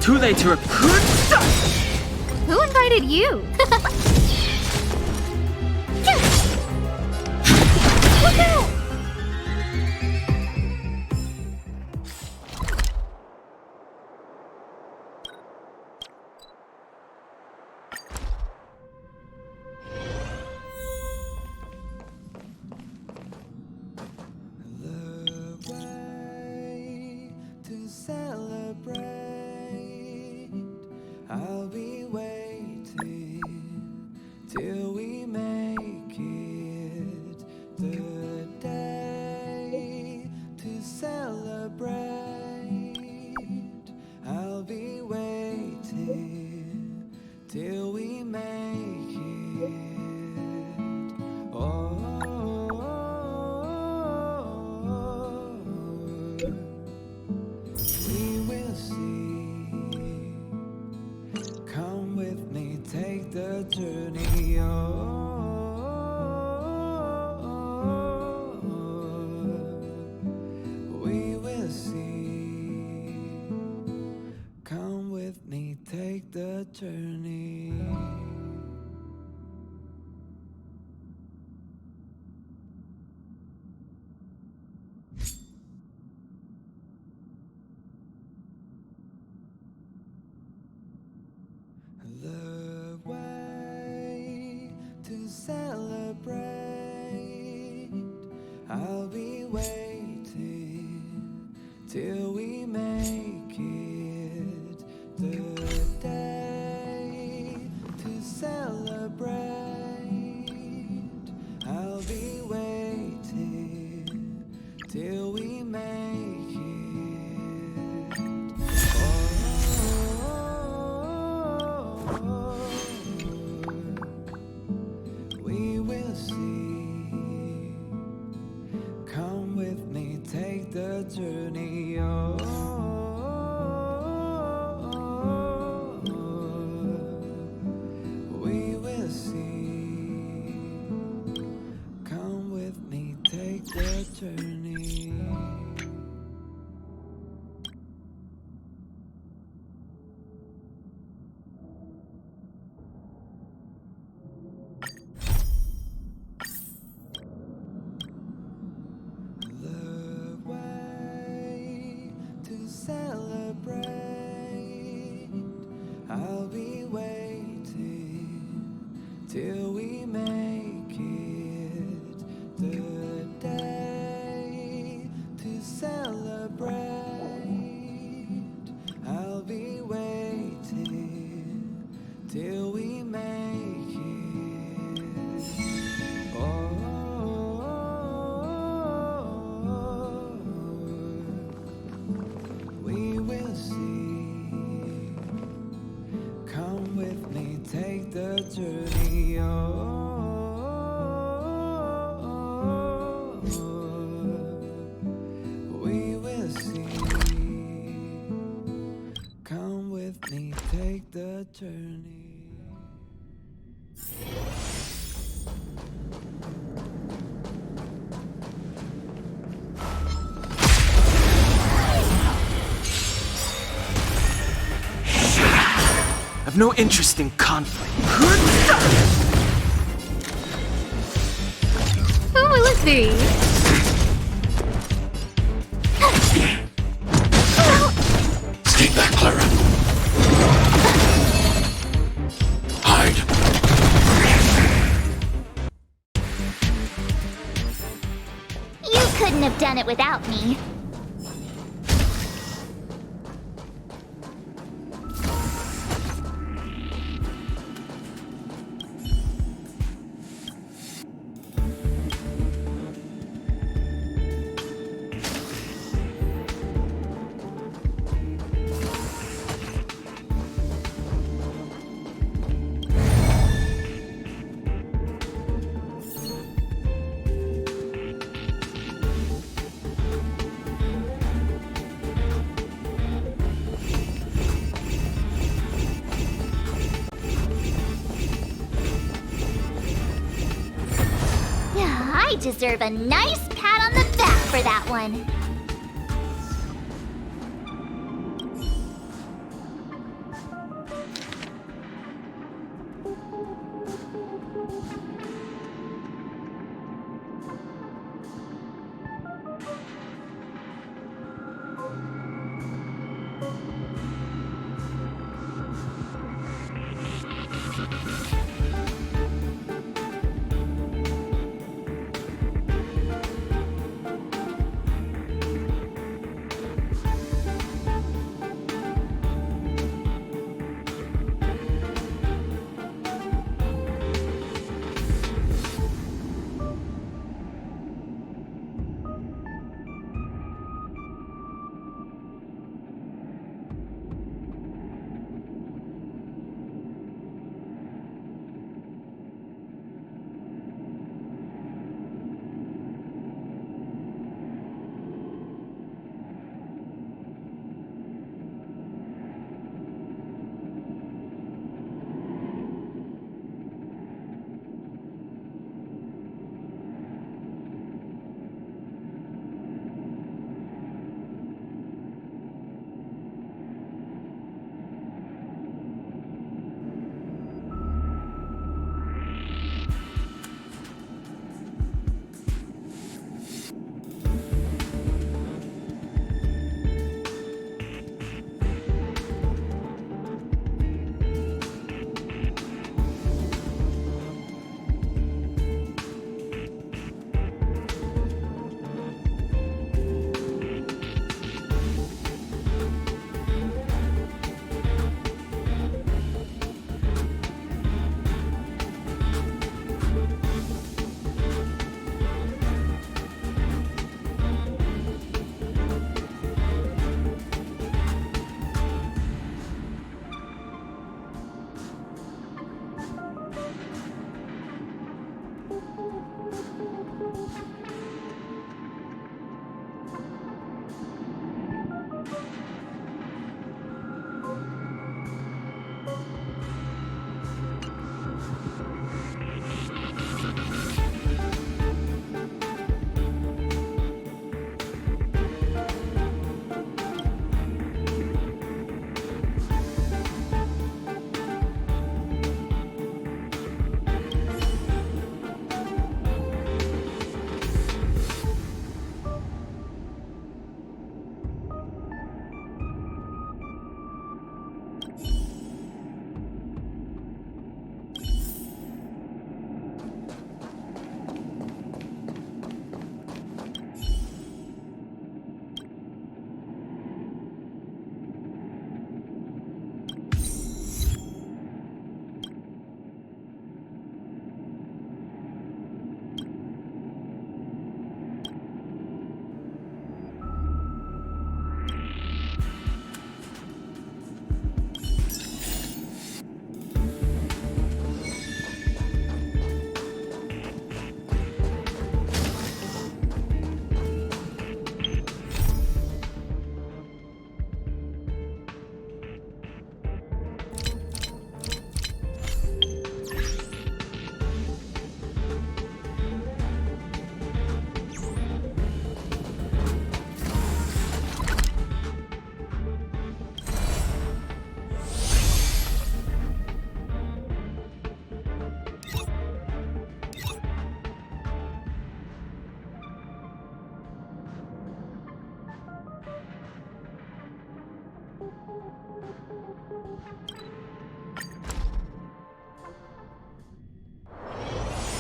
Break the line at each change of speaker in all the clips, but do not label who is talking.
Too late to recruit.
Who invited you? Look out!
The way to celebrate. I'll be waiting till we make it the day to celebrate. I'll be waiting till we make it. Oh, we will see. Come with me, take the journey. We will see. Come with me, take the journey. The way to celebrate. I'll be waiting till we make it the day to celebrate. I'll be waiting till we make it. We will see. Come with me, take the journey. We will see. Come with me, take the journey. The way to celebrate. I'll be waiting till we make it the day to celebrate. I'll be waiting till we make it. Oh, we will see. Come with me, take the journey. We will see. Come with me, take the journey.
I've no interest in conflict.
Oh, let's see.
Take that, Clara. Hide.
You couldn't have done it without me. I deserve a nice pat on the back for that one.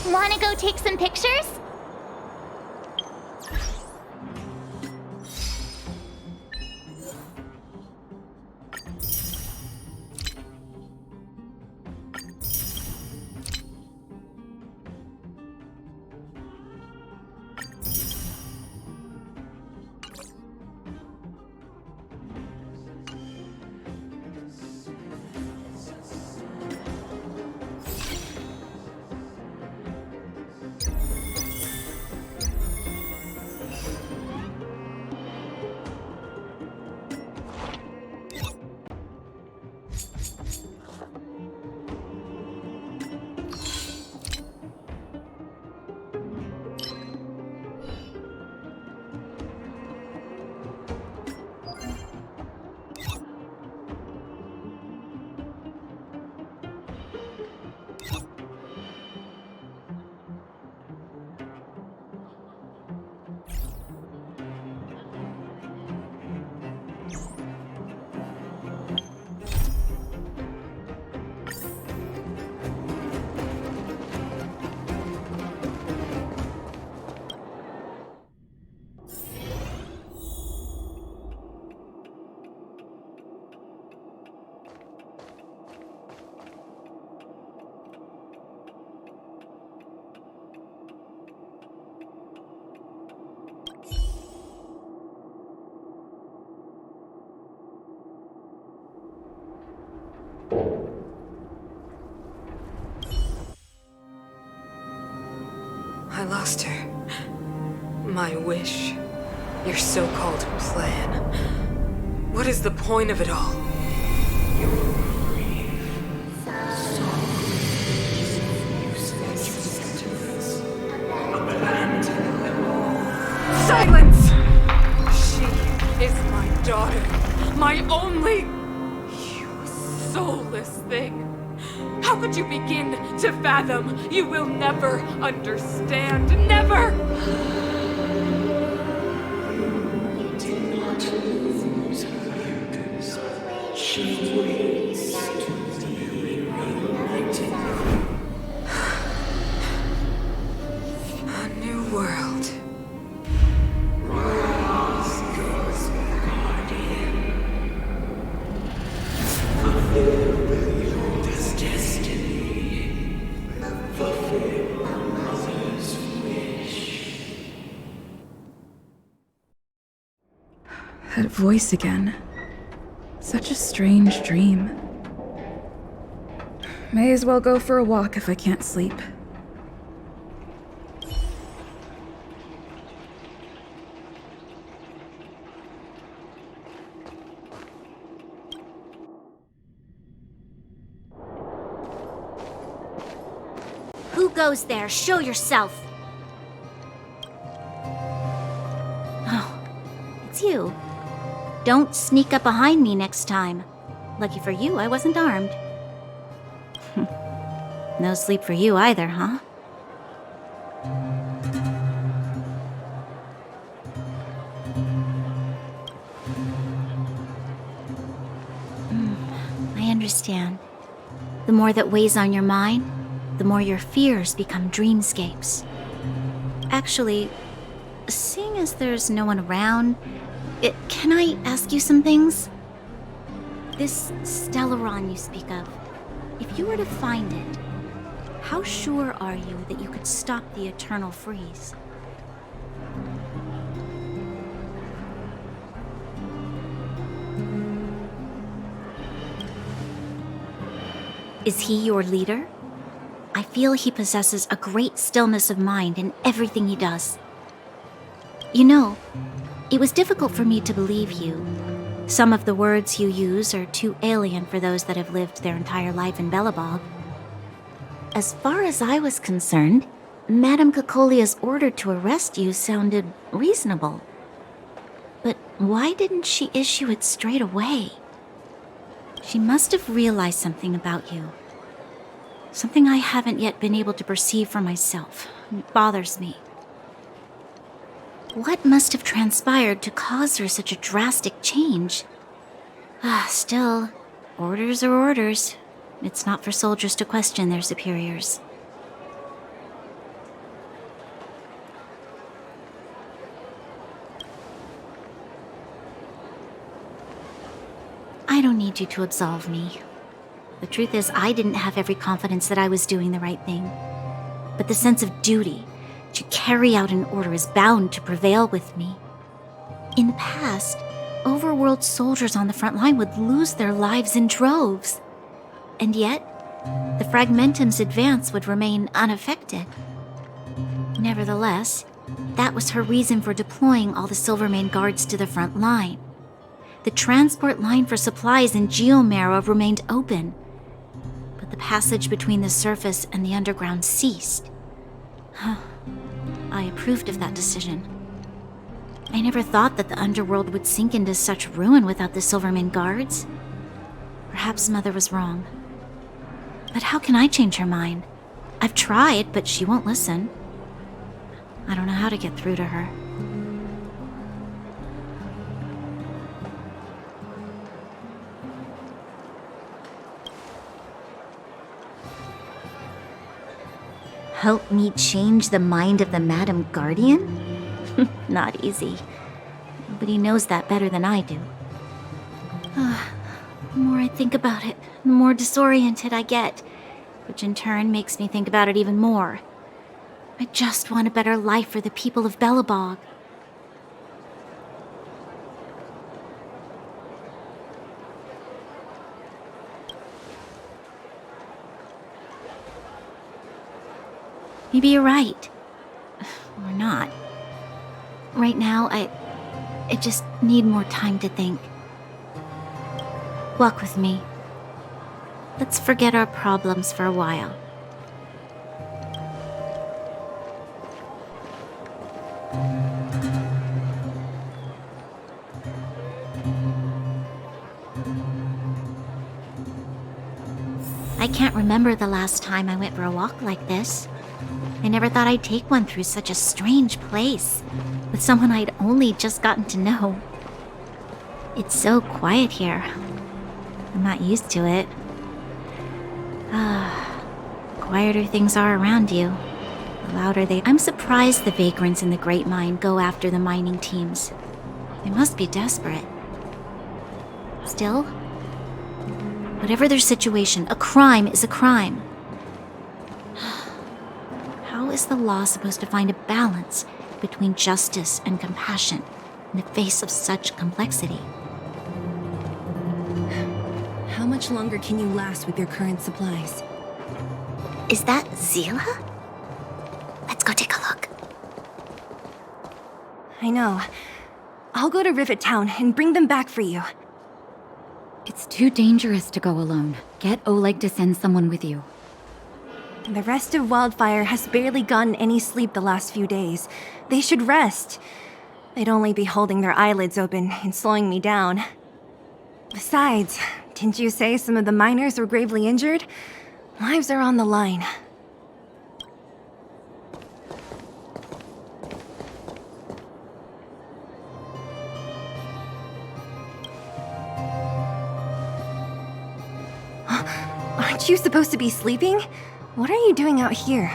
Wanna go take some pictures?
I lost her. My wish. Your so-called plan. What is the point of it all? Silence! She is my daughter. My only... You soulless thing. How could you begin to fathom? You will never understand. Never! A new world.
That voice again. Such a strange dream. May as well go for a walk if I can't sleep.
Who goes there? Show yourself. Oh, it's you. Don't sneak up behind me next time. Lucky for you, I wasn't armed. No sleep for you either, huh? I understand. The more that weighs on your mind, the more your fears become dreamscapes. Actually, seeing as there's no one around, can I ask you some things? This Stellaron you speak of, if you were to find it, how sure are you that you could stop the eternal freeze? Is he your leader? I feel he possesses a great stillness of mind in everything he does. You know, it was difficult for me to believe you. Some of the words you use are too alien for those that have lived their entire life in Belobog. As far as I was concerned, Madame Cocolia's order to arrest you sounded reasonable. But why didn't she issue it straight away? She must have realized something about you. Something I haven't yet been able to perceive for myself. It bothers me. What must have transpired to cause her such a drastic change? Still, orders are orders. It's not for soldiers to question their superiors. I don't need you to absolve me. The truth is, I didn't have every confidence that I was doing the right thing. But the sense of duty to carry out an order is bound to prevail with me. In the past, overworld soldiers on the front line would lose their lives in droves. And yet, the Fragmentum's advance would remain unaffected. Nevertheless, that was her reason for deploying all the Silvermane guards to the front line. The transport line for supplies in Geomera remained open, but the passage between the surface and the underground ceased. I approved of that decision. I never thought that the underworld would sink into such ruin without the Silvermane guards. Perhaps Mother was wrong. But how can I change her mind? I've tried, but she won't listen. I don't know how to get through to her. Help me change the mind of the Madam Guardian? Not easy. Nobody knows that better than I do. The more I think about it, the more disoriented I get, which in turn makes me think about it even more. I just want a better life for the people of Belobog. Maybe you're right. Or not. Right now, I just need more time to think. Walk with me. Let's forget our problems for a while. I can't remember the last time I went for a walk like this. I never thought I'd take one through such a strange place, with someone I'd only just gotten to know. It's so quiet here. I'm not used to it. The quieter things are around you, the louder they... I'm surprised the vagrants in the Great Mine go after the mining teams. They must be desperate. Still, whatever their situation, a crime is a crime. How is the law supposed to find a balance between justice and compassion in the face of such complexity?
How much longer can you last with your current supplies?
Is that Zila? Let's go take a look.
I know. I'll go to Rivet Town and bring them back for you.
It's too dangerous to go alone. Get Oleg to send someone with you.
The rest of Wildfire has barely gotten any sleep the last few days. They should rest. They'd only be holding their eyelids open and slowing me down. Besides, didn't you say some of the miners were gravely injured? Lives are on the line. Aren't you supposed to be sleeping? What are you doing out here?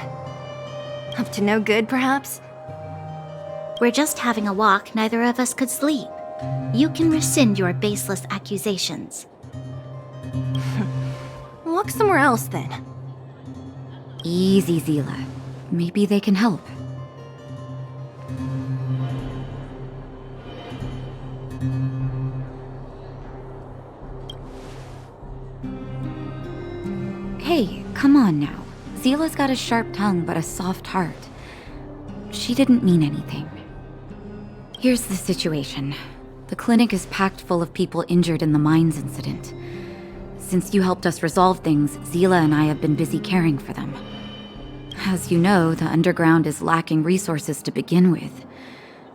Up to no good, perhaps?
We're just having a walk. Neither of us could sleep. You can rescind your baseless accusations.
Walk somewhere else, then.
Easy, Zila. Maybe they can help. Hey, come on now. Zila's got a sharp tongue but a soft heart. She didn't mean anything. Here's the situation. The clinic is packed full of people injured in the mines incident. Since you helped us resolve things, Zila and I have been busy caring for them. As you know, the underground is lacking resources to begin with.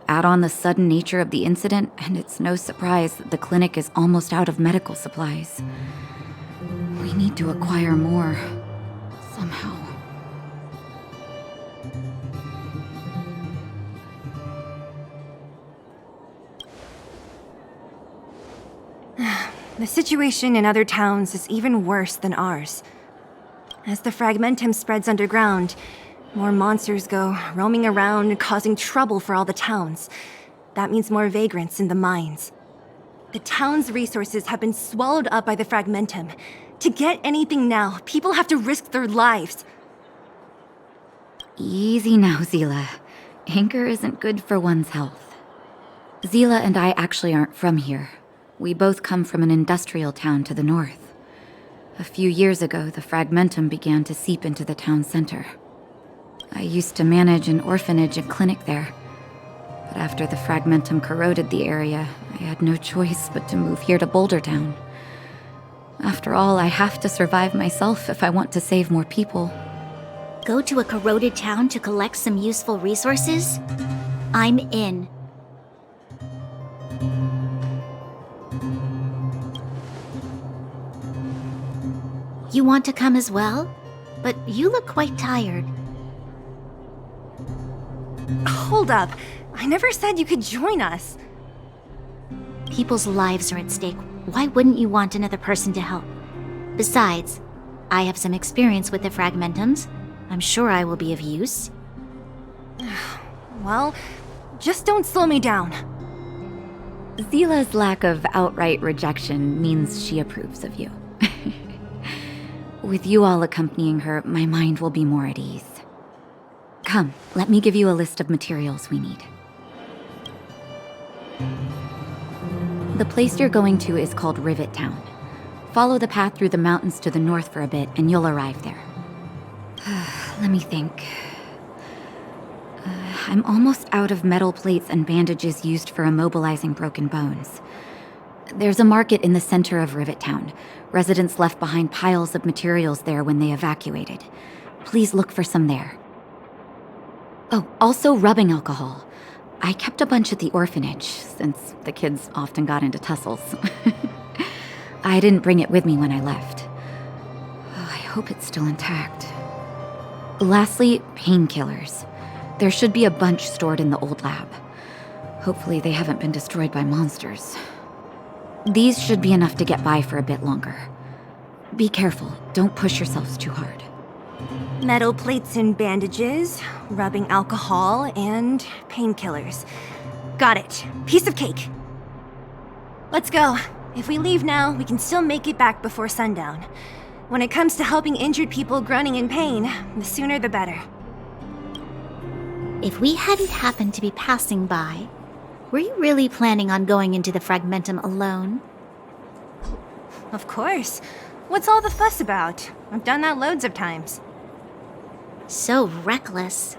Add on the sudden nature of the incident, and it's no surprise that the clinic is almost out of medical supplies. We need to acquire more, somehow.
The situation in other towns is even worse than ours. As the fragmentum spreads underground, more monsters go roaming around, causing trouble for all the towns. That means more vagrants in the mines. The town's resources have been swallowed up by the fragmentum. To get anything now, people have to risk their lives.
Easy now, Zila. Anger isn't good for one's health. Zila and I actually aren't from here. We both come from an industrial town to the north. A few years ago, the fragmentum began to seep into the town center. I used to manage an orphanage and clinic there. But after the fragmentum corroded the area, I had no choice but to move here to Boulder Town. After all, I have to survive myself if I want to save more people.
Go to a corroded town to collect some useful resources? I'm in. You want to come as well? But you look quite tired.
Hold up. I never said you could join us.
People's lives are at stake. Why wouldn't you want another person to help? Besides, I have some experience with the fragmentums. I'm sure I will be of use.
Well, just don't slow me down.
Zila's lack of outright rejection means she approves of you. With you all accompanying her, my mind will be more at ease. Come, let me give you a list of materials we need. The place you're going to is called Rivet Town. Follow the path through the mountains to the north for a bit, and you'll arrive there. Let me think. I'm almost out of metal plates and bandages used for immobilizing broken bones. There's a market in the center of Rivet Town. Residents left behind piles of materials there when they evacuated. Please look for some there. Oh, also rubbing alcohol. I kept a bunch at the orphanage, since the kids often got into tussles. I didn't bring it with me when I left. I hope it's still intact. Lastly, painkillers. There should be a bunch stored in the old lab. Hopefully they haven't been destroyed by monsters. These should be enough to get by for a bit longer. Be careful, don't push yourselves too hard.
Metal plates and bandages, rubbing alcohol, and painkillers. Got it. Piece of cake. Let's go. If we leave now, we can still make it back before sundown. When it comes to helping injured people groaning in pain, the sooner the better.
If we hadn't happened to be passing by, were you really planning on going into the fragmentum alone?
Of course. What's all the fuss about? I've done that loads of times.
So reckless.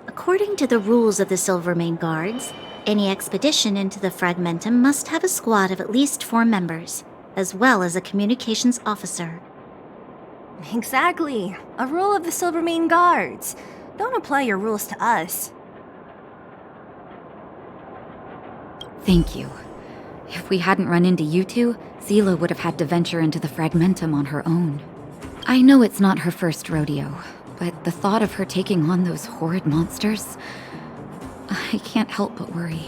According to the rules of the Silvermane Guards, any expedition into the fragmentum must have a squad of at least 4 members, as well as a communications officer.
Exactly. A rule of the Silvermane Guards. Don't apply your rules to us.
Thank you. If we hadn't run into you two, Zila would have had to venture into the fragmentum on her own. I know it's not her first rodeo, but the thought of her taking on those horrid monsters, I can't help but worry.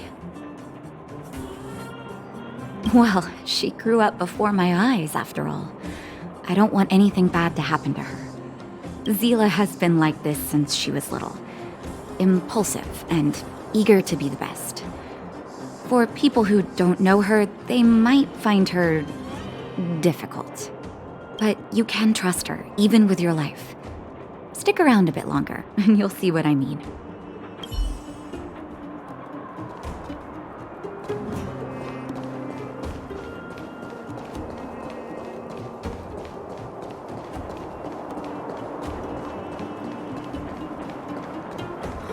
Well, she grew up before my eyes, after all. I don't want anything bad to happen to her. Zila has been like this since she was little. Impulsive and eager to be the best. For people who don't know her, they might find her difficult. But you can trust her, even with your life. Stick around a bit longer, and you'll see what I mean.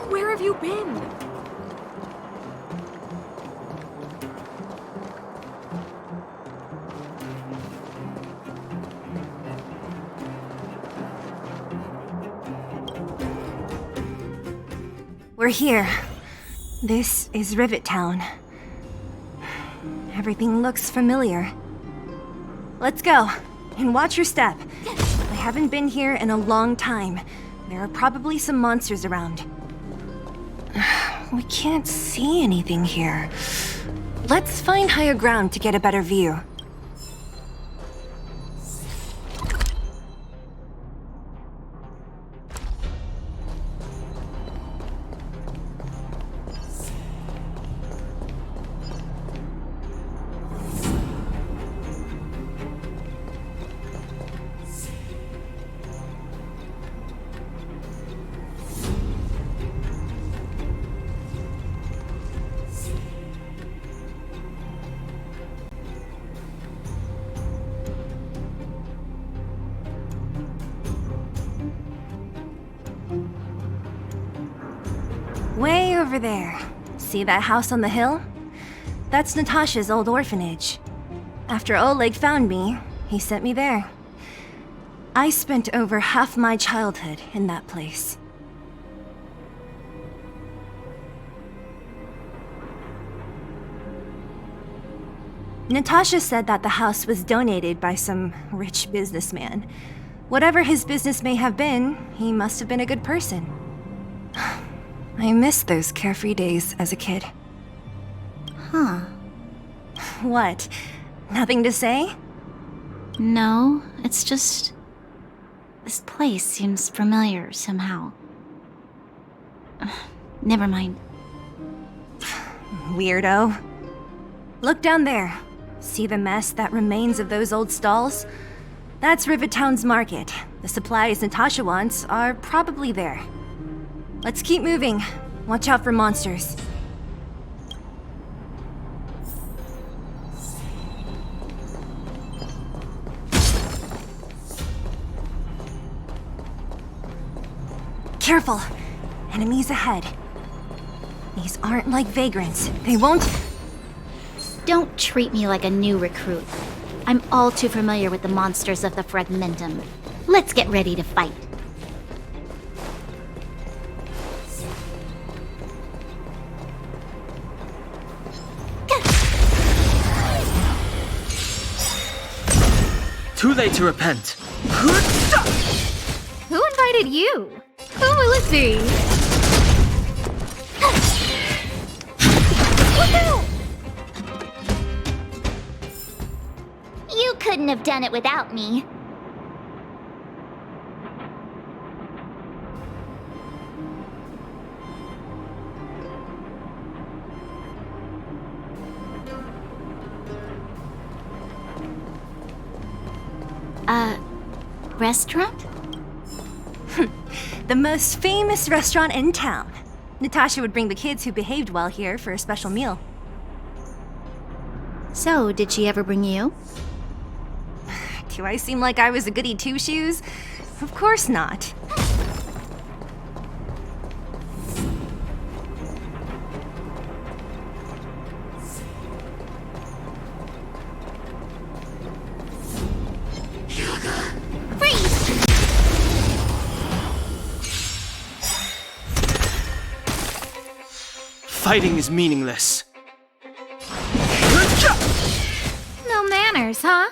Where have you been?
We're here. This is Rivet Town. Everything looks familiar. Let's go, and watch your step. I haven't been here in a long time. There are probably some monsters around. We can't see anything here. Let's find higher ground to get a better view. over there. See that house on the hill? That's Natasha's old orphanage. After Oleg found me, he sent me there. I spent over half my childhood in that place. Natasha said that the house was donated by some rich businessman. Whatever his business may have been, he must have been a good person. I miss those carefree days as a kid.
Huh.
What? Nothing to say?
No, it's just... this place seems familiar somehow. Never mind.
Weirdo. Look down there. See the mess that remains of those old stalls? That's Rivet Town's market. The supplies Natasha wants are probably there. Let's keep moving. Watch out for monsters. Careful! Enemies ahead. These aren't like vagrants. They won't...
Don't treat me like a new recruit. I'm all too familiar with the monsters of the Fragmentum. Let's get ready to fight.
Too late to repent.
Who invited you? Who will it be? Look out!
You couldn't have done it without me. Restaurant?
The most famous restaurant in town. Natasha would bring the kids who behaved well here for a special meal.
So, did she ever bring you?
Do I seem like I was a goody two-shoes? Of course not.
Fighting is meaningless.
No manners, huh?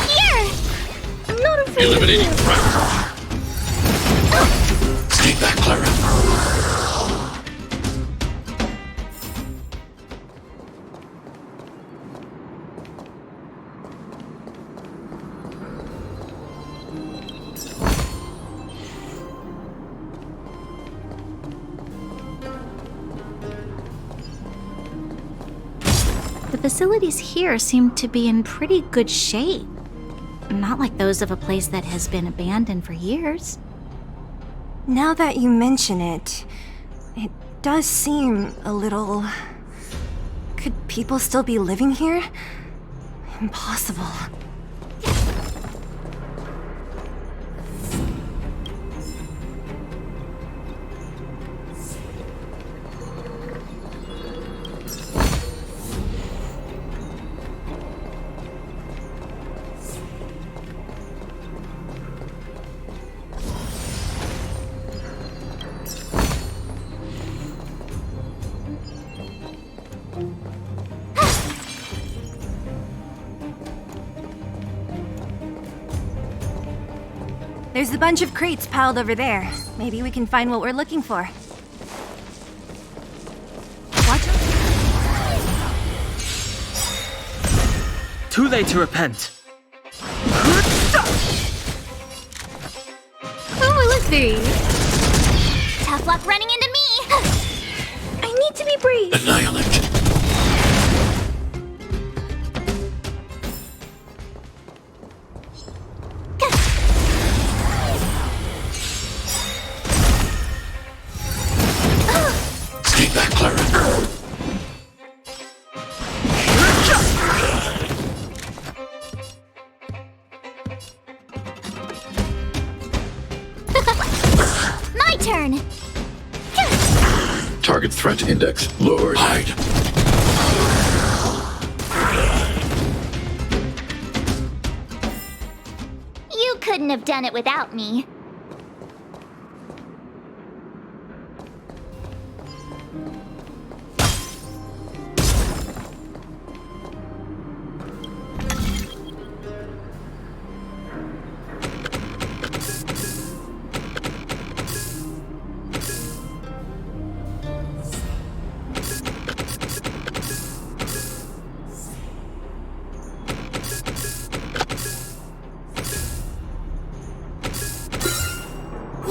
Here! I'm not afraid of
Eliminating
you.
threat. Take that, Clara.
The facilities here seem to be in pretty good shape. Not like those of a place that has been abandoned for years.
Now that you mention it, it does seem a little... Could people still be living here? Impossible. There's a bunch of crates piled over there. Maybe we can find what we're looking for. Watch out.
Too late to repent.
Who will it be?
Tough luck running into me! I need to be brave.
Annihilate. Take that, Clara.
turn.
Target threat index lowered. Hide.
You couldn't have done it without me.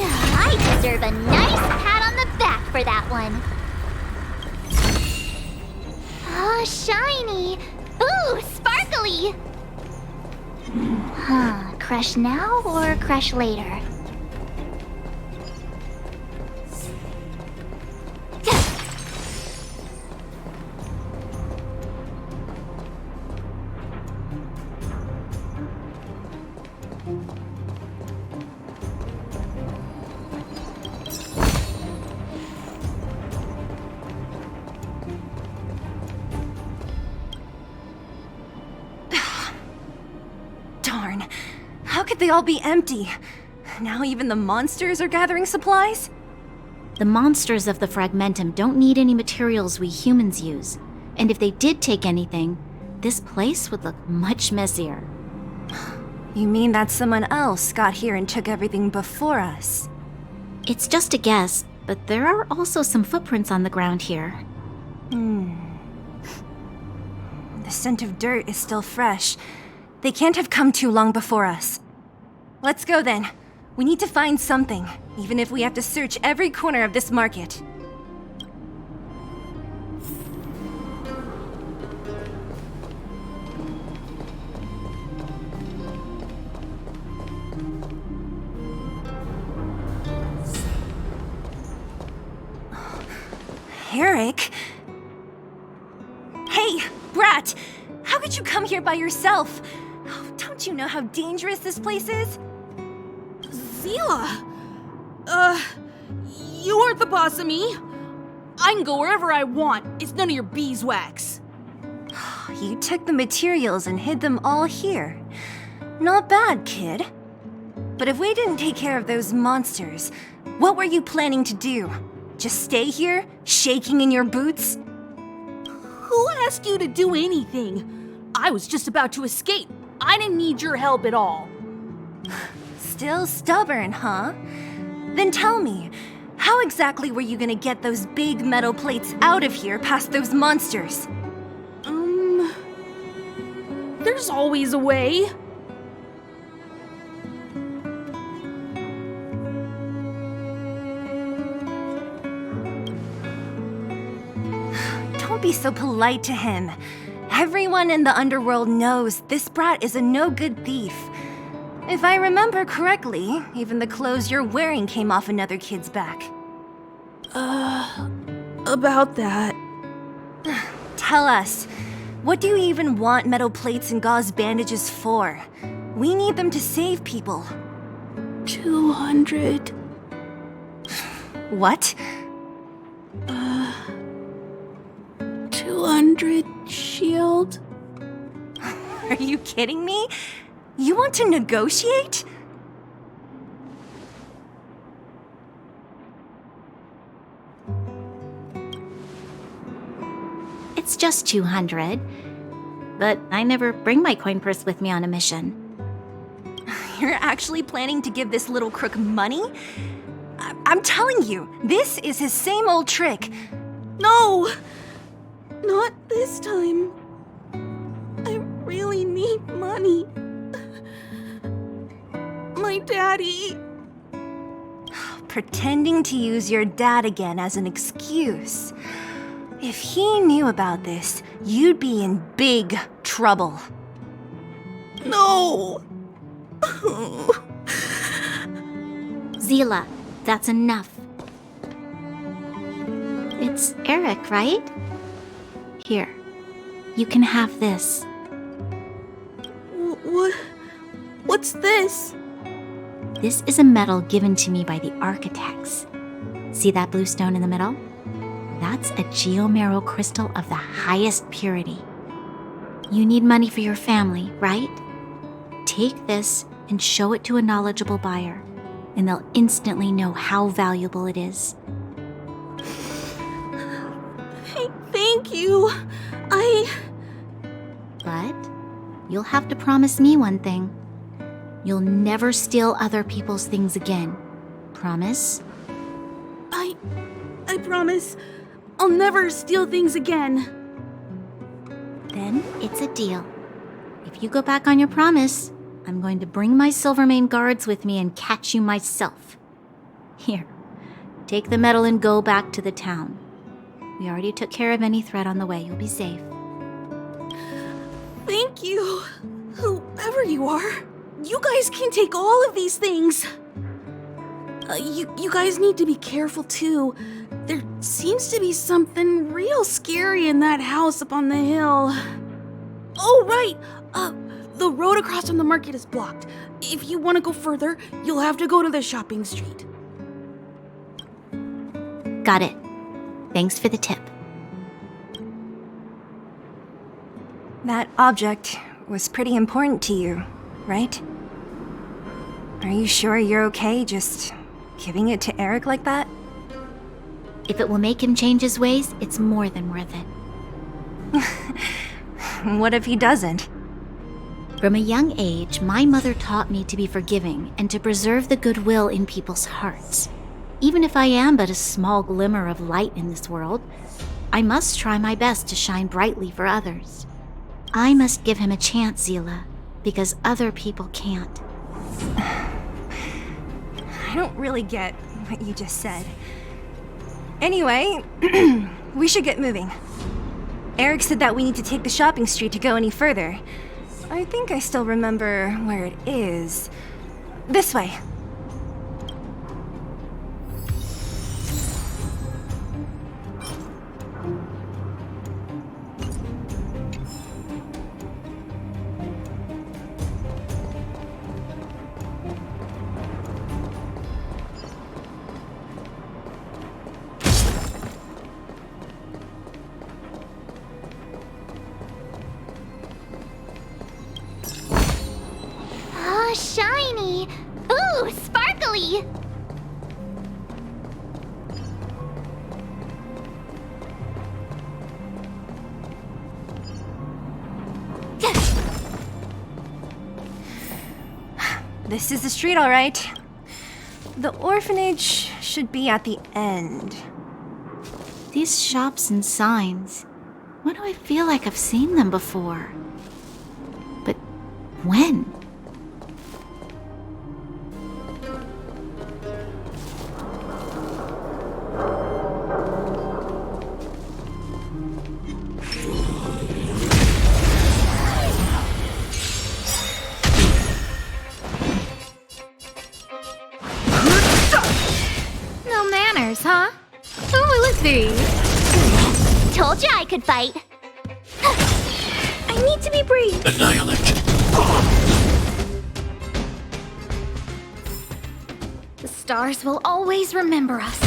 I deserve a nice pat on the back for that one. Oh, shiny. Ooh, sparkly. Huh, crush now or crush later?
Darn. How could they all be empty? Now even the monsters are gathering supplies?
The monsters of the Fragmentum don't need any materials we humans use. And if they did take anything, this place would look much messier.
You mean that someone else got here and took everything before us?
It's just a guess, but there are also some footprints on the ground here.
The scent of dirt is still fresh. They can't have come too long before us. Let's go then. We need to find something, even if we have to search every corner of this market. Eric? Hey, Brat! How could you come here by yourself? Oh, don't you know how dangerous this place is?
Zila! You aren't the boss of me. I can go wherever I want. It's none of your beeswax.
You took the materials and hid them all here. Not bad, kid. But if we didn't take care of those monsters, what were you planning to do? Just stay here, shaking in your boots?
Who asked you to do anything? I was just about to escape. I didn't need your help at all.
Still stubborn, huh? Then tell me, how exactly were you gonna get those big metal plates out of here past those monsters?
There's always a way.
Don't be so polite to him. Everyone in the underworld knows this brat is a no-good thief. If I remember correctly, even the clothes you're wearing came off another kid's back.
About that.
Tell us, what do you even want metal plates and gauze bandages for? We need them to save people.
200.
What?
200 shield.
Are you kidding me? You want to negotiate?
It's just 200. But I never bring my coin purse with me on a mission.
You're actually planning to give this little crook money? I'm telling you, this is his same old trick.
No! Not this time. I really need money. My daddy.
Pretending to use your dad again as an excuse. If he knew about this, you'd be in big trouble.
No!
Zila, that's enough. It's Eric, right? Here, you can have this.
What's this?
This is a medal given to me by the architects. See that blue stone in the middle? That's a geomarrow crystal of the highest purity. You need money for your family, right? Take this and show it to a knowledgeable buyer, and they'll instantly know how valuable it is.
Thank you.
But you'll have to promise me one thing. You'll never steal other people's things again. Promise?
I promise. I'll never steal things again.
Then it's a deal. If you go back on your promise, I'm going to bring my Silvermane guards with me and catch you myself. Here, take the medal and go back to the town. We already took care of any threat on the way. You'll be safe.
Thank you. Whoever you are, you guys can take all of these things. You guys need to be careful too. There seems to be something real scary in that house up on the hill. Oh, right. The road across from the market is blocked. If you want to go further, you'll have to go to the shopping street.
Got it. Thanks for the tip.
That object was pretty important to you, right? Are you sure you're okay just giving it to Eric like that?
If it will make him change his ways, it's more than worth it.
What if he doesn't?
From a young age, my mother taught me to be forgiving and to preserve the goodwill in people's hearts. Even if I am but a small glimmer of light in this world, I must try my best to shine brightly for others. I must give him a chance, Zila, because other people can't.
I don't really get what you just said. Anyway, we should get moving. Eric said that we need to take the shopping street to go any further. I think I still remember where it is. This way.
Oh, shiny! Ooh, sparkly!
This is the street, all right. The orphanage should be at the end.
These shops and signs, why do I feel like I've seen them before? But when?
No manners, huh? Who will it be?
Told you I could fight.
I need to be brave.
Annihilate.
The stars will always remember us.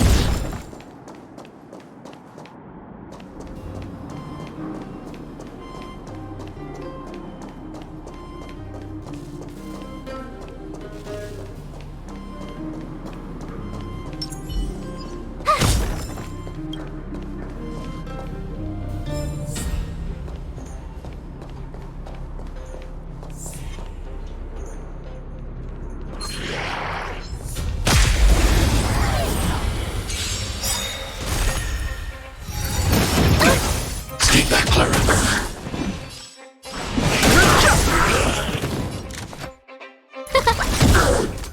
Stay back, Clara.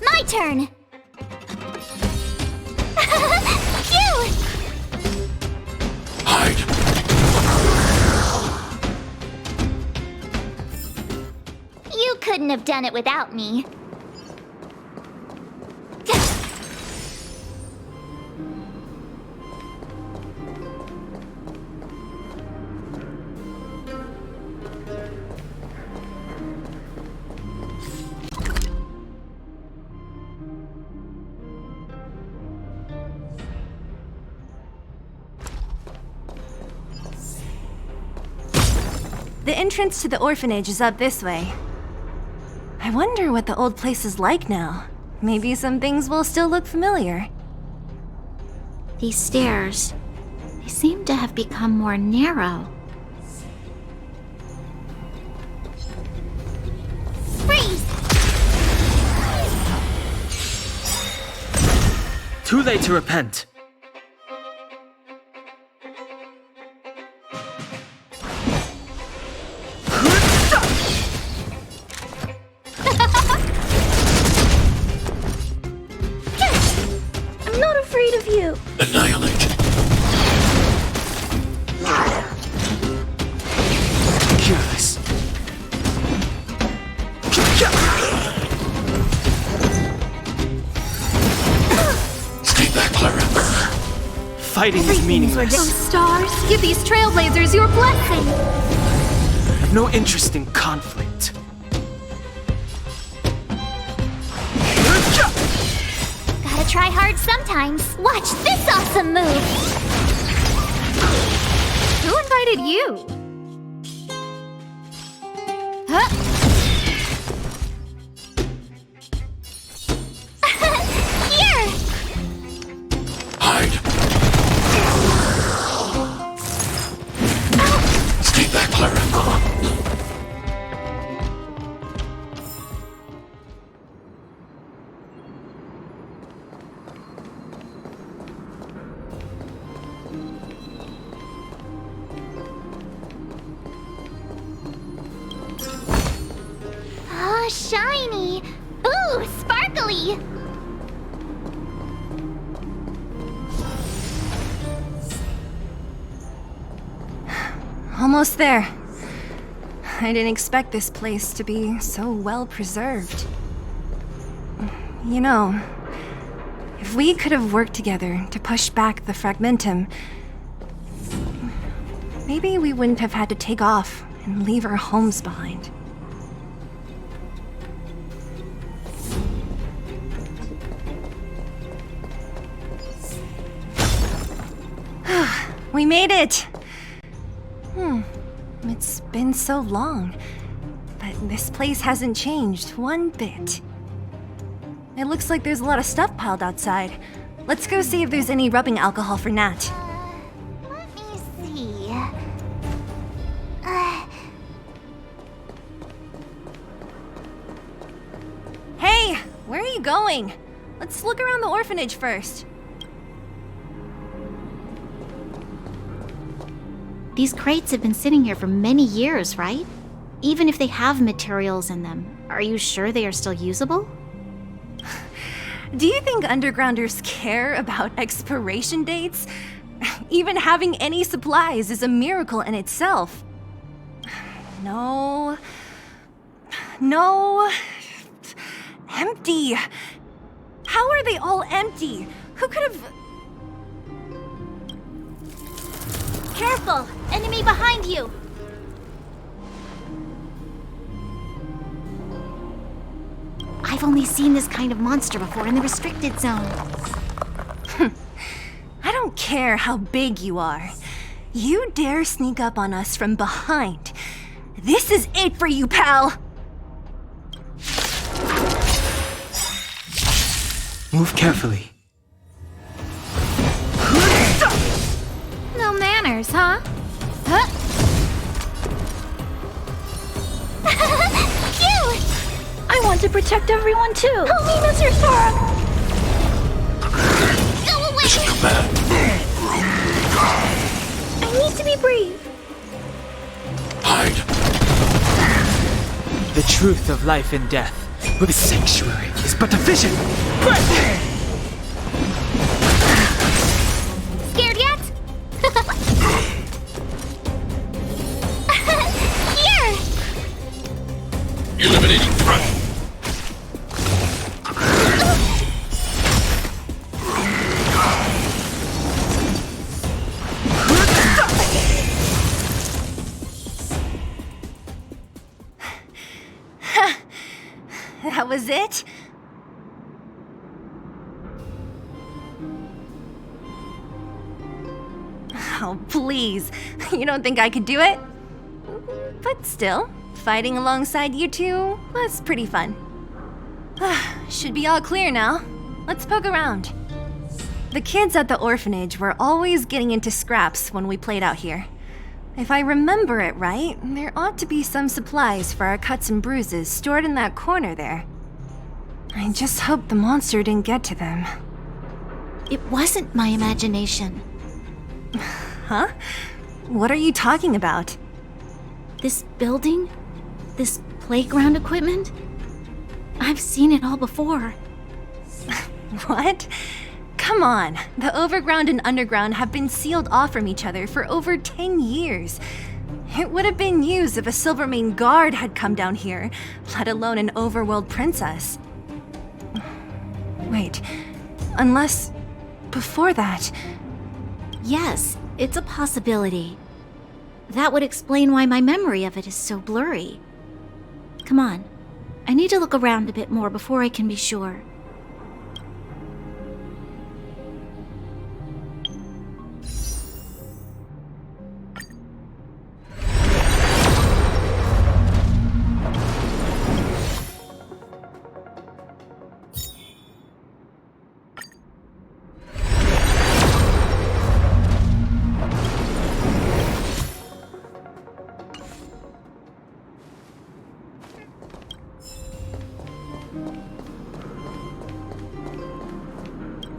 My turn. Cute.
Hide.
You couldn't have done it without me.
The entrance to the orphanage is up this way. I wonder what the old place is like now. Maybe some things will still look familiar.
These stairs, they seem to have become more narrow.
Freeze!
Too late to repent.
I'm not afraid of you.
Annihilate.
Careless.
Stay back, Clara.
Fighting is meaningless.
Those stars, give these trailblazers your blessing.
I have no interest in conflict.
Gotta try hard sometimes. Watch this awesome move!
Who invited you?
Huh? Here!
Hide. Stay back, Clara.
Oh, shiny! Ooh, sparkly!
Almost there. I didn't expect this place to be so well preserved. You know, if we could have worked together to push back the fragmentum, maybe we wouldn't have had to take off and leave our homes behind. We made it! It's been so long, but this place hasn't changed one bit. It looks like there's a lot of stuff piled outside. Let's go see if there's any rubbing alcohol for Nat.
Let me see.
Hey, where are you going? Let's look around the orphanage first.
These crates have been sitting here for many years, right? Even if they have materials in them, are you sure they are still usable?
Do you think undergrounders care about expiration dates? Even having any supplies is a miracle in itself. No. Empty. How are they all empty? Who could have...
Careful! Enemy behind you!
I've only seen this kind of monster before in the restricted zone.
I don't care how big you are. You dare sneak up on us from behind. This is it for you, pal!
Move carefully.
No manners, huh?
Cute!
I want to protect everyone too.
Help me, Mr. Svarog! Go away!
This is too bad.
I need to be brave.
Hide.
The truth of life and death with a sanctuary is but a vision.
Scared yet? Here!
Eliminating threat.
That was it? Oh, please. You don't think I could do it? But still, fighting alongside you two was pretty fun. Should be all clear now. Let's poke around. The kids at the orphanage were always getting into scraps when we played out here. If I remember it right, there ought to be some supplies for our cuts and bruises stored in that corner there. I just hope the monster didn't get to them.
It wasn't my imagination.
Huh? What are you talking about?
This building? This playground equipment? I've seen it all before.
What? Come on, the overground and underground have been sealed off from each other for over 10 years. It would have been used if a Silvermane guard had come down here, let alone an overworld princess. Wait, unless before that...
Yes, it's a possibility. That would explain why my memory of it is so blurry. Come on, I need to look around a bit more before I can be sure.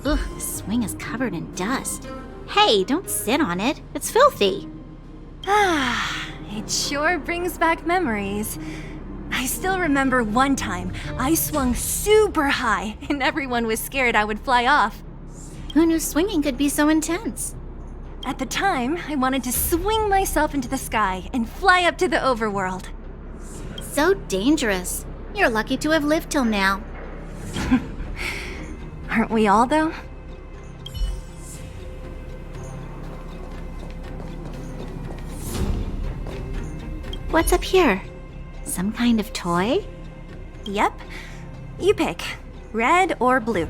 Ugh, the swing is covered in dust. Hey, don't sit on it. It's filthy.
It sure brings back memories. I still remember one time I swung super high and everyone was scared I would fly off.
Who knew swinging could be so intense?
At the time, I wanted to swing myself into the sky and fly up to the overworld.
So dangerous. You're lucky to have lived till now.
Aren't we all, though?
What's up here? Some kind of toy?
Yep. You pick. Red or blue?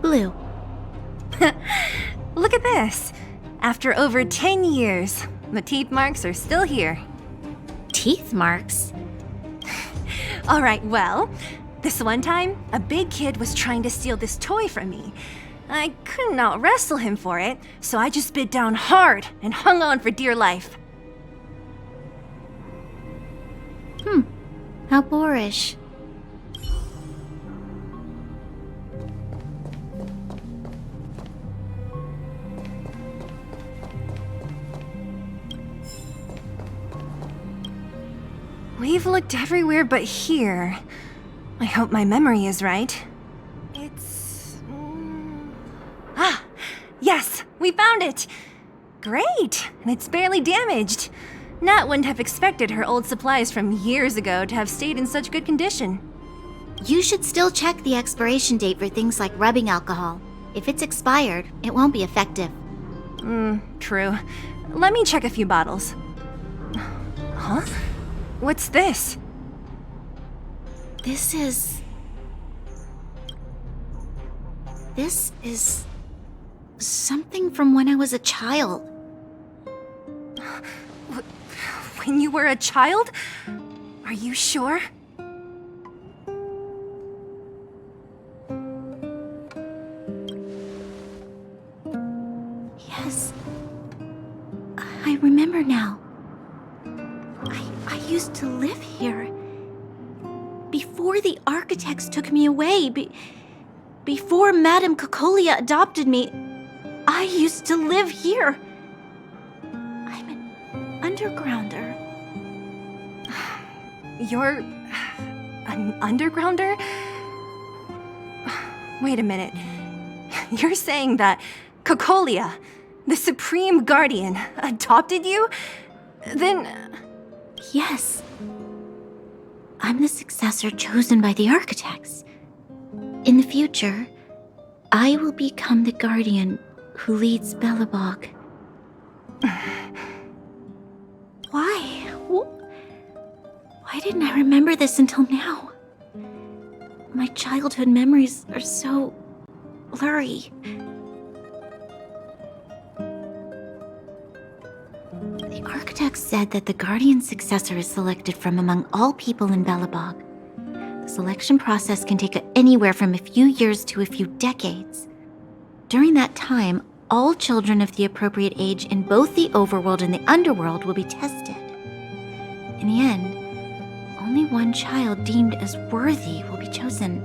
Blue.
Look at this. After over 10 years, the teeth marks are still here.
Teeth marks?
Alright, well, this one time, a big kid was trying to steal this toy from me. I couldn't out-wrestle him for it, so I just bit down hard and hung on for dear life.
How boorish.
We've looked everywhere but here. I hope my memory is right. It's... Yes! We found it! Great! And it's barely damaged. Nat wouldn't have expected her old supplies from years ago to have stayed in such good condition.
You should still check the expiration date for things like rubbing alcohol. If it's expired, it won't be effective.
True. Let me check a few bottles. Huh? What's this?
This is something from when I was a child.
When you were a child? Are you sure?
Yes. I remember now. I used to live here. Before the architects took me away, before Madame Cocolia adopted me, I used to live here. I'm an undergrounder.
You're... an undergrounder? Wait a minute. You're saying that Cocolia, the Supreme Guardian, adopted you? Then...
Yes. I'm the successor chosen by the architects. In the future, I will become the guardian who leads Belobog. Why? Why didn't I remember this until now? My childhood memories are so blurry. The architects artifact said that the guardian successor is selected from among all people in Belobog. The selection process can take anywhere from a few years to a few decades. During that time, all children of the appropriate age in both the overworld and the underworld will be tested. In the end, only one child deemed as worthy will be chosen.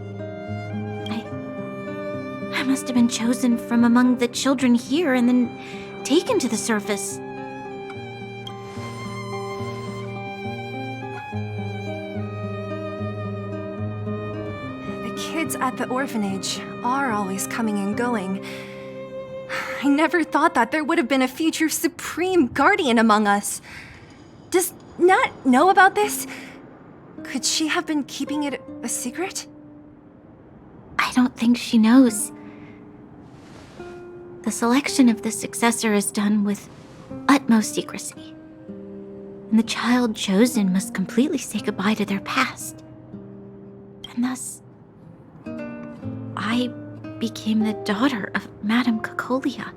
I must have been chosen from among the children here and then taken to the surface.
The kids at the orphanage are always coming and going. I never thought that there would have been a future supreme guardian among us. Does Nat know about this? Could she have been keeping it a secret?
I don't think she knows. The selection of the successor is done with utmost secrecy. And the child chosen must completely say goodbye to their past. And thus, I became the daughter of Madame Cocolia.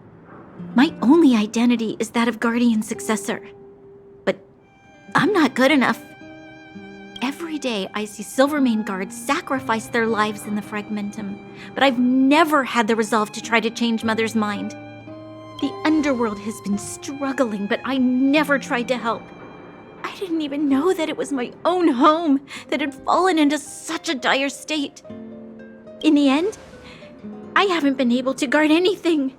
My only identity is that of guardian successor. But I'm not good enough. Every day I see Silvermane guards sacrifice their lives in the Fragmentum, but I've never had the resolve to try to change Mother's mind. The underworld has been struggling, but I never tried to help. I didn't even know that it was my own home that had fallen into such a dire state. In the end, I haven't been able to guard anything.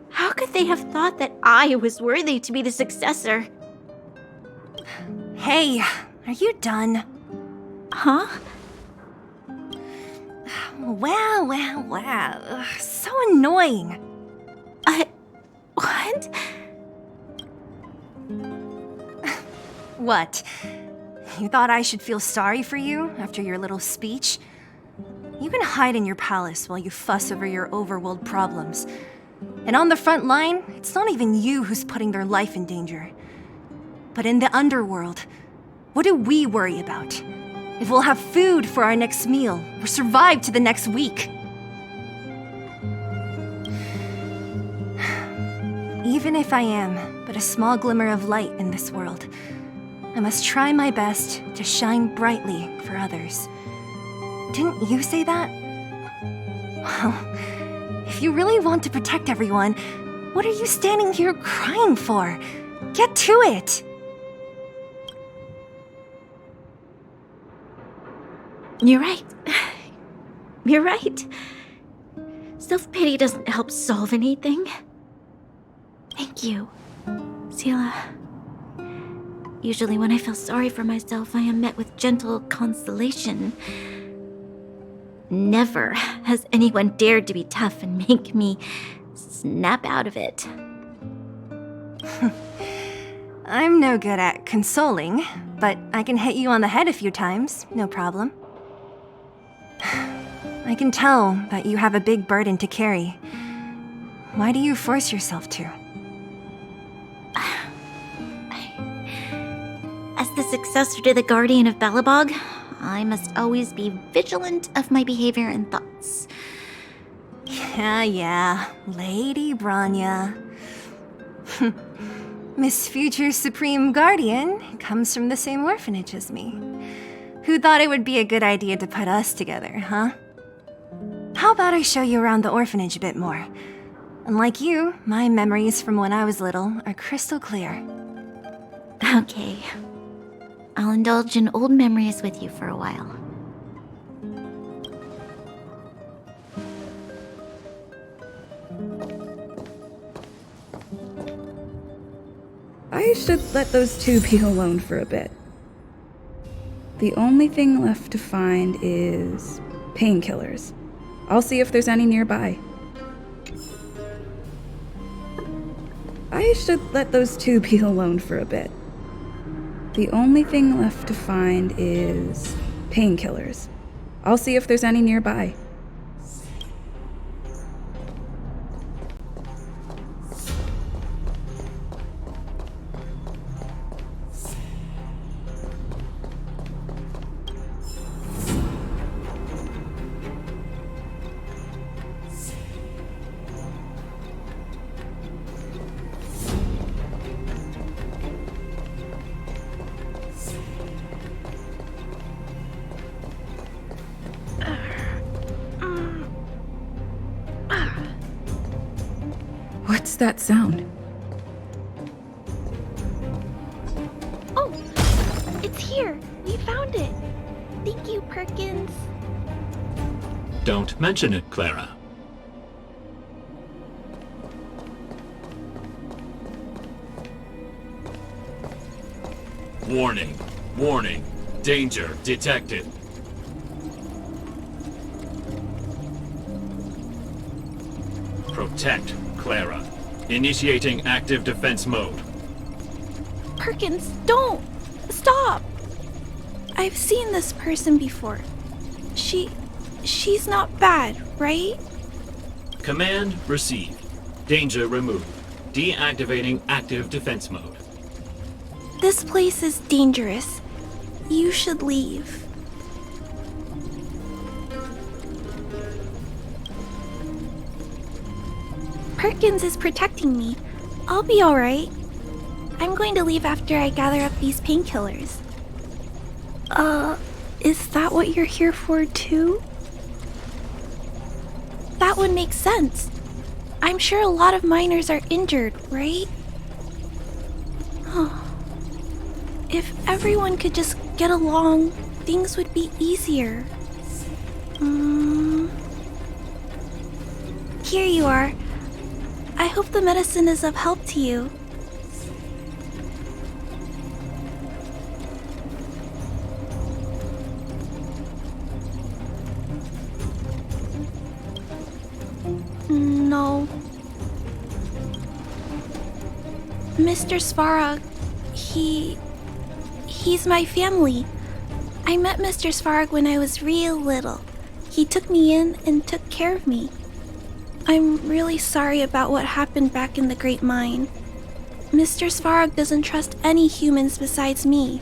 How could they have thought that I was worthy to be the successor?
Hey, are you done?
Huh?
Wow. So annoying.
What?
What? You thought I should feel sorry for you after your little speech? You can hide in your palace while you fuss over your overworld problems. And on the front line, it's not even you who's putting their life in danger. But in the underworld, what do we worry about? If we'll have food for our next meal, or survive to the next week. Even if I am but a small glimmer of light in this world, I must try my best to shine brightly for others. Didn't you say that? Well, if you really want to protect everyone, what are you standing here crying for? Get to it!
You're right. You're right. Self-pity doesn't help solve anything. Thank you, Seele. Usually when I feel sorry for myself, I am met with gentle consolation. Never has anyone dared to be tough and make me snap out of it.
I'm no good at consoling, but I can hit you on the head a few times, no problem. I can tell that you have a big burden to carry. Why do you force yourself to?
As the successor to the Guardian of Belobog, I must always be vigilant of my behavior and thoughts.
Yeah, Lady Branya. Miss Future Supreme Guardian comes from the same orphanage as me. Who thought it would be a good idea to put us together, huh? How about I show you around the orphanage a bit more? Unlike you, my memories from when I was little are crystal clear.
Okay. I'll indulge in old memories with you for a while.
I should let those two be alone for a bit. The only thing left to find is painkillers. I'll see if there's any nearby. I should let those two be alone for a bit. The only thing left to find is painkillers. I'll see if there's any nearby. What's that sound?
Oh, it's here. We found it. Thank you, Perkins.
Don't mention it, Clara. Warning. Warning. Danger detected. Protect Clara. Initiating active defense mode.
Perkins, don't! Stop! I've seen this person before. She's not bad, right?
Command received. Danger removed. Deactivating active defense mode.
This place is dangerous. You should leave. Perkins is protecting me. I'll be alright. I'm going to leave after I gather up these painkillers. Is that what you're here for too? That would make sense. I'm sure a lot of miners are injured, right? If everyone could just get along, things would be easier. Here you are. I hope the medicine is of help to you. No. Mr. Svarog, he's my family. I met Mr. Svarog when I was real little. He took me in and took care of me. I'm really sorry about what happened back in the Great Mine. Mr. Svarog doesn't trust any humans besides me,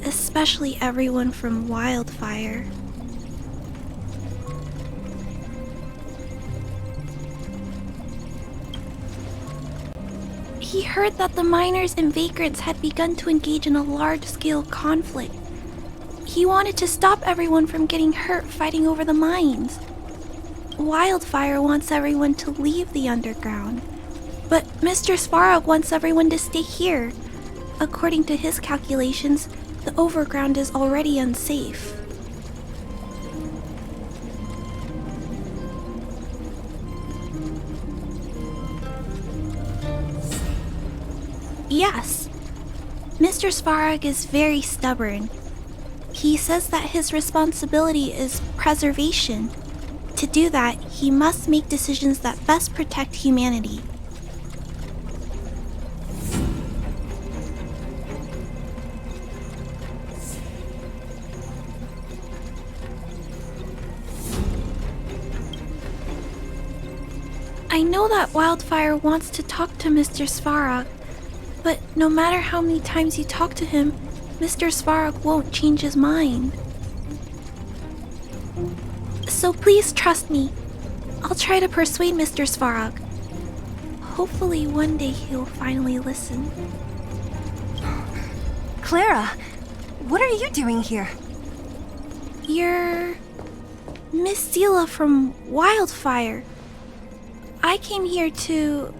especially everyone from Wildfire. He heard that the miners and vagrants had begun to engage in a large-scale conflict. He wanted to stop everyone from getting hurt fighting over the mines. Wildfire wants everyone to leave the underground, but Mr. Svarog wants everyone to stay here. According to his calculations, the overground is already unsafe. Yes, Mr. Svarog is very stubborn. He says that his responsibility is preservation. To do that, he must make decisions that best protect humanity. I know that Wildfire wants to talk to Mr. Svarog, but no matter how many times you talk to him, Mr. Svarog won't change his mind. So please trust me. I'll try to persuade Mr. Svarog. Hopefully one day he'll finally listen.
Clara, what are you doing here?
You're Miss Seela from Wildfire. I came here to...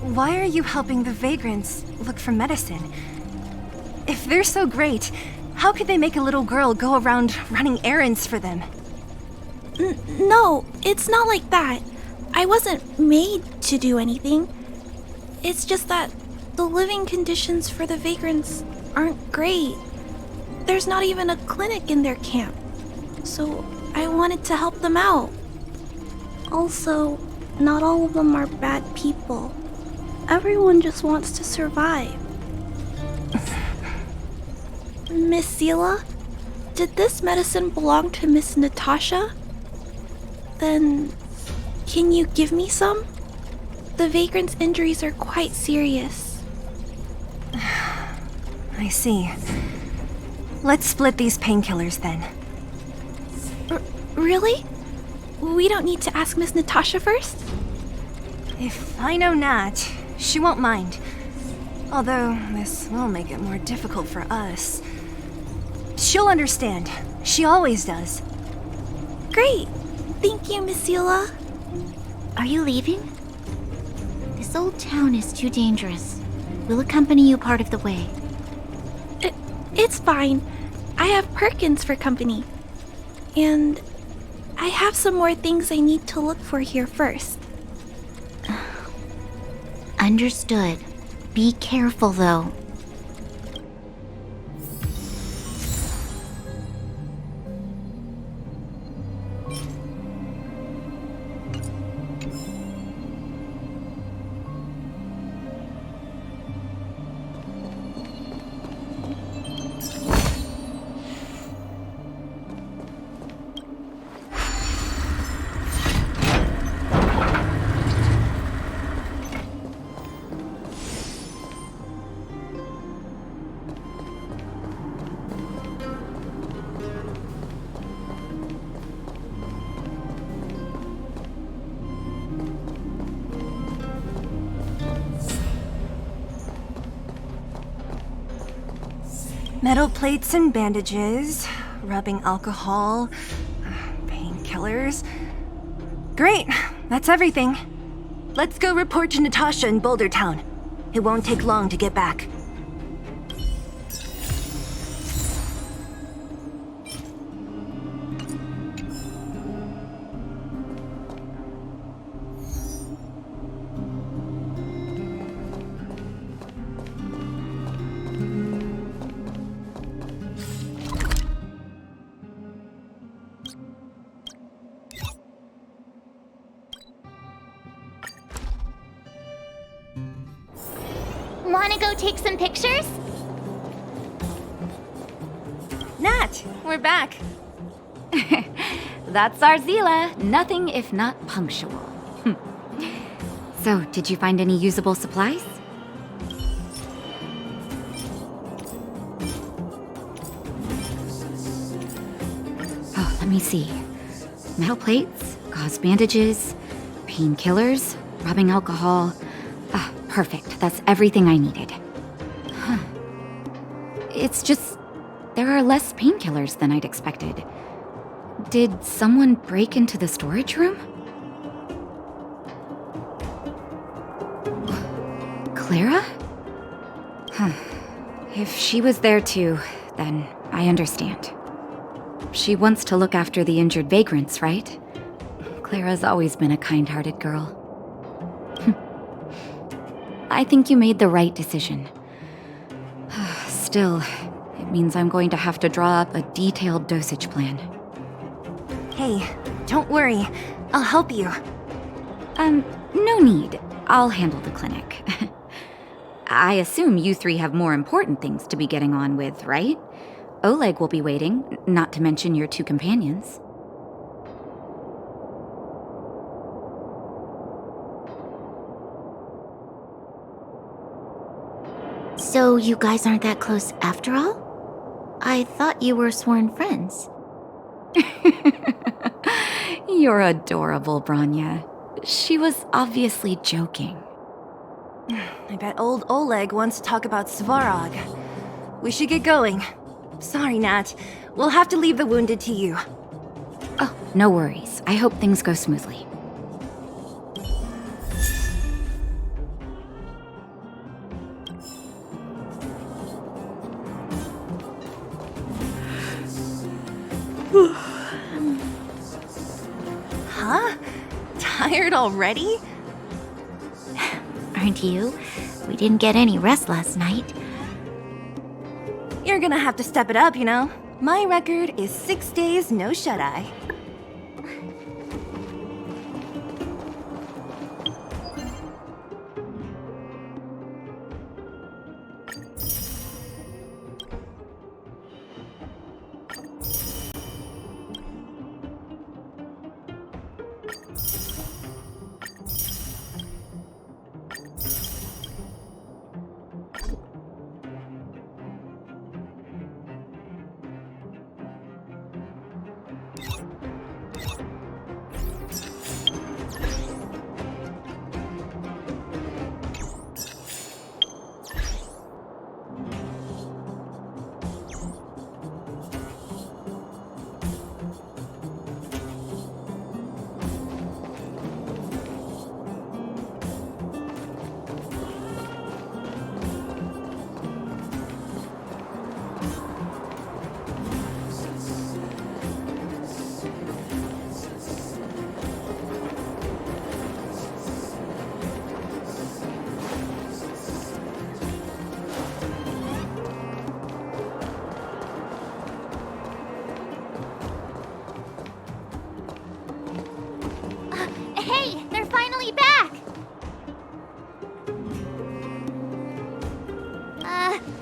Why are you helping the vagrants look for medicine? If they're so great, how could they make a little girl go around running errands for them?
No, it's not like that. I wasn't made to do anything. It's just that the living conditions for the vagrants aren't great. There's not even a clinic in their camp. So I wanted to help them out. Also, not all of them are bad people. Everyone just wants to survive. Miss Seela, did this medicine belong to Miss Natasha? Then, can you give me some? The vagrant's injuries are quite serious.
I see. Let's split these painkillers then.
Really? We don't need to ask Miss Natasha first?
If I know Nat, she won't mind. Although, this will make it more difficult for us. She'll understand. She always does.
Great. Thank you, Miss Zila.
Are you leaving? This old town is too dangerous. We'll accompany you part of the way.
It's fine. I have Perkins for company. And I have some more things I need to look for here first.
Understood. Be careful, though.
Metal plates and bandages, rubbing alcohol, painkillers. Great, that's everything. Let's go report to Natasha in Boulder Town. It won't take long to get back.
Wanna go take some pictures?
Nat, we're back.
That's our Zila. Nothing if not punctual. So, did you find any usable supplies? Oh, let me see. Metal plates, gauze bandages, painkillers, rubbing alcohol. Ah, perfect. That's everything I needed. Huh. It's just, there are less painkillers than I'd expected. Did someone break into the storage room? Clara? Huh. If she was there too, then I understand. She wants to look after the injured vagrants, right? Clara's always been a kind-hearted girl. I think you made the right decision. Still, it means I'm going to have to draw up a detailed dosage plan.
Hey, don't worry. I'll help you.
No need. I'll handle the clinic. I assume you three have more important things to be getting on with, right? Oleg will be waiting, not to mention your two companions.
So you guys aren't that close after all? I thought you were sworn friends.
You're adorable, Branya. She was obviously joking.
I bet old Oleg wants to talk about Svarog. We should get going. Sorry, Nat. We'll have to leave the wounded to you.
Oh, no worries. I hope things go smoothly.
Huh? Tired already?
Aren't you? We didn't get any rest last night.
You're gonna have to step it up, you know? My record is 6 days, no shut-eye.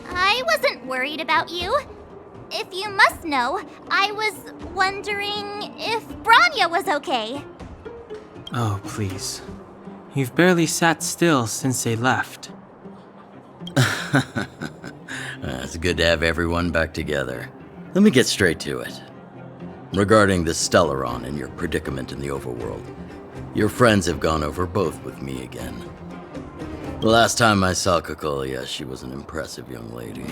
I wasn't worried about you. If you must know, I was wondering if Branya was okay.
Oh, please. You've barely sat still since they left.
It's good to have everyone back together. Let me get straight to it. Regarding the Stellaron and your predicament in the overworld, your friends have gone over both with me again. The last time I saw Kokolia, she was an impressive young lady.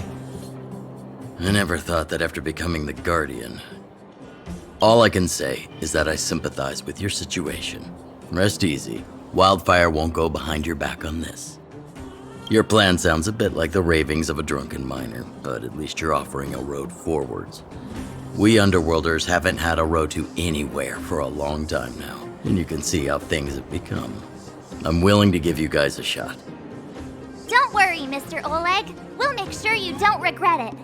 I never thought that after becoming the Guardian. All I can say is that I sympathize with your situation. Rest easy. Wildfire won't go behind your back on this. Your plan sounds a bit like the ravings of a drunken miner, but at least you're offering a road forwards. We Underworlders haven't had a road to anywhere for a long time now, and you can see how things have become. I'm willing to give you guys a shot.
Don't worry, Mr. Oleg. We'll make sure you don't regret it.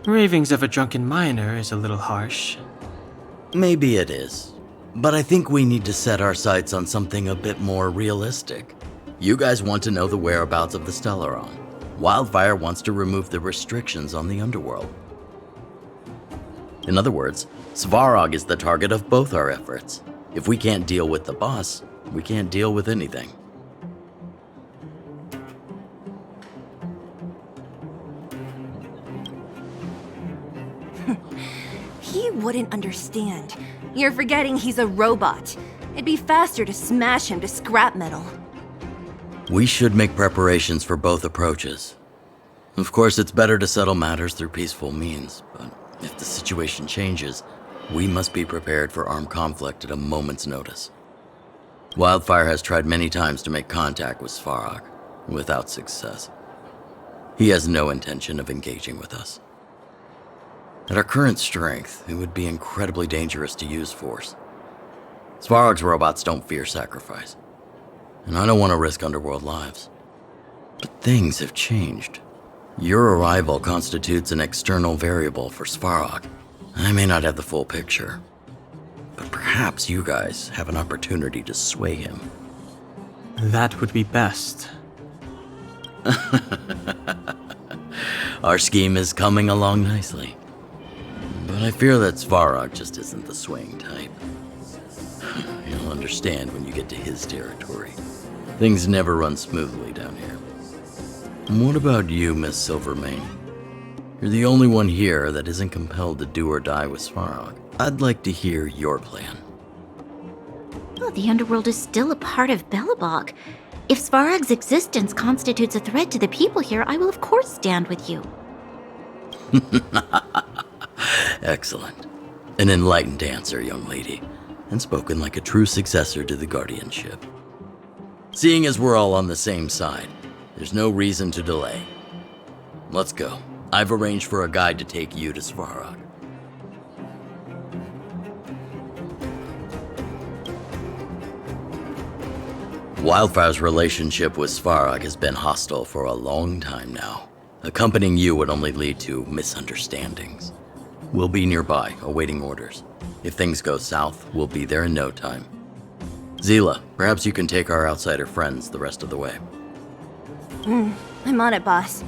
Ravings of a drunken miner is a little harsh.
Maybe it is, but I think we need to set our sights on something a bit more realistic. You guys want to know the whereabouts of the Stellaron. Wildfire wants to remove the restrictions on the Underworld. In other words, Svarog is the target of both our efforts. If we can't deal with the boss, we can't deal with anything.
He wouldn't understand. You're forgetting he's a robot. It'd be faster to smash him to scrap metal.
We should make preparations for both approaches. Of course, it's better to settle matters through peaceful means, but if the situation changes, we must be prepared for armed conflict at a moment's notice. Wildfire has tried many times to make contact with Svarog, without success. He has no intention of engaging with us. At our current strength, it would be incredibly dangerous to use force. Svarog's robots don't fear sacrifice, and I don't want to risk Underworld lives. But things have changed. Your arrival constitutes an external variable for Svarog. I may not have the full picture, but perhaps you guys have an opportunity to sway him.
That would be best.
Our scheme is coming along nicely. But I fear that Svarog just isn't the swaying type. You'll understand when you get to his territory. Things never run smoothly down here. And what about you, Miss Silvermane? You're the only one here that isn't compelled to do or die with Svarog. I'd like to hear your plan.
Well, the Underworld is still a part of Belobog. If Svarog's existence constitutes a threat to the people here, I will of course stand with you.
Excellent. An enlightened answer, young lady, and spoken like a true successor to the guardianship. Seeing as we're all on the same side, there's no reason to delay. Let's go. I've arranged for a guide to take you to Svarog. Wildfire's relationship with Svarog has been hostile for a long time now. Accompanying you would only lead to misunderstandings. We'll be nearby, awaiting orders. If things go south, we'll be there in no time. Zila, perhaps you can take our outsider friends the rest of the way.
I'm on it, boss.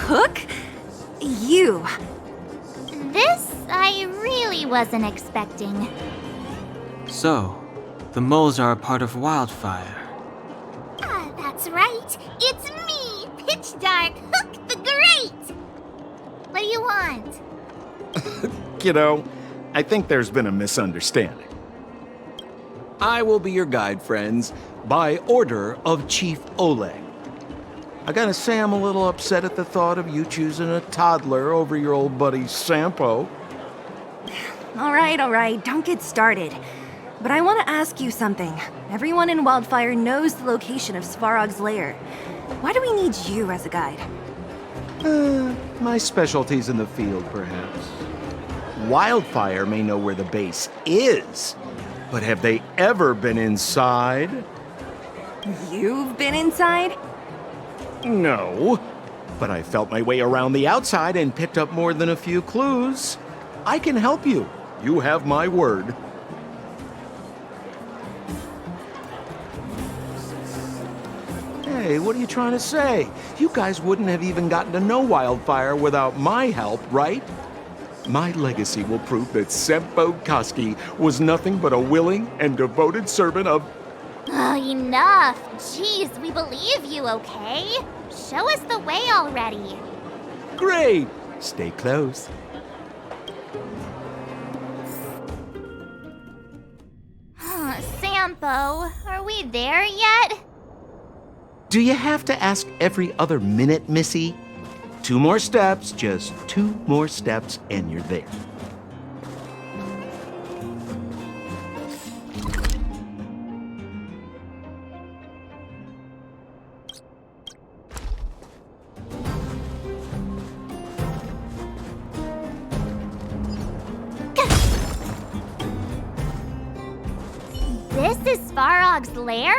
Hook? You.
This I really wasn't expecting.
So, the moles are a part of Wildfire.
Ah, that's right. It's me, Pitch Dark Hook the Great. What do you want?
Kiddo, I think there's been a misunderstanding. I will be your guide, friends, by order of Chief Oleg. I gotta say I'm a little upset at the thought of you choosing a toddler over your old buddy Sampo.
All right, don't get started. But I want to ask you something. Everyone in Wildfire knows the location of Svarog's lair. Why do we need you as a guide?
My specialty's in the field, perhaps. Wildfire may know where the base is, but have they ever been inside?
You've been inside?
No, but I felt my way around the outside and picked up more than a few clues. I can help you. You have my word. Hey, what are you trying to say? You guys wouldn't have even gotten to know Wildfire without my help, right? My legacy will prove that Sempo Koski was nothing but a willing and devoted servant of...
Oh, enough. Jeez, we believe you, okay? Show us the way already.
Great! Stay close.
Sampo, are we there yet?
Do you have to ask every other minute, Missy? 2 more steps, just 2 more steps, and you're there.
This is Svarog's lair?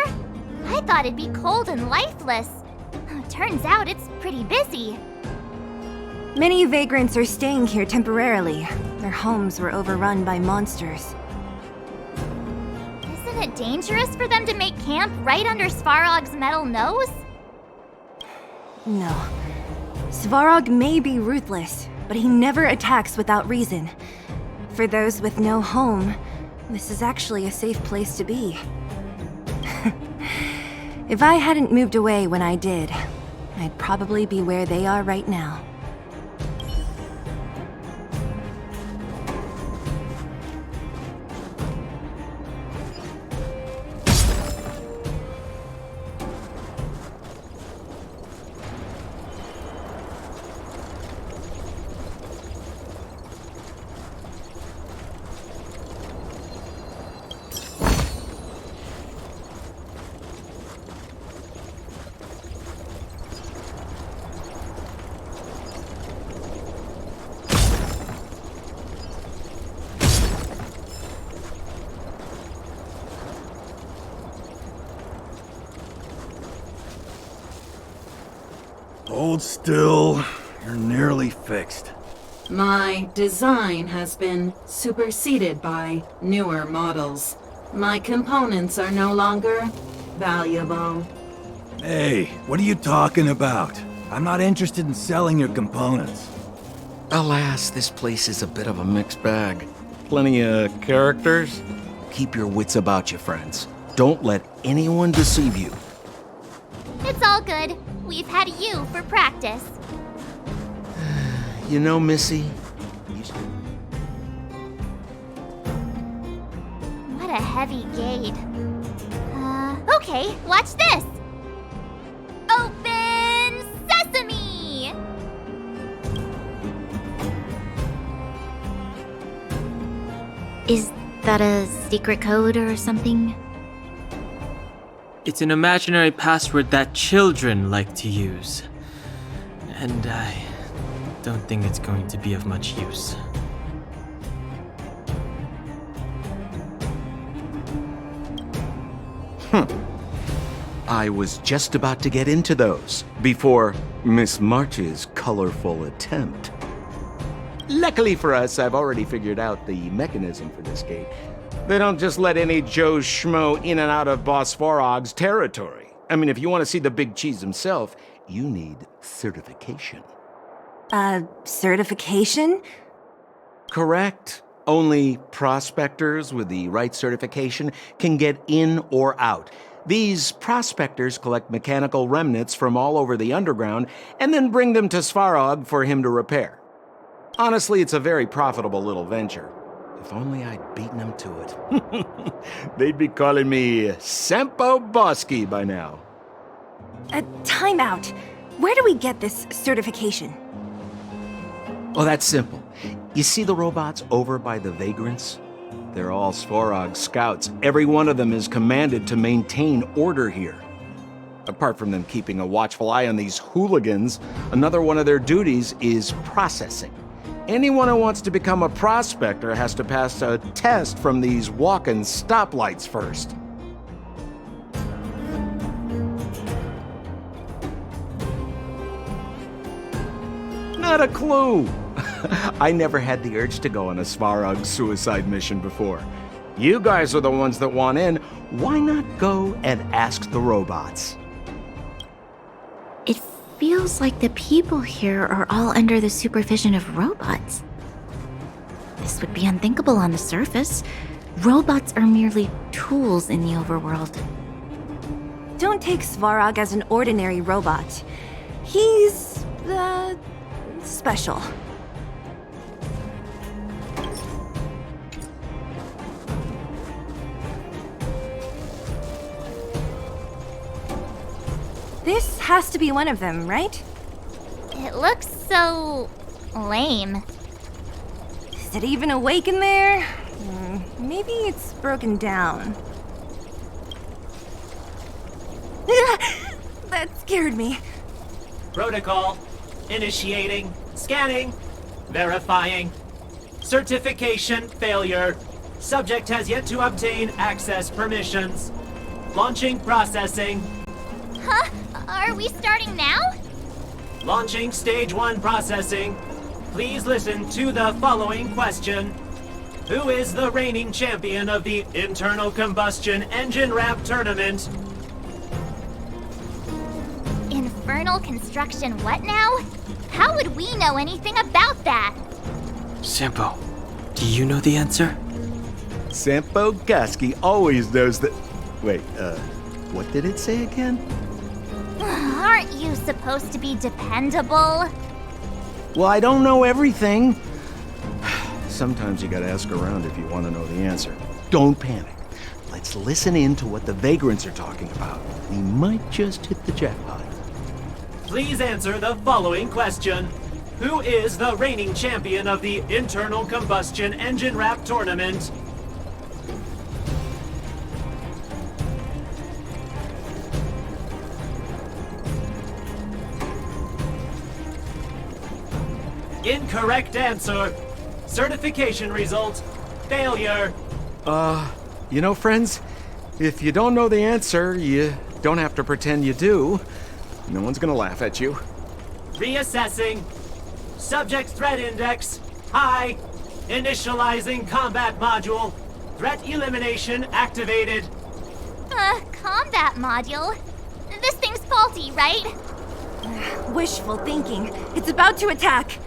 I thought it'd be cold and lifeless. Turns out it's pretty busy.
Many vagrants are staying here temporarily. Their homes were overrun by monsters.
Isn't it dangerous for them to make camp right under Svarog's metal nose?
No. Svarog may be ruthless, but he never attacks without reason. For those with no home, this is actually a safe place to be. If I hadn't moved away when I did, I'd probably be where they are right now.
Hold still. You're nearly fixed.
My design has been superseded by newer models. My components are no longer valuable.
Hey, what are you talking about? I'm not interested in selling your components.
Alas, this place is a bit of a mixed bag. Plenty of characters. Keep your wits about you, friends. Don't let anyone deceive you.
It's all good. We've had you for practice.
You know, Missy,
What a heavy gate. Okay, watch this. Open sesame!
Is that a secret code or something?
It's an imaginary password that children like to use. And I don't think it's going to be of much use.
I was just about to get into those before Miss March's colorful attempt. Luckily for us, I've already figured out the mechanism for this gate. They don't just let any Joe Schmo in and out of Boss Svarog's territory. I mean, if you want to see the big cheese himself, you need certification.
Certification?
Correct. Only prospectors with the right certification can get in or out. These prospectors collect mechanical remnants from all over the underground and then bring them to Svarog for him to repair. Honestly, it's a very profitable little venture. If only I'd beaten them to it. They'd be calling me Sempo Bosky by now.
Time out. Where do we get this certification?
Oh, that's simple. You see the robots over by the Vagrants? They're all Svarog scouts. Every one of them is commanded to maintain order here. Apart from them keeping a watchful eye on these hooligans, another one of their duties is processing. Anyone who wants to become a prospector has to pass a test from these walk-in stoplights first. Not a clue. I never had the urge to go on a Svarog suicide mission before. You guys are the ones that want in. Why not go and ask the robots?
It feels like the people here are all under the supervision of robots. This would be unthinkable on the surface. Robots are merely tools in the overworld.
Don't take Svarog as an ordinary robot. He's, special. This has to be one of them, right?
It looks so lame.
Is it even awake in there? Maybe it's broken down. That scared me.
Protocol. Initiating. Scanning. Verifying. Certification failure. Subject has yet to obtain access permissions. Launching processing.
Huh? Are we starting now?
Launching stage 1 processing. Please listen to the following question. Who is the reigning champion of the Internal Combustion Engine Rap Tournament?
Infernal construction what now? How would we know anything about that?
Sampo, do you know the answer?
Sempo Bosky always knows that... Wait, what did it say again?
Aren't you supposed to be dependable?
Well, I don't know everything. Sometimes you gotta ask around if you want to know the answer. Don't panic. Let's listen in to what the Vagrants are talking about. We might just hit the jackpot.
Please answer the following question. Who is the reigning champion of the Internal Combustion Engine Rap Tournament? Incorrect answer. Certification result. Failure.
You know, friends, if you don't know the answer, you don't have to pretend you do. No one's gonna laugh at you.
Reassessing. Subject threat index, high. Initializing combat module. Threat elimination activated.
Combat module? This thing's faulty, right?
Wishful thinking. It's about to attack.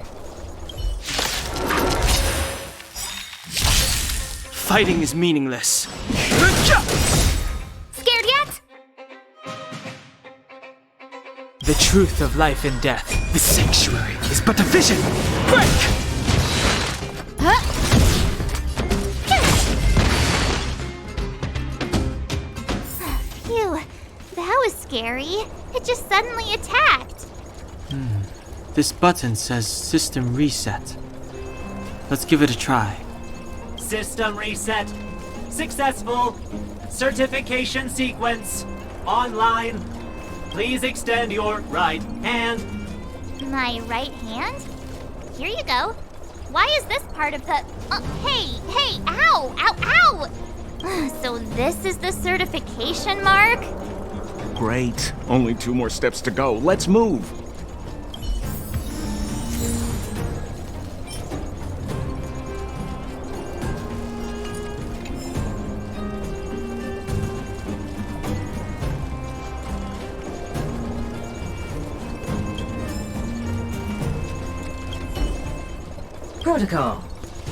Fighting is meaningless.
Scared yet?
The truth of life and death. The sanctuary is but a vision. Break!
Phew, that was scary. It just suddenly attacked.
This button says system reset. Let's give it a try.
System reset. Successful. Certification sequence. Online. Please extend your right hand.
My right hand? Here you go. Why is this part of the... hey, ow, ow, ow! So this is the certification mark?
Great. Only 2 more steps to go. Let's move.
Protocol.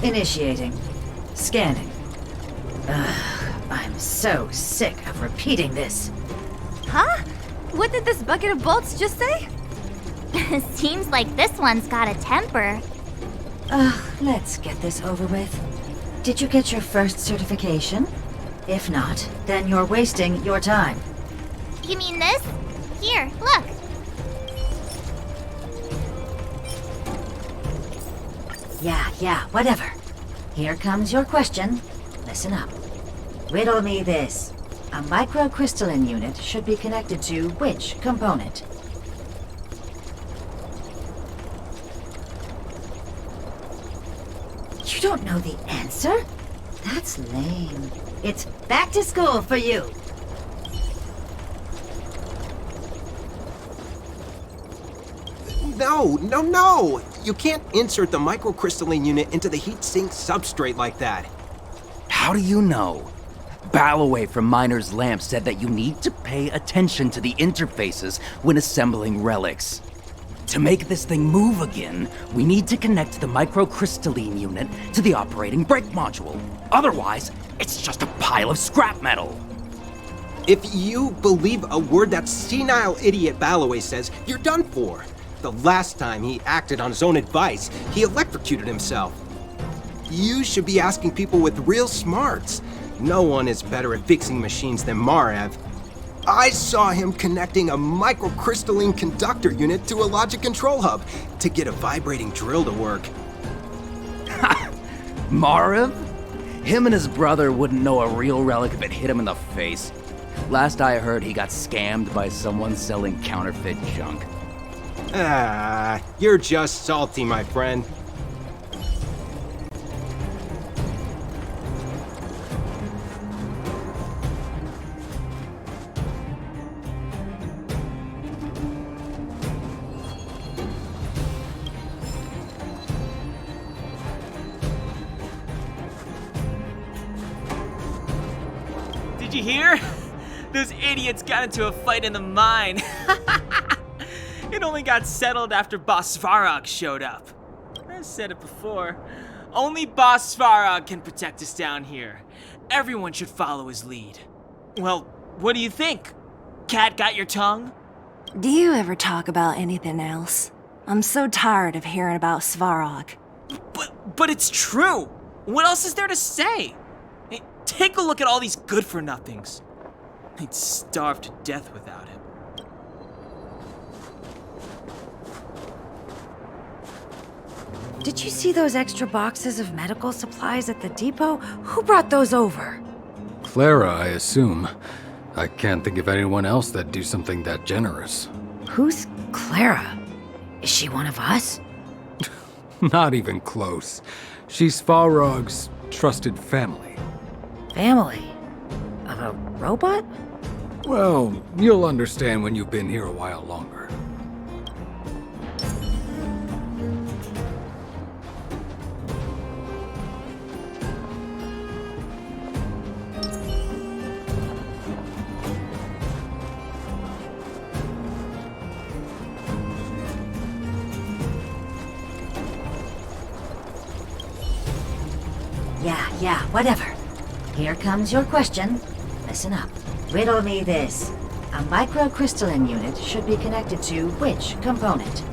Initiating. Scanning. I'm so sick of repeating this.
Huh? What did this bucket of bolts just say?
Seems like this one's got a temper.
Let's get this over with. Did you get your first certification? If not, then you're wasting your time.
You mean this? Here, look.
Yeah, whatever. Here comes your question. Listen up. Riddle me this. A microcrystalline unit should be connected to which component? You don't know the answer? That's lame. It's back to school for you.
No! You can't insert the microcrystalline unit into the heat-sink substrate like that.
How do you know? Balloway from Miner's Lamp said that you need to pay attention to the interfaces when assembling relics. To make this thing move again, we need to connect the microcrystalline unit to the operating brake module. Otherwise, it's just a pile of scrap metal.
If you believe a word that senile idiot Balloway says, you're done for. The last time he acted on his own advice, he electrocuted himself. You should be asking people with real smarts. No one is better at fixing machines than Marev. I saw him connecting a microcrystalline conductor unit to a logic control hub to get a vibrating drill to work.
Marev? Him and his brother wouldn't know a real relic if it hit him in the face. Last I heard, he got scammed by someone selling counterfeit junk.
You're just salty, my friend.
Did you hear? Those idiots got into a fight in the mine. It only got settled after Boss Svarog showed up. I said it before. Only Boss Svarog can protect us down here. Everyone should follow his lead. Well, what do you think? Cat got your tongue?
Do you ever talk about anything else? I'm so tired of hearing about Svarog.
But it's true. What else is there to say? Hey, take a look at all these good-for-nothings. They'd starve to death without him.
Did you see those extra boxes of medical supplies at the depot? Who brought those over?
Clara, I assume. I can't think of anyone else that'd do something that generous.
Who's Clara? Is she one of us?
Not even close. She's Svarog's trusted family.
Family? Of a robot?
Well, you'll understand when you've been here a while longer.
yeah, whatever. Here comes your question. Listen up. Riddle me this. A microcrystalline unit should be connected to which component?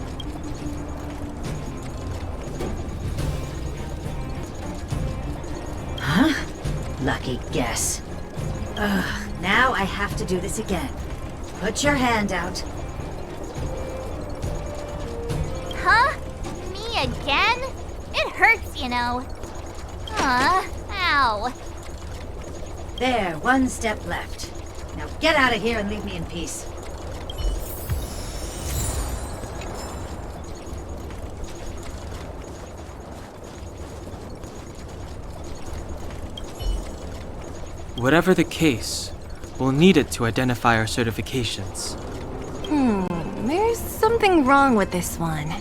Huh? Lucky guess. Ugh, now I have to do this again. Put your hand out.
Huh? Me again? It hurts, you know. Ow.
There, one step left. Now get out of here and leave me in peace.
Whatever the case, we'll need it to identify our certifications.
There's something wrong with this one.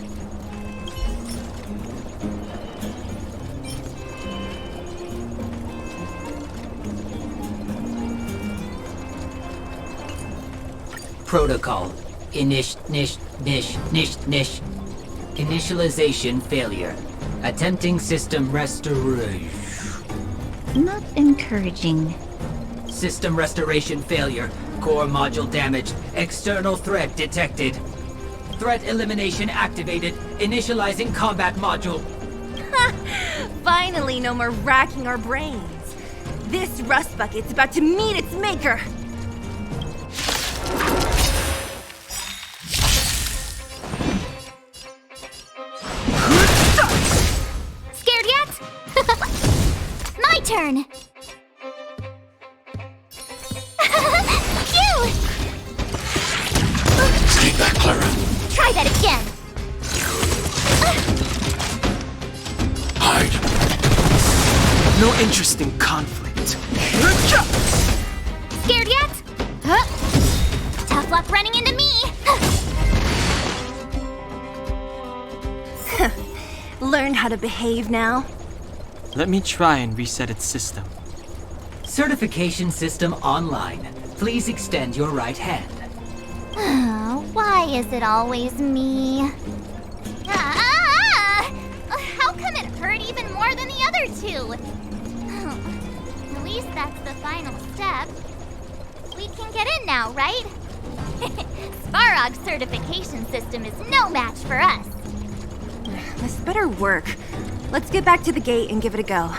Protocol. Initialization failure. Attempting system restoration.
Not encouraging.
System restoration failure. Core module damaged. External threat detected. Threat elimination activated. Initializing combat module.
Finally, no more racking our brains. This rust bucket's about to meet its maker.
Scared yet? My turn! Phew!
Stay back, Clara.
Try that again!
Hide.
No interest in conflict.
Scared yet? Huh? Tough luck running into me!
Learn how to behave now.
Let me try and reset its system.
Certification system online. Please extend your right hand.
Why is it always me? How come it hurt even more than the other two? At least that's the final step. We can get in now, right? Svarog's certification system is no match for us.
This better work. Let's get back to the gate and give it a go.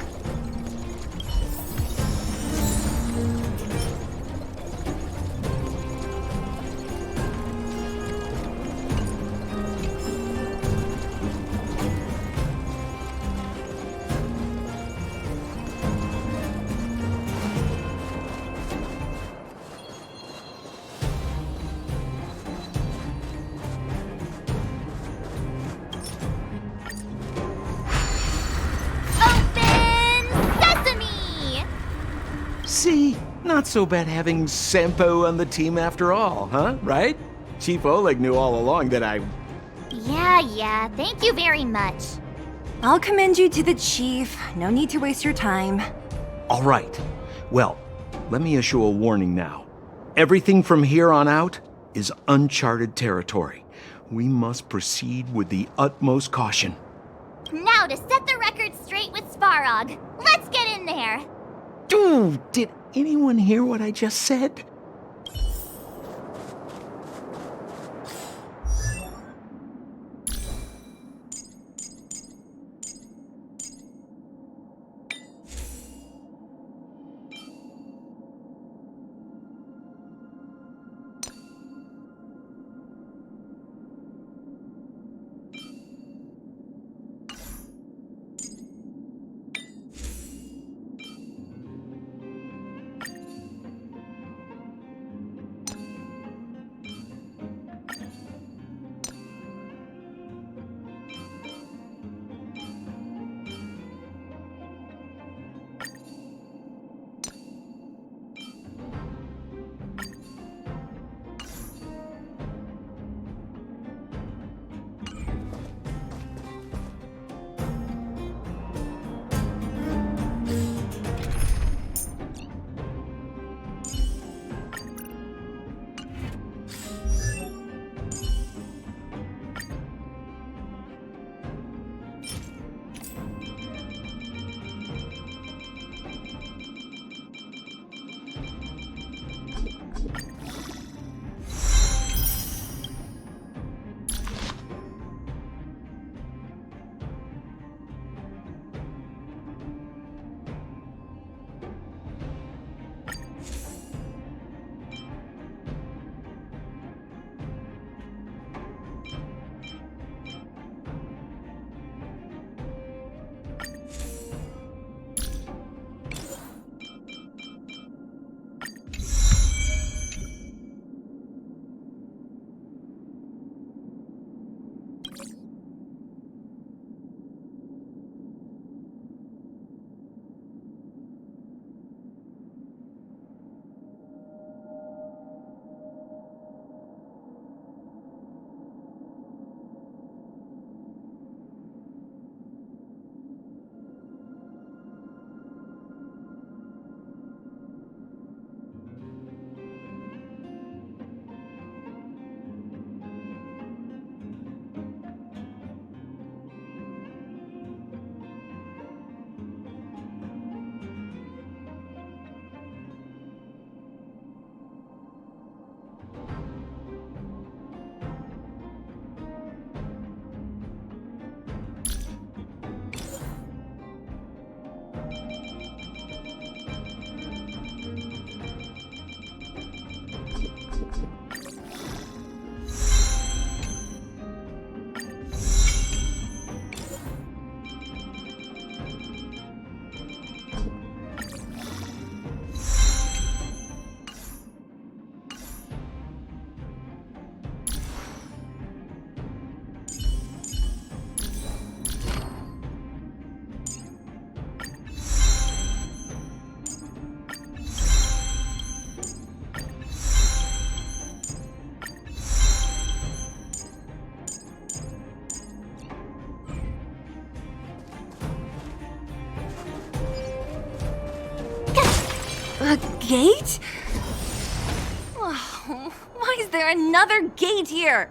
See? Not so bad having Sampo on the team after all, huh? Right? Chief Oleg knew all along that I...
Yeah, thank you very much.
I'll commend you to the chief. No need to waste your time.
All right. Well, let me issue a warning now. Everything from here on out is uncharted territory. We must proceed with the utmost caution.
Now to set the record straight with Svarog. Let's get in there.
Dude, did anyone hear what I just said?
A gate? Oh, why is there another gate here?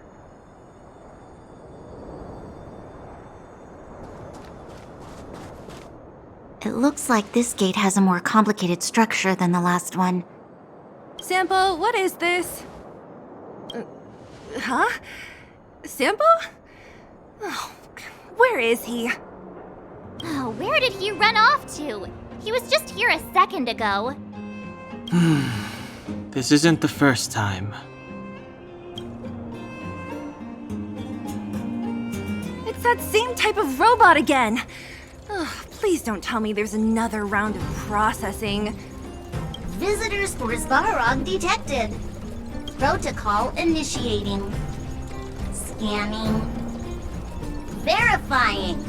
It looks like this gate has a more complicated structure than the last one.
Sampo, what is this? Huh? Sampo? Oh, where is he?
Oh, where did he run off to? He was just here a second ago.
This isn't the first time.
It's that same type of robot again. Oh, please don't tell me there's another round of processing.
Visitors for Svarog detected. Protocol initiating. Scanning. Verifying.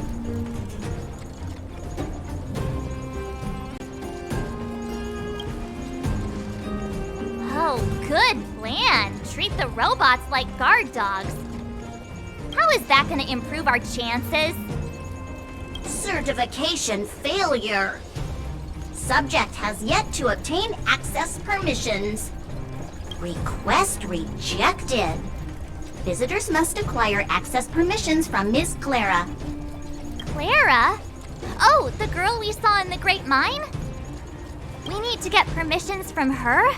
Oh, good plan. Treat the robots like guard dogs. How is that going to improve our chances? Certification failure. Subject has yet to obtain access permissions. Request rejected. Visitors must acquire access permissions from Miss Clara. Clara? Oh, the girl we saw in the Great Mine? We need to get permissions from her?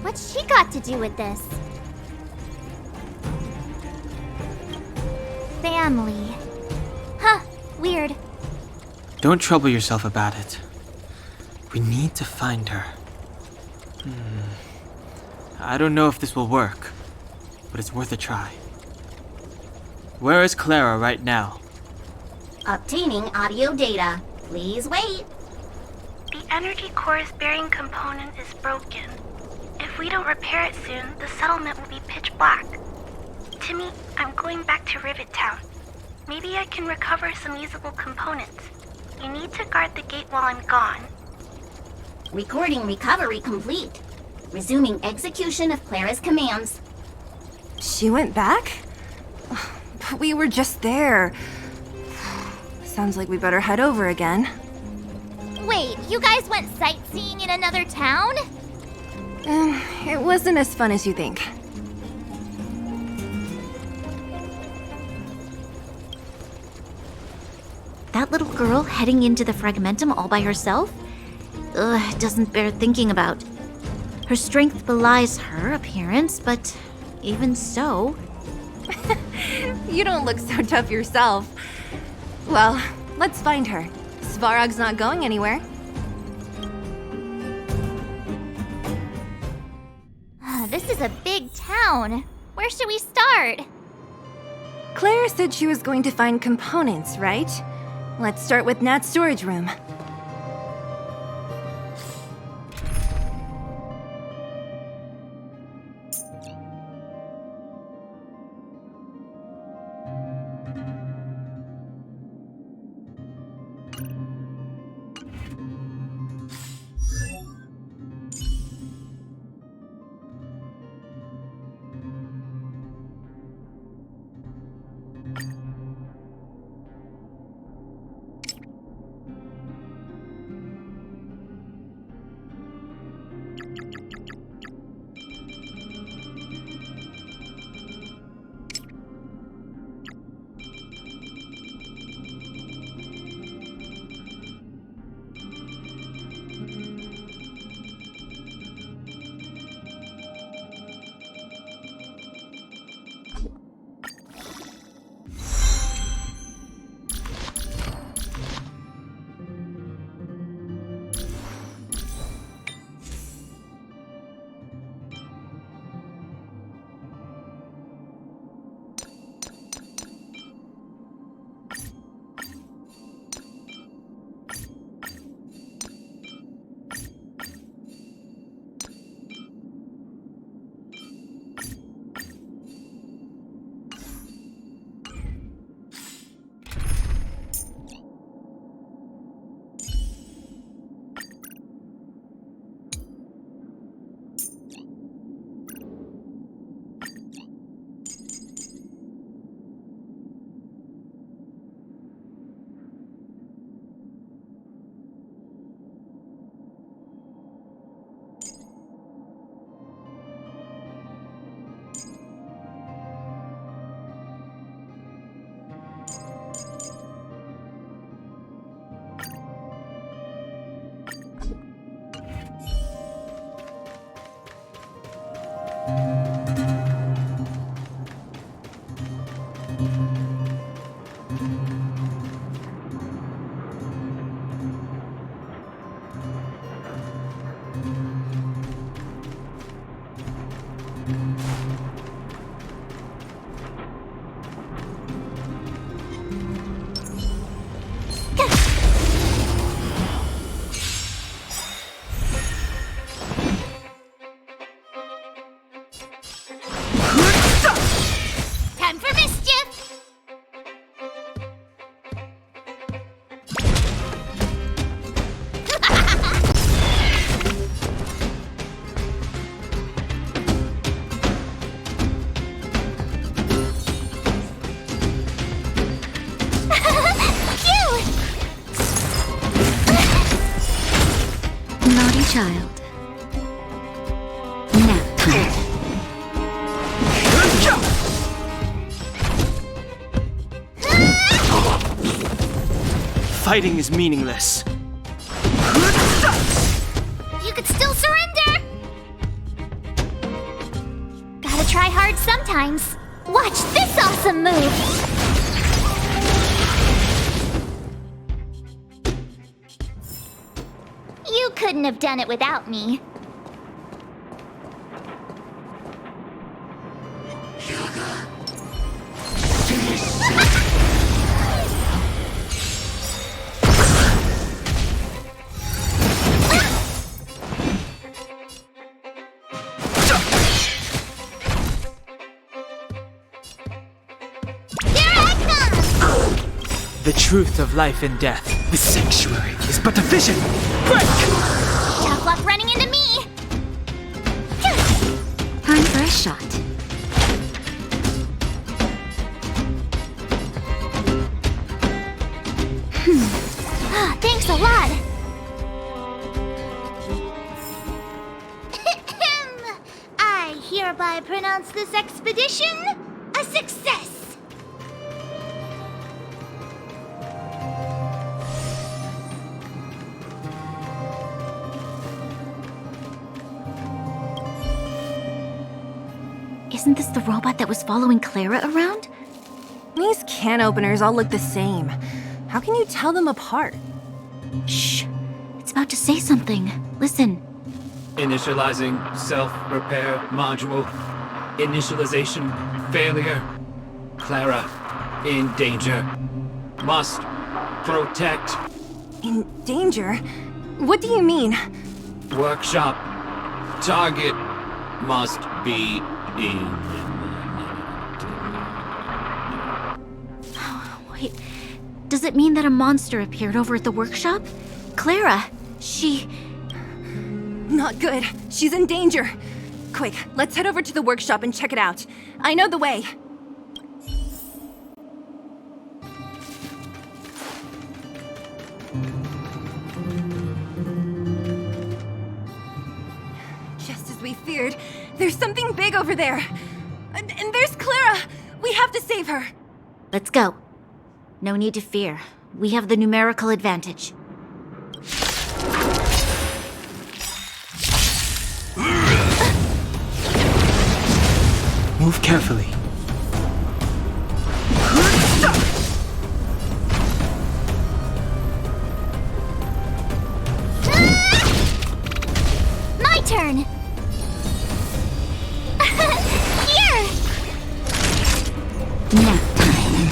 What's she got to do with this? Family. Huh, weird.
Don't trouble yourself about it. We need to find her. I don't know if this will work, but it's worth a try. Where is Clara right now?
Obtaining audio data. Please wait.
The energy core's bearing component is broken. If we don't repair it soon, the settlement will be pitch black. Timmy, I'm going back to Rivet Town. Maybe I can recover some usable components. You need to guard the gate while I'm gone.
Recording recovery complete. Resuming execution of Clara's commands.
She went back? But we were just there. Sounds like we better head over again.
Wait, you guys went sightseeing in another town?
It wasn't as fun as you think.
That little girl heading into the Fragmentum all by herself? It doesn't bear thinking about. Her strength belies her appearance, but even so...
You don't look so tough yourself. Well, let's find her. Svarog's not going anywhere.
This is a big town. Where should we start?
Claire said she was going to find components, right? Let's start with Nat's storage room.
Naughty child. Nap time.
Fighting is meaningless.
You could still surrender! Gotta try hard sometimes. Watch this awesome move! You couldn't have done it without me.
The truth of life and death. The sanctuary is but a vision. Break!
Tough luck running into me!
Time for a shot.
Thanks a lot! I hereby pronounce this expedition a success!
Isn't this the robot that was following Clara around?
These can openers all look the same. How can you tell them apart?
Shh. It's about to say something. Listen.
Initializing self-repair module. Initialization failure. Clara in danger. Must protect.
In danger? What do you mean?
Workshop. Target must be in.
Wait. Does it mean that a monster appeared over at the workshop? Clara, she...
Not good. She's in danger. Quick, let's head over to the workshop and check it out. I know the way. Just as we feared, there's something big over there. And there's Clara! We have to save her!
Let's go. No need to fear. We have the numerical advantage.
Move carefully.
My turn! Here!
Nap time.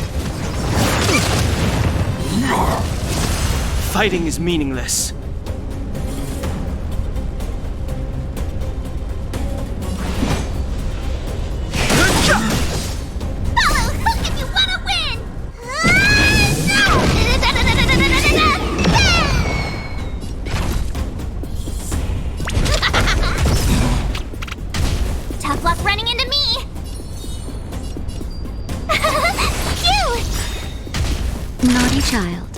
Fighting is meaningless.
Follow hook if you want to win! Tough luck running into me! Cute!
Naughty child.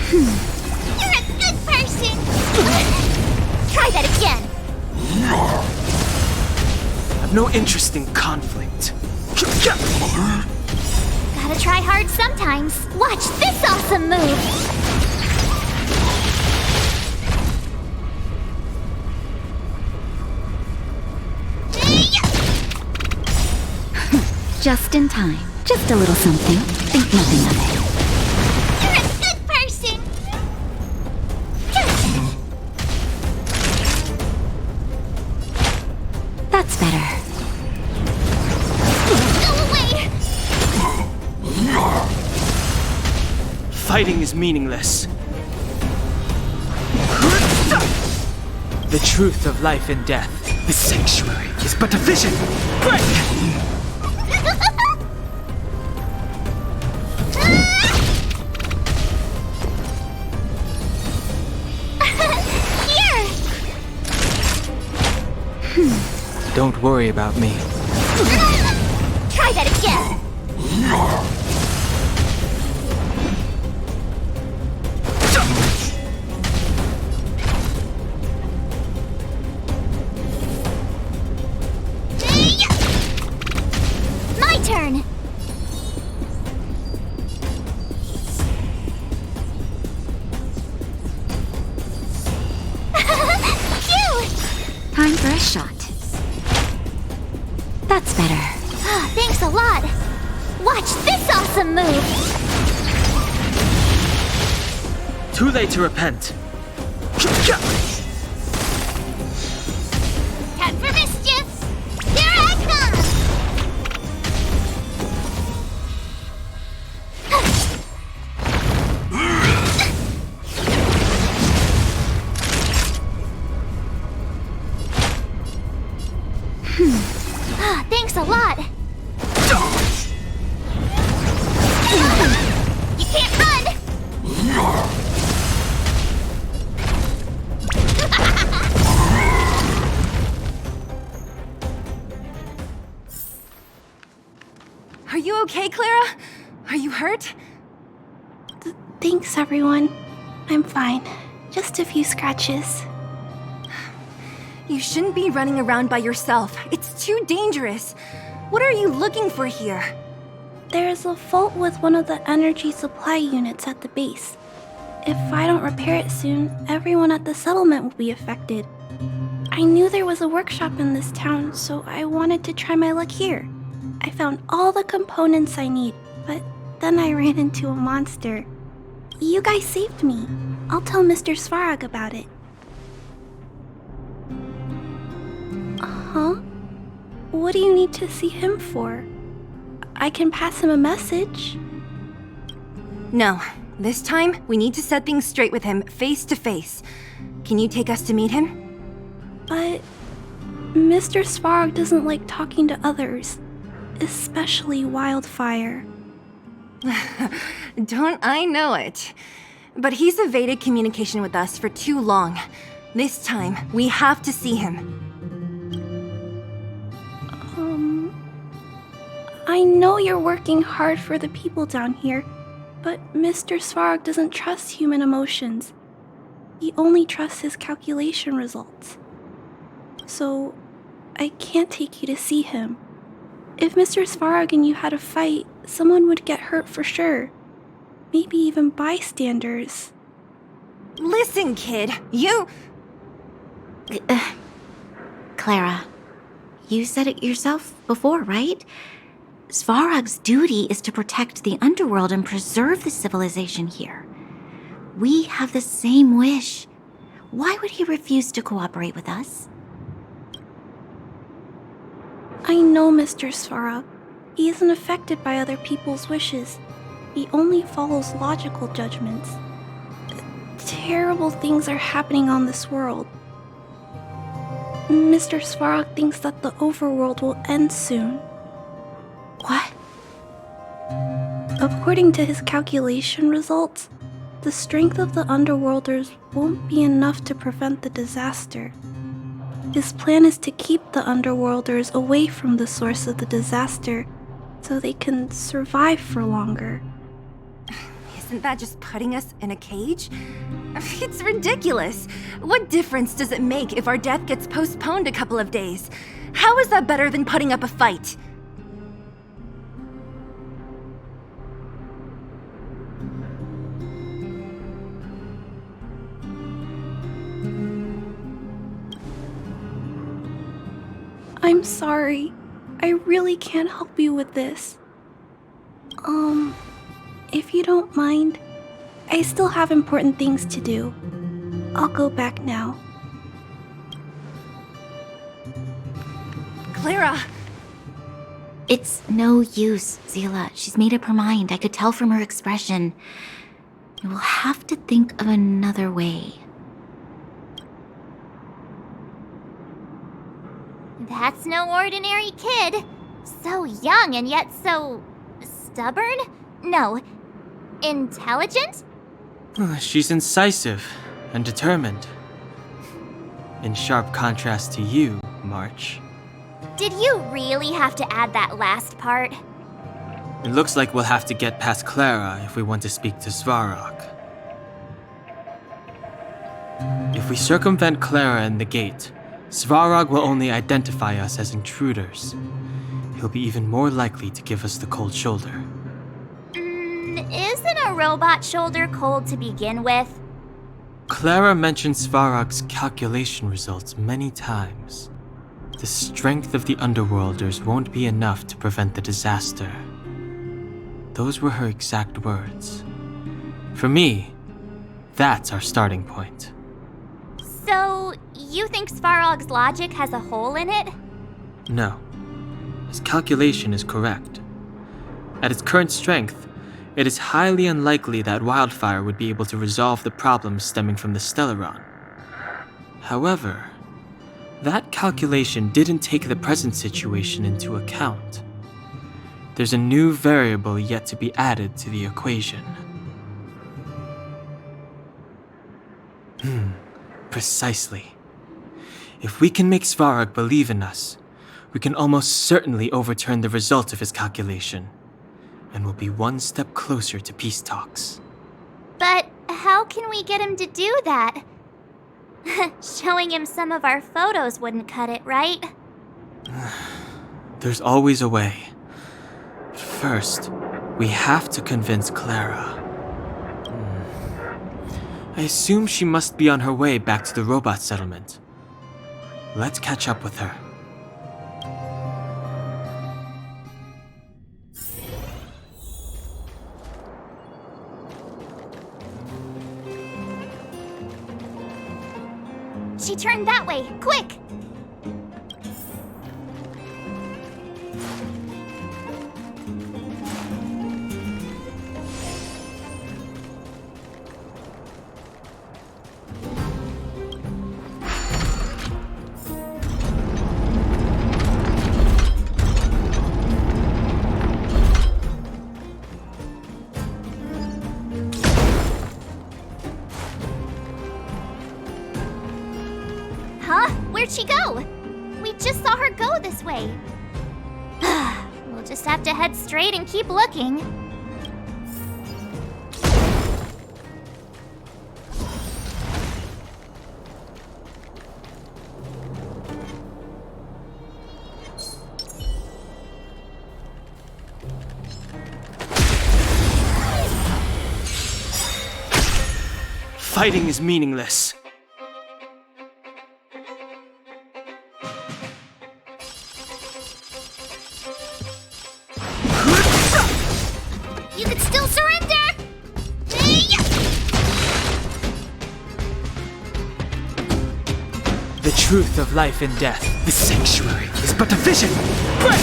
You're a good person! Try that again!
I've no interest in conflict.
Gotta try hard sometimes. Watch this awesome move!
Just in time. Just a little something. Think nothing of it.
You're a good person!
That's better.
Go away!
Fighting is meaningless. The truth of life and death. The sanctuary is but a vision. Break! Don't worry about me.
Try that again!
for a shot. That's better.
Thanks a lot. Watch this awesome move.
Too late to repent.
Time for mischief. Here I come. Thanks a lot. You can't run.
Are you okay, Clara? Are you hurt?
Thanks, everyone. I'm fine. Just a few scratches.
You shouldn't be running around by yourself. It's too dangerous. What are you looking for here?
There's a fault with one of the energy supply units at the base. If I don't repair it soon, everyone at the settlement will be affected. I knew there was a workshop in this town, so I wanted to try my luck here. I found all the components I need, but then I ran into a monster. You guys saved me. I'll tell Mr. Svarog about it. Huh? What do you need to see him for? I can pass him a message.
No. This time, we need to set things straight with him, face to face. Can you take us to meet him?
But Mr. Svarog doesn't like talking to others, especially Wildfire.
Don't I know it? But he's evaded communication with us for too long. This time, we have to see him.
I know you're working hard for the people down here, but Mr. Svarog doesn't trust human emotions. He only trusts his calculation results. So, I can't take you to see him. If Mr. Svarog and you had a fight, someone would get hurt for sure. Maybe even bystanders.
Listen, kid, you...
Clara, you said it yourself before, right? Svarog's duty is to protect the underworld and preserve the civilization here. We have the same wish. Why would he refuse to cooperate with us?
I know Mr. Svarog. He isn't affected by other people's wishes. He only follows logical judgments. Terrible things are happening on this world. Mr. Svarog thinks that the overworld will end soon.
What?
According to his calculation results, the strength of the Underworlders won't be enough to prevent the disaster. His plan is to keep the Underworlders away from the source of the disaster so they can survive for longer.
Isn't that just putting us in a cage? It's ridiculous. What difference does it make if our death gets postponed a couple of days? How is that better than putting up a fight?
I'm sorry. I really can't help you with this. If you don't mind, I still have important things to do. I'll go back now.
Clara!
It's no use, Zila. She's made up her mind. I could tell from her expression. You will have to think of another way.
That's no ordinary kid. So young and yet so... stubborn? No. Intelligent?
She's incisive and determined. In sharp contrast to you, March.
Did you really have to add that last part?
It looks like we'll have to get past Clara if we want to speak to Svarog. If we circumvent Clara and the gate, Svarog will only identify us as intruders. He'll be even more likely to give us the cold shoulder.
Isn't a robot shoulder cold to begin with?
Clara mentioned Svarog's calculation results many times. The strength of the Underworlders won't be enough to prevent the disaster. Those were her exact words. For me, that's our starting point.
So, you think Svarog's logic has a hole in it?
No. His calculation is correct. At its current strength, it is highly unlikely that Wildfire would be able to resolve the problems stemming from the Stellaron. However, that calculation didn't take the present situation into account. There's a new variable yet to be added to the equation. Precisely. If we can make Svarog believe in us, we can almost certainly overturn the result of his calculation, and we'll be one step closer to peace talks.
But how can we get him to do that? Showing him some of our photos wouldn't cut it, right?
There's always a way. But first, we have to convince Clara. I assume she must be on her way back to the robot settlement. Let's catch up with her.
She turned that way, quick! Huh? Where'd she go? We just saw her go this way. We'll just have to head straight and keep looking.
Fighting is meaningless.
You could still surrender!
The truth of life and death. The sanctuary is but a vision. Break!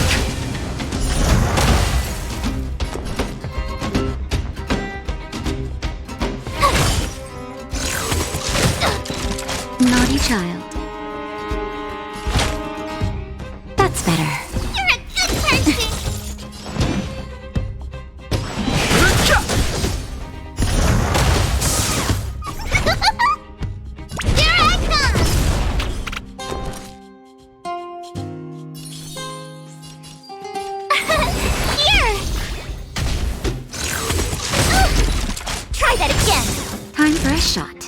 Naughty child. That's better.
You're a good person! Here I come! Here! Try that again!
Time for a shot.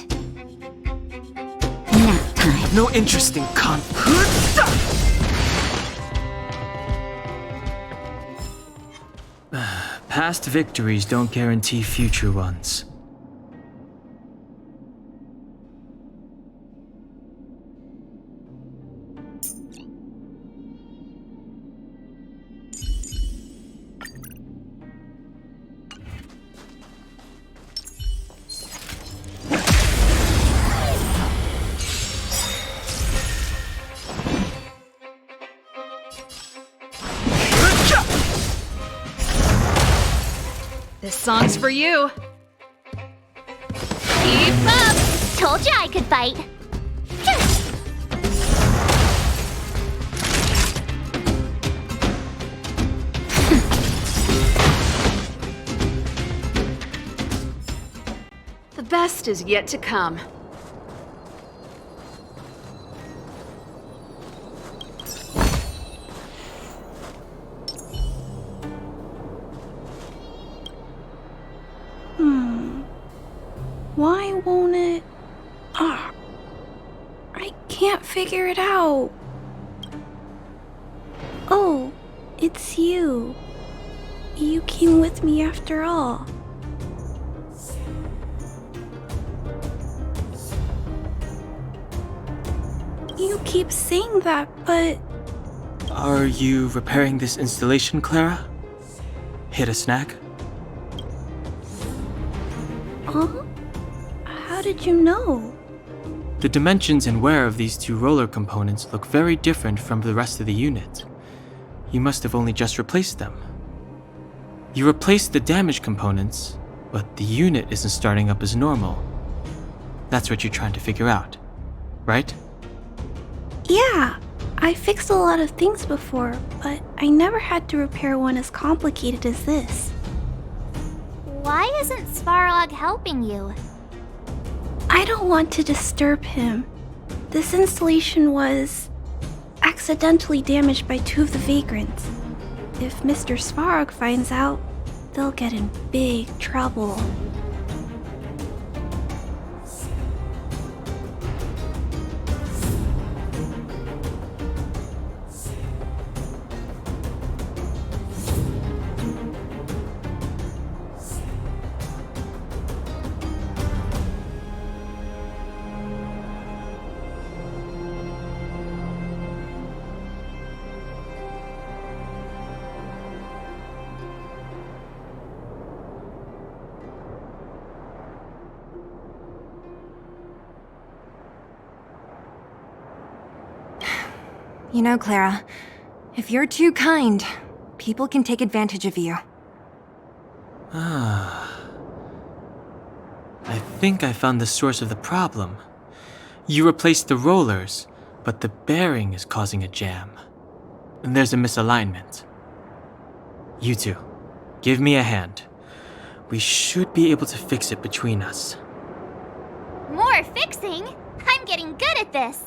Nap time.
No interest in Past victories don't guarantee future ones.
This song's for you.
Keep up! Told you I could fight.
The best is yet to come.
Why won't it? I can't figure it out. Oh, it's you. You came with me after all. You keep saying that, but...
Are you repairing this installation, Clara? Hit a snack?
Huh? How did you know?
The dimensions and wear of these two roller components look very different from the rest of the unit. You must have only just replaced them. You replaced the damaged components, but the unit isn't starting up as normal. That's what you're trying to figure out, right?
Yeah, I fixed a lot of things before, but I never had to repair one as complicated as this.
Why isn't Svarog helping you?
I don't want to disturb him. This installation was accidentally damaged by two of the vagrants. If Mr. Svarog finds out, they'll get in big trouble.
You know, Clara, if you're too kind, people can take advantage of you.
I think I found the source of the problem. You replaced the rollers, but the bearing is causing a jam. And there's a misalignment. You two, give me a hand. We should be able to fix it between us.
More fixing? I'm getting good at this.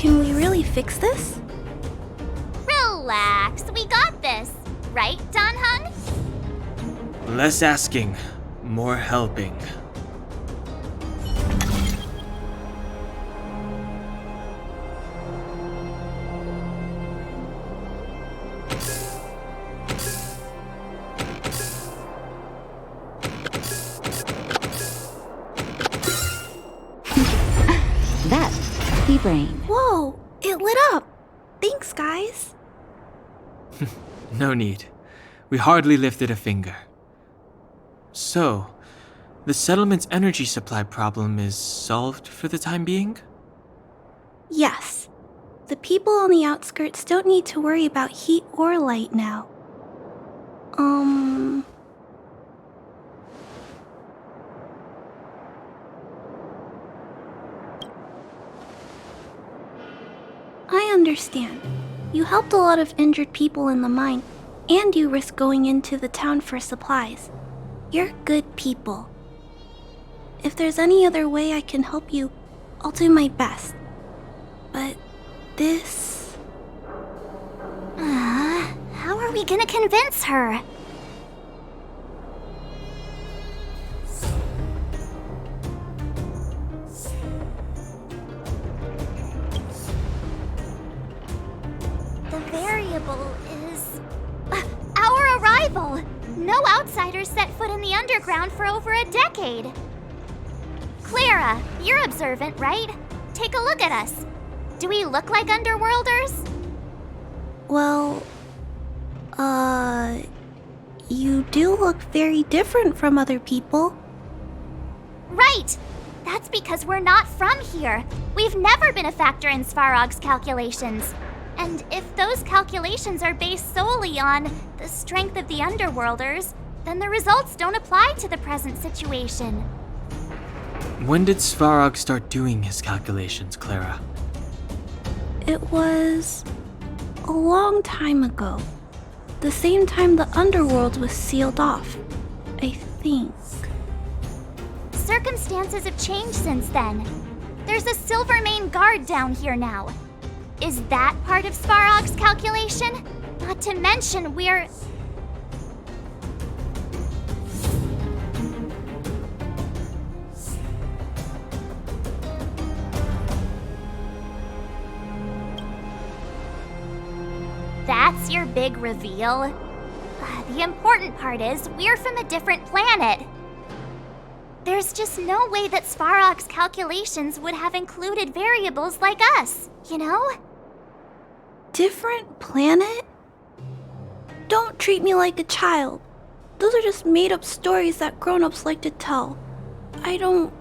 Can we really fix this?
Relax, we got this. Right, Don Hung?
Less asking, more helping.
That's the brain.
Whoa, it lit up. Thanks, guys.
No need. We hardly lifted a finger. So, the settlement's energy supply problem is solved for the time being?
Yes. The people on the outskirts don't need to worry about heat or light now. I understand. You helped a lot of injured people in the mine, and you risked going into the town for supplies. You're good people. If there's any other way I can help you, I'll do my best. But this...
How are we gonna convince her? The variable is... our arrival! No outsiders set foot in the underground for over a decade. Clara, you're observant, right? Take a look at us. Do we look like underworlders?
Well, you do look very different from other people.
Right! That's because we're not from here. We've never been a factor in Svarog's calculations. And if those calculations are based solely on the strength of the underworlders, then the results don't apply to the present situation.
When did Svarog start doing his calculations, Clara?
It was a long time ago. The same time the underworld was sealed off, I think.
Circumstances have changed since then. There's a Silvermane guard down here now. Is that part of Svarog's calculation? Not to mention we're... That's your big reveal? The important part is we're from a different planet. There's just no way that Svarog's calculations would have included variables like us, you know?
Different planet? Don't treat me like a child. Those are just made-up stories that grown-ups like to tell. I don't...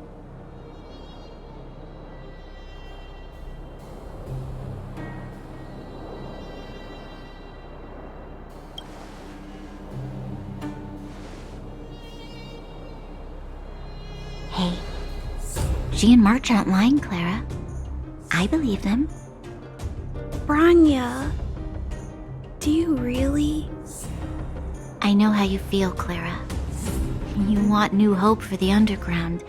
Hey, she and March aren't lying, Clara. I believe them.
Branya, do you really?
I know how you feel, Clara. You want new hope for the underground,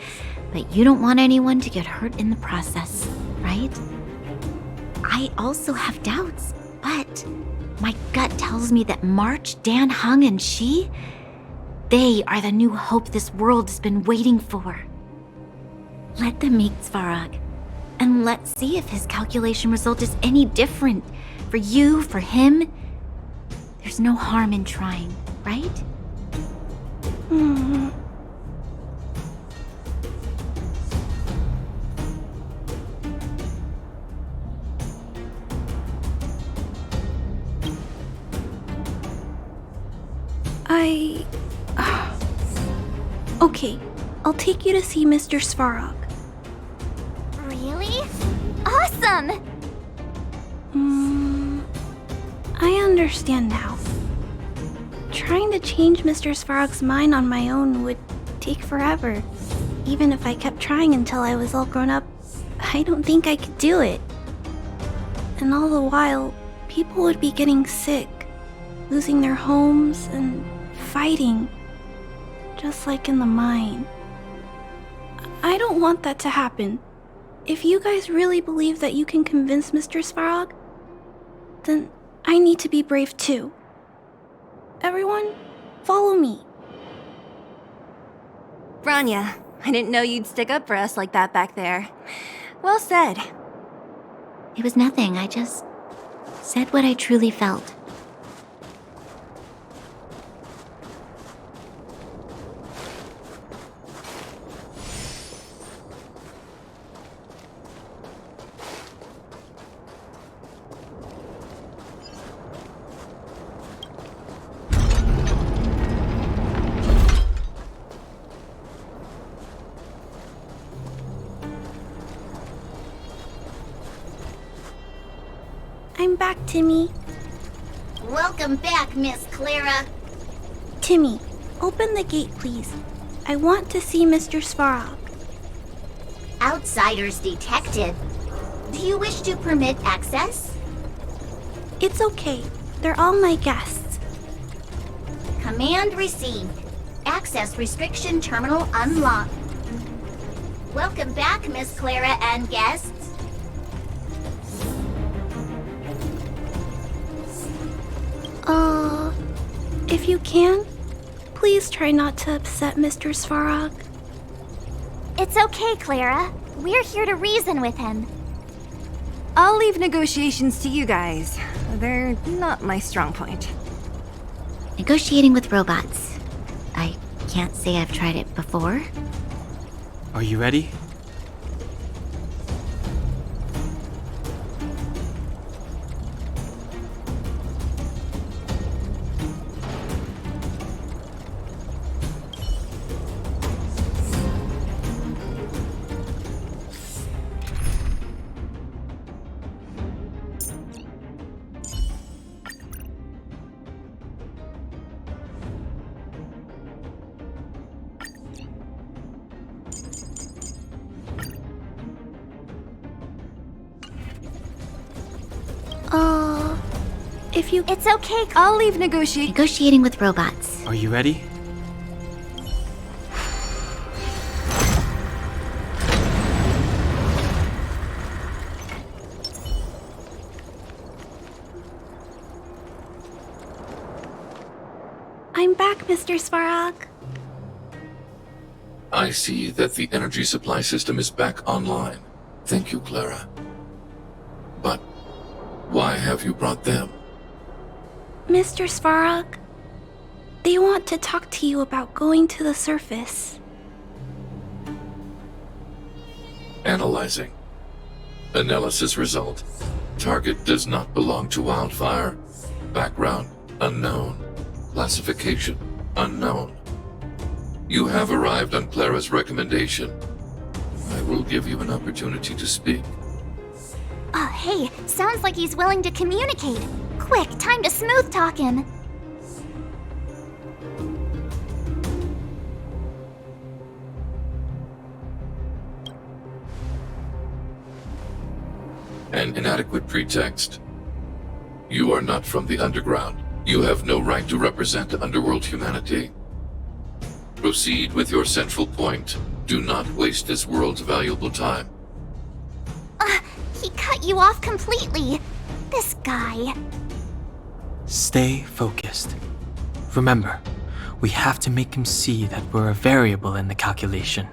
but you don't want anyone to get hurt in the process, right? I also have doubts, but my gut tells me that March, Dan Hung, and she, they are the new hope this world has been waiting for. Let them meet Svarog, and let's see if his calculation result is any different. For you, for him, there's no harm in trying, right?
Okay, I'll take you to see Mr. Svarog.
Really? Awesome!
I understand now. Trying to change Mr. Svarog's mind on my own would take forever. Even if I kept trying until I was all grown up, I don't think I could do it. And all the while, people would be getting sick, losing their homes, and fighting. Just like in the mine. I don't want that to happen. if you guys really believe that you can convince Mr. Svarog, then I need to be brave too. Everyone, follow me.
Branya, I didn't know you'd stick up for us like that back there. Well said.
It was nothing, I just said what I truly felt.
I'm back, Timmy.
Welcome back, Miss Clara.
Timmy, open the gate, please. I want to see Mr. Svarog.
Outsiders detected. Do you wish to permit access?
It's okay. They're all my guests.
Command received. Access restriction terminal unlocked. Welcome back, Miss Clara and guests.
If you can, please try not to upset Mr. Svarog.
It's okay, Clara. We're here to reason with him.
I'll leave negotiations to you guys. They're not my strong point.
Negotiating with robots. I can't say I've tried it before.
Are you ready?
If you...
It's okay.
I'll leave negotiating
with robots.
Are you ready?
I'm back, Mr. Svarog.
I see that the energy supply system is back online. Thank you, Clara. But why have you brought them?
Mr. Svarog, they want to talk to you about going to the surface.
Analyzing. Analysis result. Target does not belong to Wildfire. Background unknown. Classification unknown. You have arrived on Clara's recommendation. I will give you an opportunity to speak.
Oh, hey, sounds like he's willing to communicate. Quick, time to smooth talk him.
An inadequate pretext. You are not from the underground. You have no right to represent underworld humanity. Proceed with your central point. Do not waste this world's valuable time.
He cut you off completely. This guy.
Stay focused. Remember, we have to make him see that we're a variable in the calculation.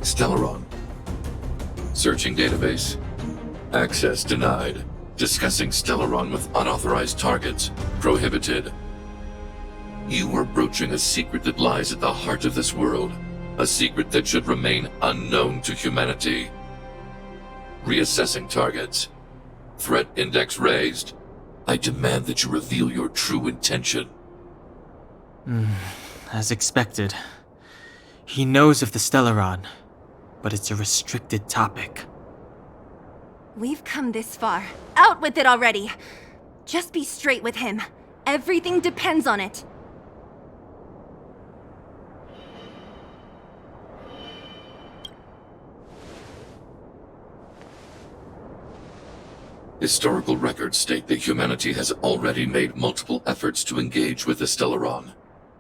Stellaron. Searching database. Access denied. Discussing Stellaron with unauthorized targets. Prohibited. You are broaching a secret that lies at the heart of this world. A secret that should remain unknown to humanity. Reassessing targets. Threat index raised. I demand that you reveal your true intention.
As expected. He knows of the Stellaron, but it's a restricted topic.
We've come this far. Out with it already! Just be straight with him. Everything depends on it.
Historical records state that humanity has already made multiple efforts to engage with the Stellaron.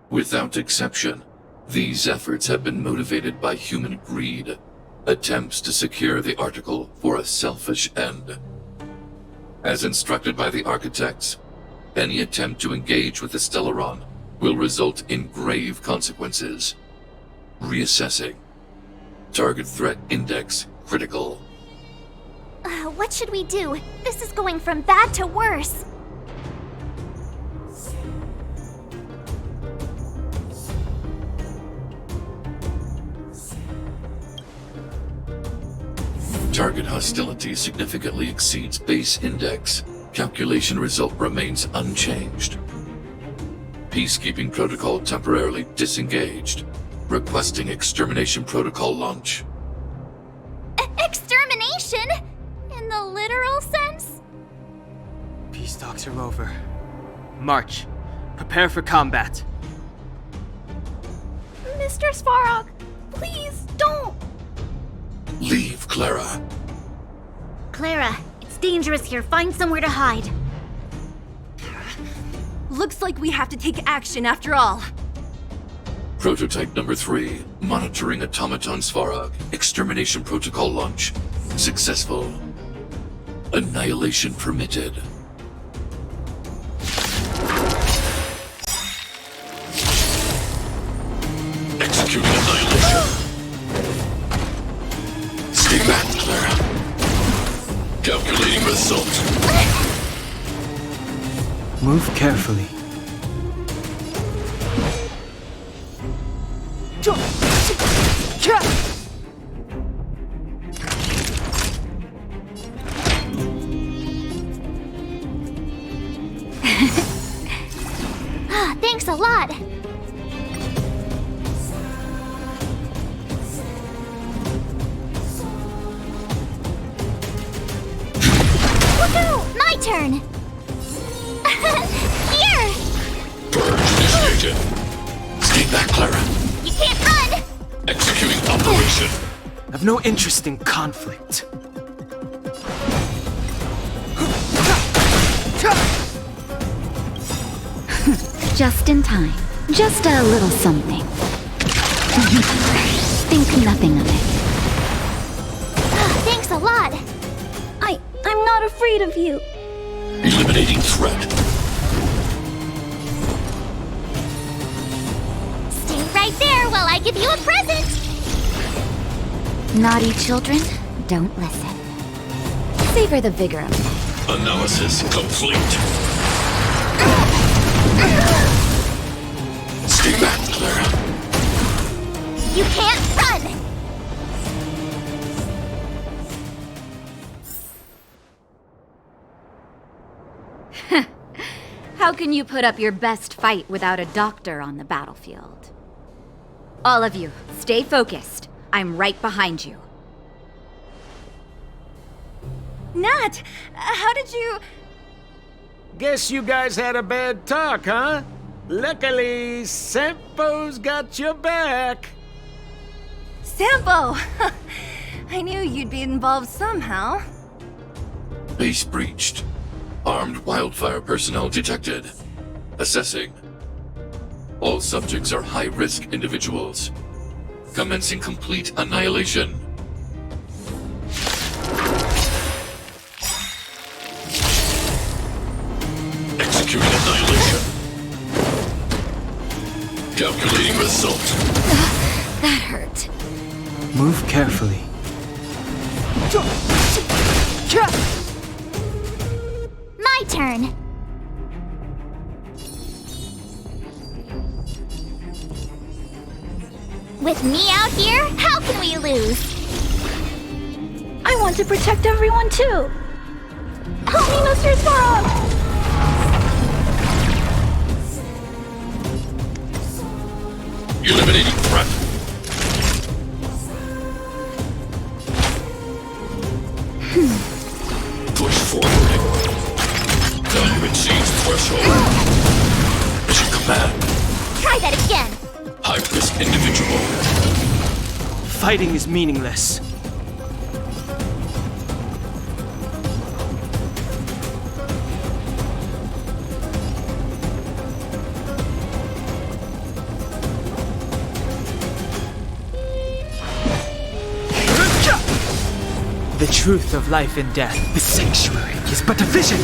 Without exception, these efforts have been motivated by human greed, attempts to secure the article for a selfish end. As instructed by the architects, any attempt to engage with the Stellaron will result in grave consequences. Reassessing. Target threat index critical.
What should we do? This is going from bad to worse.
Target hostility significantly exceeds base index. Calculation result remains unchanged. Peacekeeping protocol temporarily disengaged. Requesting extermination protocol launch.
Extermination? In the literal sense?
Peace talks are over. March. Prepare for combat.
Mr. Svarog, please don't!
Leave, Clara.
Clara, it's dangerous here. Find somewhere to hide.
Looks like we have to take action after all.
Prototype number 3. Monitoring automaton Svarog. Extermination protocol launch. Successful. Annihilation permitted. Executing annihilation. Stay back, Clara. Calculating result.
Move carefully.
Thanks a lot. Look out! My turn! Here!
Purge initiated. Stay back, Clara.
You can't run!
Executing operation.
I've no interest in conflict.
Just in time. Just a little something. Think nothing of it.
Thanks a lot.
I'm not afraid of you.
Eliminating threat.
Stay right there while I give you a present.
Naughty children, don't listen. Savor the vigor of life.
Analysis complete. Stay back, Clara.
You can't run!
How can you put up your best fight without a doctor on the battlefield? All of you, stay focused. I'm right behind you.
Nat, how did you...
Guess you guys had a bad talk, huh? Luckily, Sampo's got your back.
Sampo! I knew you'd be involved somehow.
Base breached. Armed wildfire personnel detected. Assessing. All subjects are high-risk individuals. Commencing complete annihilation. Executing annihilation. Calculating result.
That hurt.
Move carefully.
My turn. With me out here, how can we lose?
I want to protect everyone too. Help me, Mr. Svarog!
Eliminating threat. Push forward. Value exceeds threshold. Mission command.
Try that again.
High-risk individual.
Fighting is meaningless. The truth of life and death. The sanctuary is but a vision.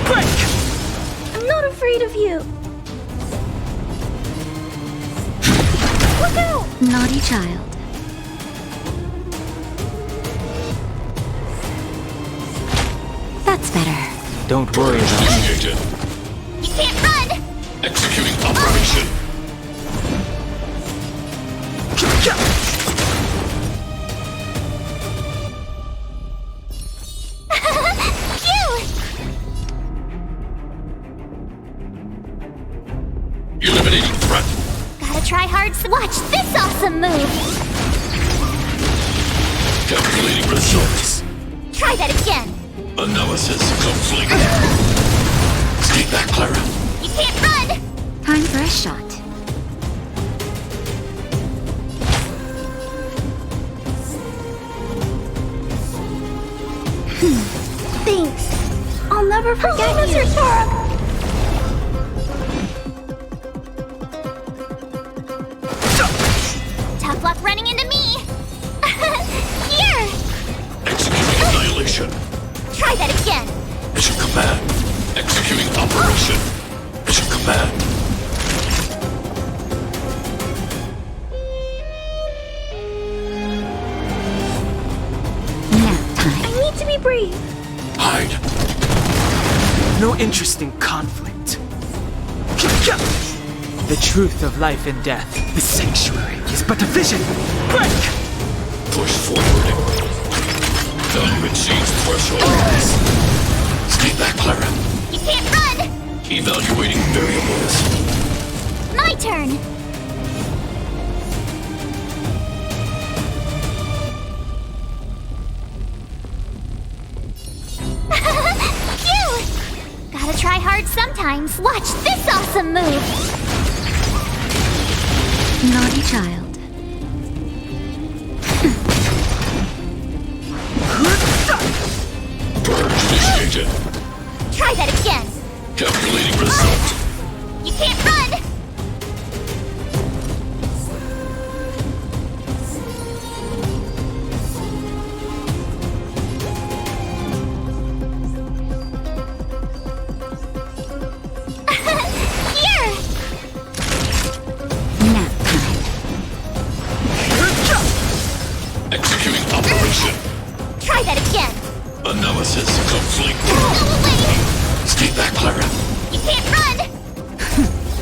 Break!
I'm not afraid of you. Look out!
Naughty child. That's better.
Don't worry about it.
Initiated.
You can't run!
Executing operation. Eliminating threat.
Gotta try hard. Watch this awesome move.
Calculating results.
Try that again.
Analysis complete. Stay back, Clara.
You can't run!
Time for a shot.
Thanks. I'll never forget you. Mr. Svarog.
Tough luck running into me. Here!
Executing annihilation.
Try that again.
Mission command. Executing operation. Mission command.
Nap time.
I need to be brave.
Hide.
No interest in conflict. The truth of life and death. The sanctuary is but a vision. Break!
Push forward. Value exceeds thresholds. Stay back, Clara.
You can't run!
Evaluating variables.
My turn! Phew! Gotta try hard sometimes. Watch this awesome move!
Naughty child.
Purge initiated.
Try that again!
Calculating result.
You can't run! Here!
Nap time.
Executing operation.
Try that again!
Analysis complete.
Go away!
Stay back, Clara.
You can't run!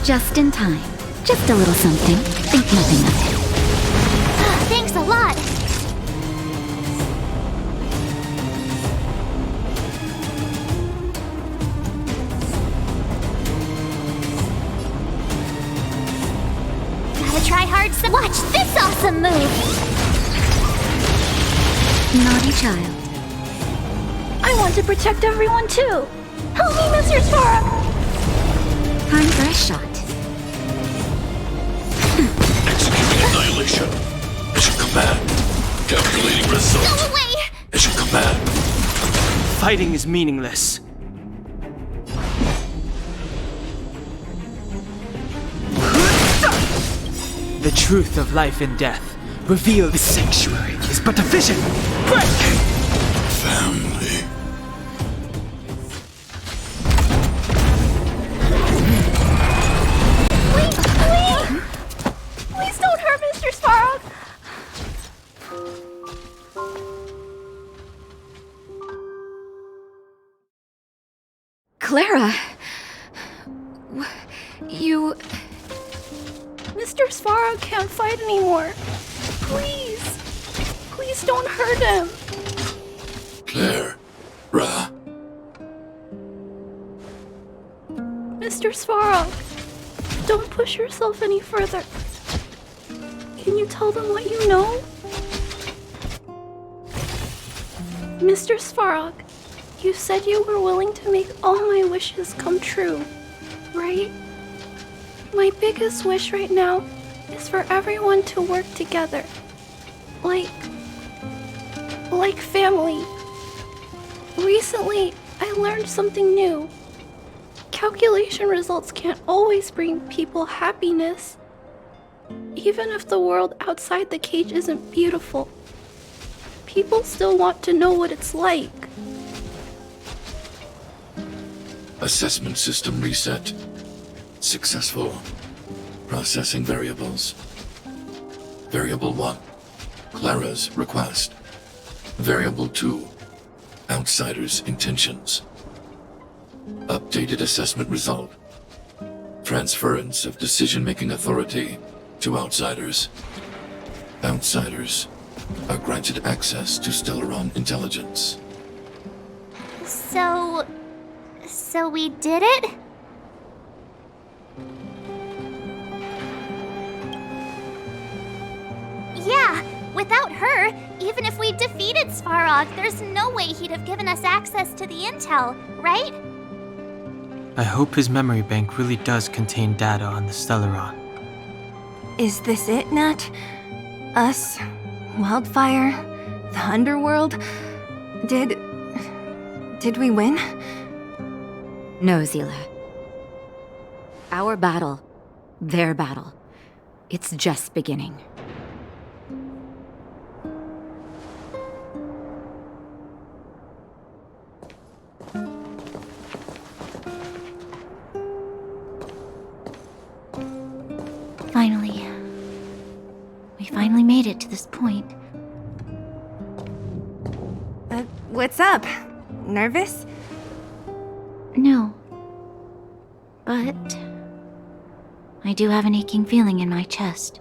Just in time. Just a little something. Think nothing of it.
Thanks a lot! Gotta try hard. Watch this awesome move!
Naughty child.
I want to protect everyone too. Help me, Mr. Svarog.
Time for a shot.
Executing annihilation. Mission command. Calculating result.
Go away!
Mission command.
Fighting is meaningless. The truth of life and death. Reveal the sanctuary is but a vision. Break!
Family.
Please don't hurt Mr. Svarog.
Clara! You...
Mr. Svarog can't fight anymore. Please. Please don't hurt him.
Clara.
Mr. Svarog, don't push yourself any further. Can you tell them what you know? Mr. Svarog, you said you were willing to make all my wishes come true, right? My biggest wish right now is for everyone to work together. Like family. Recently, I learned something new. Calculation results can't always bring people happiness, even if the world outside the cage isn't beautiful. People still want to know what it's like.
Assessment system reset. Successful. Processing variables. Variable 1. Clara's request. Variable 2. Outsider's intentions. Updated assessment result. Transference of decision-making authority to outsiders. Outsiders are granted access to Stellaron intelligence.
So we did it? Yeah, without her, even if we defeated Svarog, there's no way he'd have given us access to the intel, right?
I hope his memory bank really does contain data on the Stellaron.
Is this it, Nat? Us? Wildfire? The underworld? Did we win?
No, Zila. Our battle, their battle, it's just beginning.
We finally made it to this point.
What's up? Nervous?
No. But I do have an aching feeling in my chest.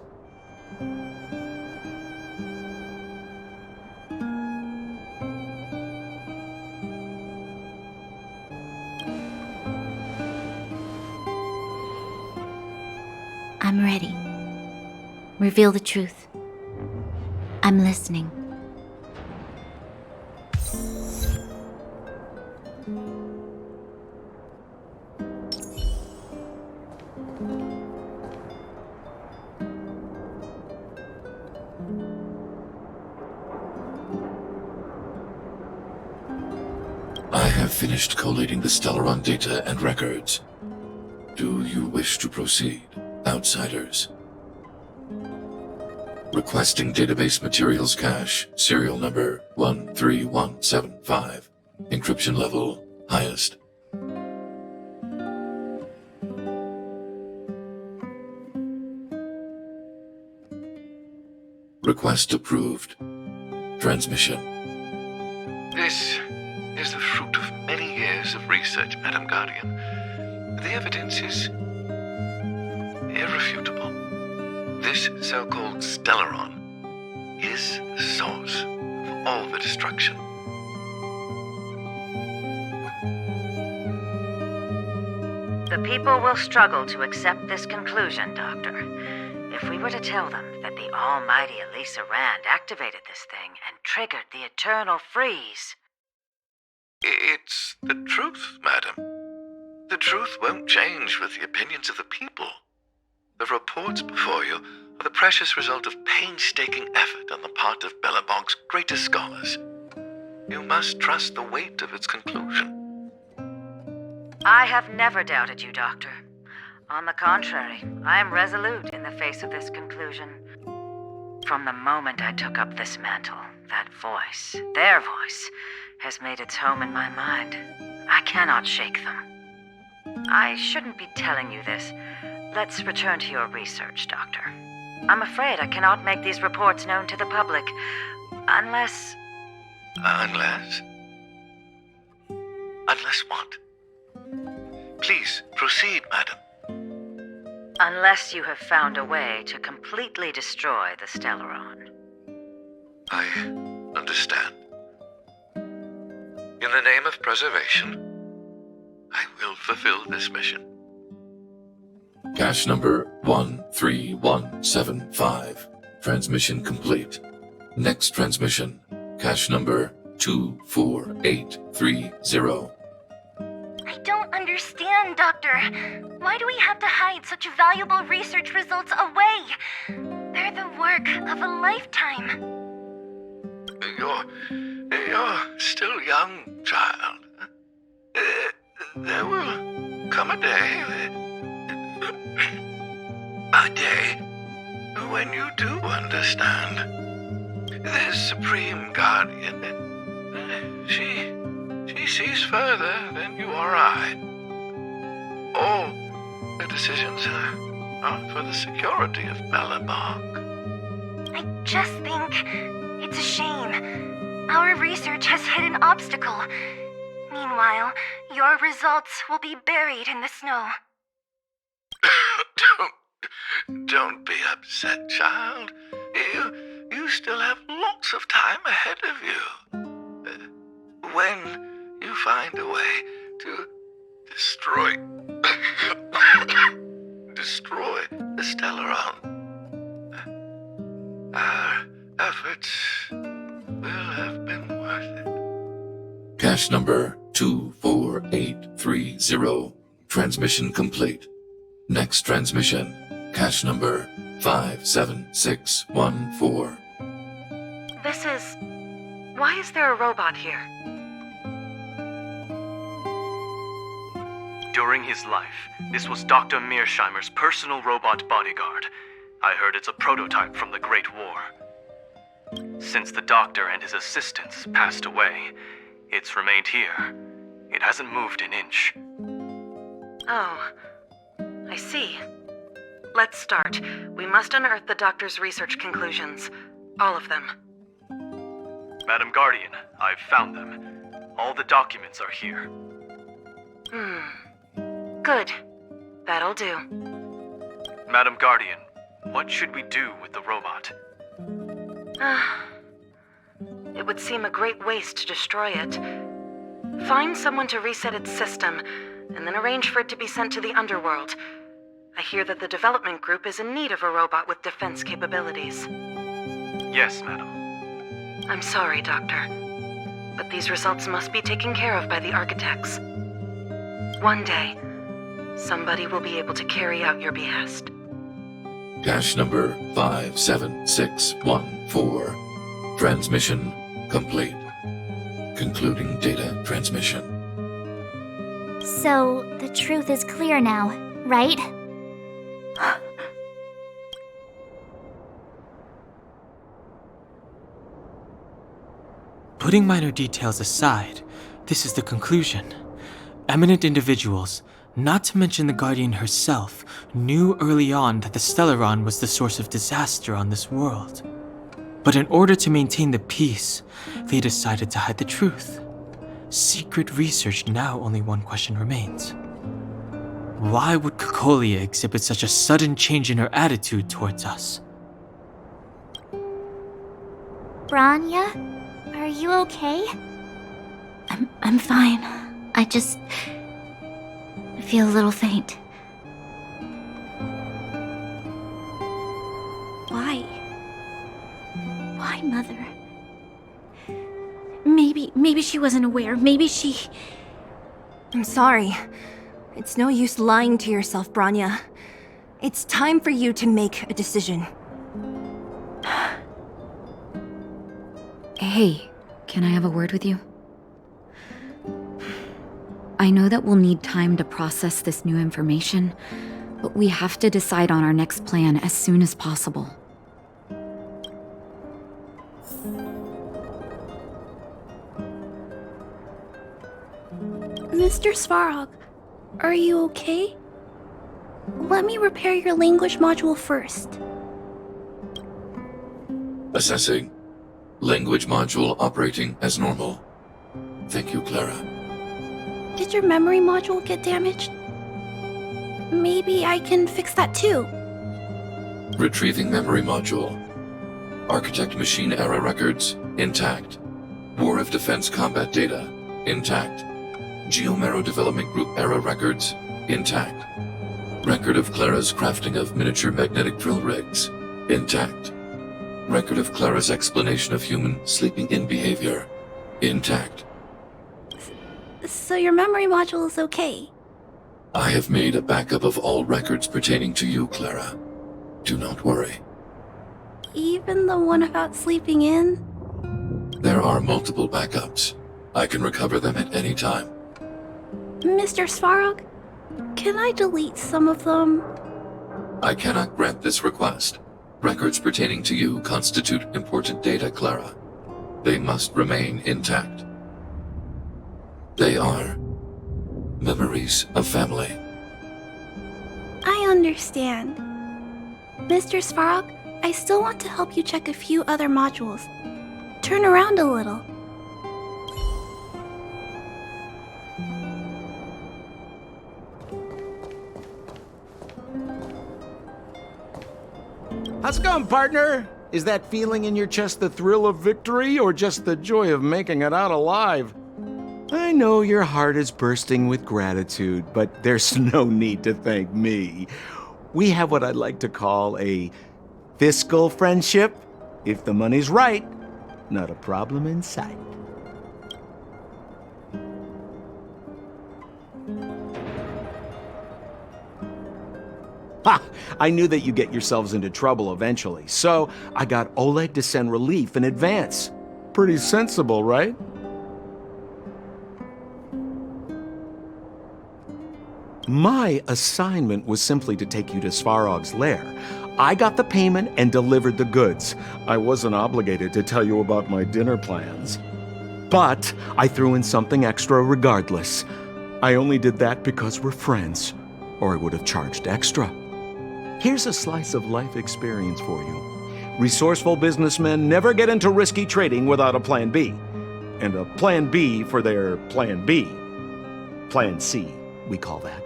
I'm ready. Reveal the truth. I'm listening.
I have finished collating the Stellaron data and records. Do you wish to proceed, outsiders? Requesting database materials cache, serial number 13175. Encryption level, highest. Request approved. Transmission.
This is the fruit of many years of research, Madam Guardian. The evidence is irrefutable. This so-called Stellaron is the source of all the destruction.
The people will struggle to accept this conclusion, Doctor. If we were to tell them that the almighty Elisa Rand activated this thing and triggered the eternal freeze.
It's the truth, madam. The truth won't change with the opinions of the people. The reports before you are the precious result of painstaking effort on the part of Bellabog's greatest scholars. You must trust the weight of its conclusion.
I have never doubted you, Doctor. On the contrary, I am resolute in the face of this conclusion. From the moment I took up this mantle, that voice, their voice, has made its home in my mind. I cannot shake them. I shouldn't be telling you this. Let's return to your research, Doctor. I'm afraid I cannot make these reports known to the public, unless...
Unless? Unless what? Please, proceed, madam.
Unless you have found a way to completely destroy the Stellaron.
I understand. In the name of preservation, I will fulfill this mission.
Cache number 13175. Transmission complete. Next transmission. Cache number 24830.
I don't understand, Doctor. Why do we have to hide such valuable research results away? They're the work of a lifetime.
You're still young, child. There will come a day when you do understand. this Supreme Guardian, she sees further than you or I. All the decisions are for the security of Belobog.
I just think it's a shame. Our research has hit an obstacle. Meanwhile, your results will be buried in the snow.
Don't be upset, child. You still have lots of time ahead of you. When you find a way to destroy the Stellaron, our efforts will have been worth it.
Cache number 24830. Transmission complete. Next transmission. Cache number 57614.
This is... Why is there a robot here?
During his life, this was Dr. Mearsheimer's personal robot bodyguard. I heard it's a prototype from the Great War. Since the doctor and his assistants passed away, it's remained here. It hasn't moved an inch.
Oh, I see. Let's start. We must unearth the doctor's research conclusions. All of them.
Madam Guardian, I've found them. All the documents are here.
Good. That'll do.
Madam Guardian, what should we do with the robot?
It would seem a great waste to destroy it. Find someone to reset its system, and then arrange for it to be sent to the underworld. I hear that the development group is in need of a robot with defense capabilities.
Yes, madam.
I'm sorry, Doctor, but these results must be taken care of by the architects. One day, somebody will be able to carry out your behest.
Cache number 57614. Transmission complete. Concluding data transmission.
So, the truth is clear now, right?
Putting minor details aside, this is the conclusion. Eminent individuals, not to mention the Guardian herself, knew early on that the Stellaron was the source of disaster on this world. But in order to maintain the peace, they decided to hide the truth. Secret research, now only one question remains. Why would Cocolia exhibit such a sudden change in her attitude towards us?
Branya, are you okay?
I'm fine. I feel a little faint. Why? Why, Mother? Maybe she wasn't aware. Maybe she...
I'm sorry. It's no use lying to yourself, Branya. It's time for you to make a decision.
Hey, can I have a word with you? I know that we'll need time to process this new information, but we have to decide on our next plan as soon as possible.
Mr. Svarog, are you okay? Let me repair your language module first.
Assessing. Language module operating as normal. Thank you, Clara.
Did your memory module get damaged? Maybe I can fix that too.
Retrieving memory module. Architect machine error records, intact. War of Defense combat data, intact. Geomero Development Group error records, intact. Record of Clara's crafting of miniature magnetic drill rigs, intact. Record of Clara's explanation of human sleeping in behavior, intact.
So your memory module is okay?
I have made a backup of all records pertaining to you, Clara. Do not worry.
Even the one about sleeping in?
There are multiple backups. I can recover them at any time.
Mr. Svarog, can I delete some of them?
I cannot grant this request. Records pertaining to you constitute important data, Clara. They must remain intact. They are memories of family.
I understand. Mr. Svarog, I still want to help you check a few other modules. Turn around a little.
How's it going, partner? Is that feeling in your chest the thrill of victory or just the joy of making it out alive? I know your heart is bursting with gratitude, but there's no need to thank me. We have what I'd like to call a fiscal friendship. If the money's right, not a problem in sight. Ha! I knew that you'd get yourselves into trouble eventually, so I got Oleg to send relief in advance. Pretty sensible, right? My assignment was simply to take you to Svarog's lair. I got the payment and delivered the goods. I wasn't obligated to tell you about my dinner plans. But I threw in something extra regardless. I only did that because we're friends, or I would have charged extra. Here's a slice of life experience for you. Resourceful businessmen never get into risky trading without a plan B. And a plan B for their plan B. Plan C, we call that.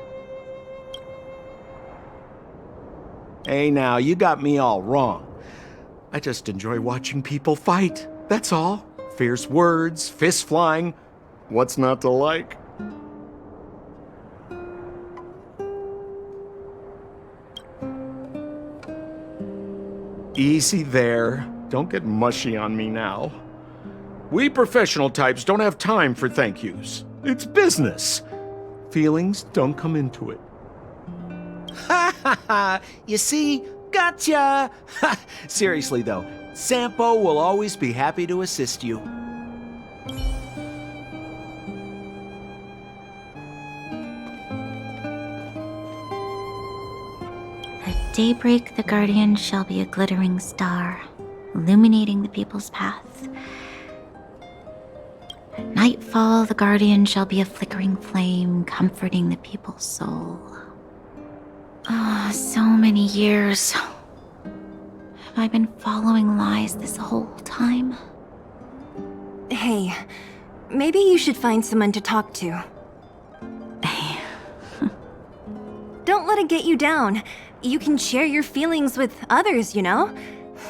Hey now, you got me all wrong. I just enjoy watching people fight, that's all. Fierce words, fists flying. What's not to like? Easy there. Don't get mushy on me now. We professional types don't have time for thank yous. It's business. Feelings don't come into it. Ha ha ha! You see? Gotcha! Seriously though, Sampo will always be happy to assist you.
At daybreak, the Guardian shall be a glittering star, illuminating the people's path. At nightfall, the Guardian shall be a flickering flame, comforting the people's soul. Ah, so many years. Have I been following lies this whole time?
Hey, maybe you should find someone to talk to. Don't let it get you down. You can share your feelings with others, you know?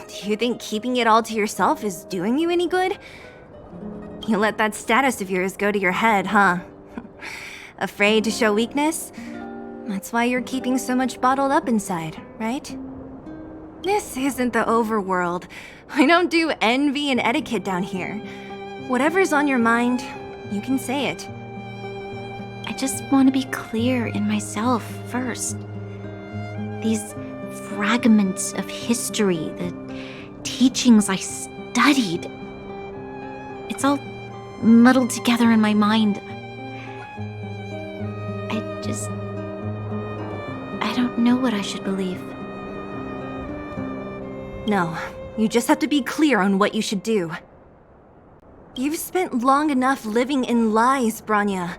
Do you think keeping it all to yourself is doing you any good? You let that status of yours go to your head, huh? Afraid to show weakness? That's why you're keeping so much bottled up inside, right? This isn't the overworld. I don't do envy and etiquette down here. Whatever's on your mind, you can say it.
I just want to be clear in myself first. These fragments of history, the teachings I studied, it's all muddled together in my mind. I don't know what I should believe.
No, you just have to be clear on what you should do. You've spent long enough living in lies, Branya.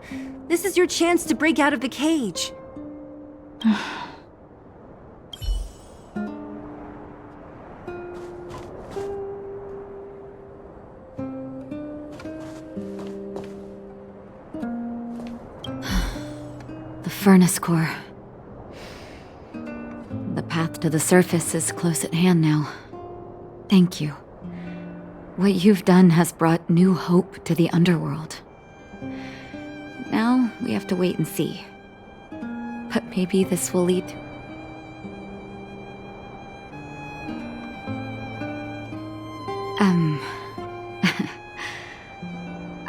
This is your chance to break out of the cage.
The furnace core. The path to the surface is close at hand now. Thank you. What you've done has brought new hope to the underworld. Now we have to wait and see. But maybe this will lead to...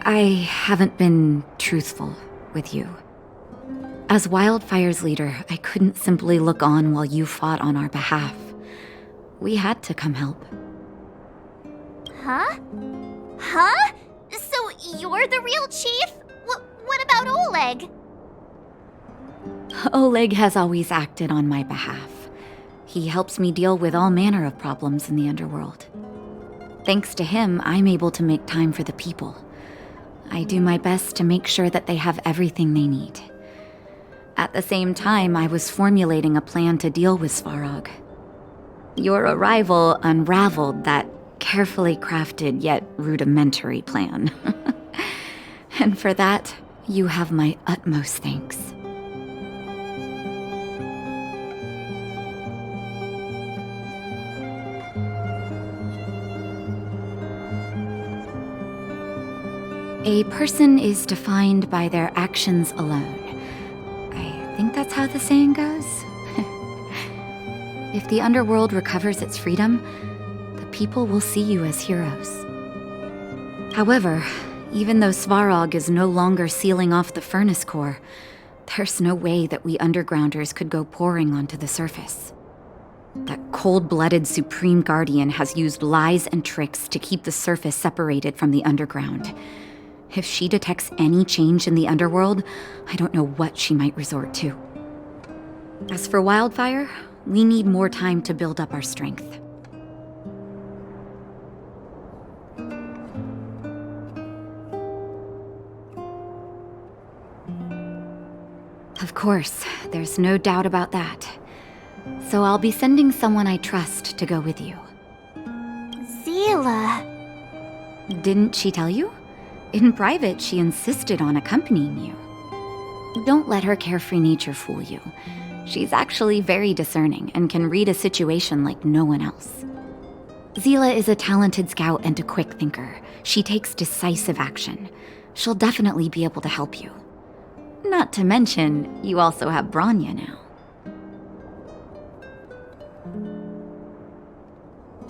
I haven't been truthful with you. As Wildfire's leader, I couldn't simply look on while you fought on our behalf. We had to come help.
Huh? Huh? So you're the real chief? What about Oleg?
Oleg has always acted on my behalf. He helps me deal with all manner of problems in the underworld. Thanks to him, I'm able to make time for the people. I do my best to make sure that they have everything they need. At the same time, I was formulating a plan to deal with Svarog. Your arrival unraveled that carefully crafted yet rudimentary plan. And for that, you have my utmost thanks. A person is defined by their actions alone. I think that's how the saying goes. If the underworld recovers its freedom, the people will see you as heroes. However, even though Svarog is no longer sealing off the furnace core, there's no way that we undergrounders could go pouring onto the surface. That cold-blooded Supreme Guardian has used lies and tricks to keep the surface separated from the underground. If she detects any change in the underworld, I don't know what she might resort to. As for Wildfire, we need more time to build up our strength. Of course, there's no doubt about that. So I'll be sending someone I trust to go with you.
Zila.
Didn't she tell you? In private, she insisted on accompanying you. Don't let her carefree nature fool you. She's actually very discerning and can read a situation like no one else. Zila is a talented scout and a quick thinker. She takes decisive action. She'll definitely be able to help you. Not to mention, you also have Branya now.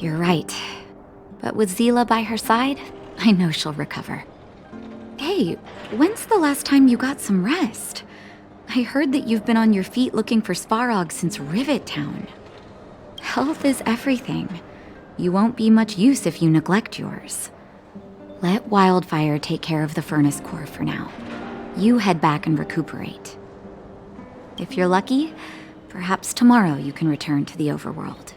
You're right. But with Zila by her side, I know she'll recover. Hey, when's the last time you got some rest? I heard that you've been on your feet looking for Svarog since Rivet Town. Health is everything. You won't be much use if you neglect yours. Let Wildfire take care of the furnace core for now. You head back and recuperate. If you're lucky, perhaps tomorrow you can return to the overworld.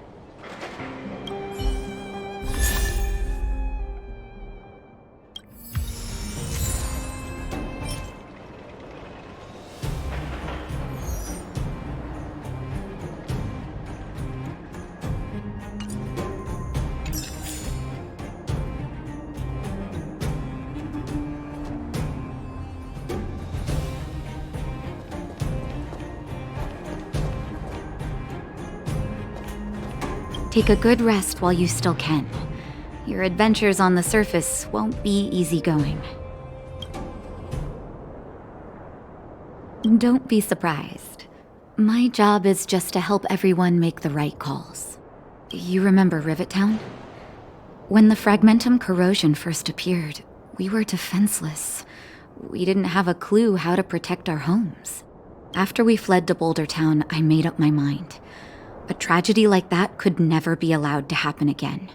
Take a good rest while you still can. Your adventures on the surface won't be easygoing. Don't be surprised. My job is just to help everyone make the right calls. You remember Rivet Town? When the fragmentum corrosion first appeared, we were defenseless. We didn't have a clue how to protect our homes. After we fled to Boulder Town, I made up my mind. A tragedy like that could never be allowed to happen again.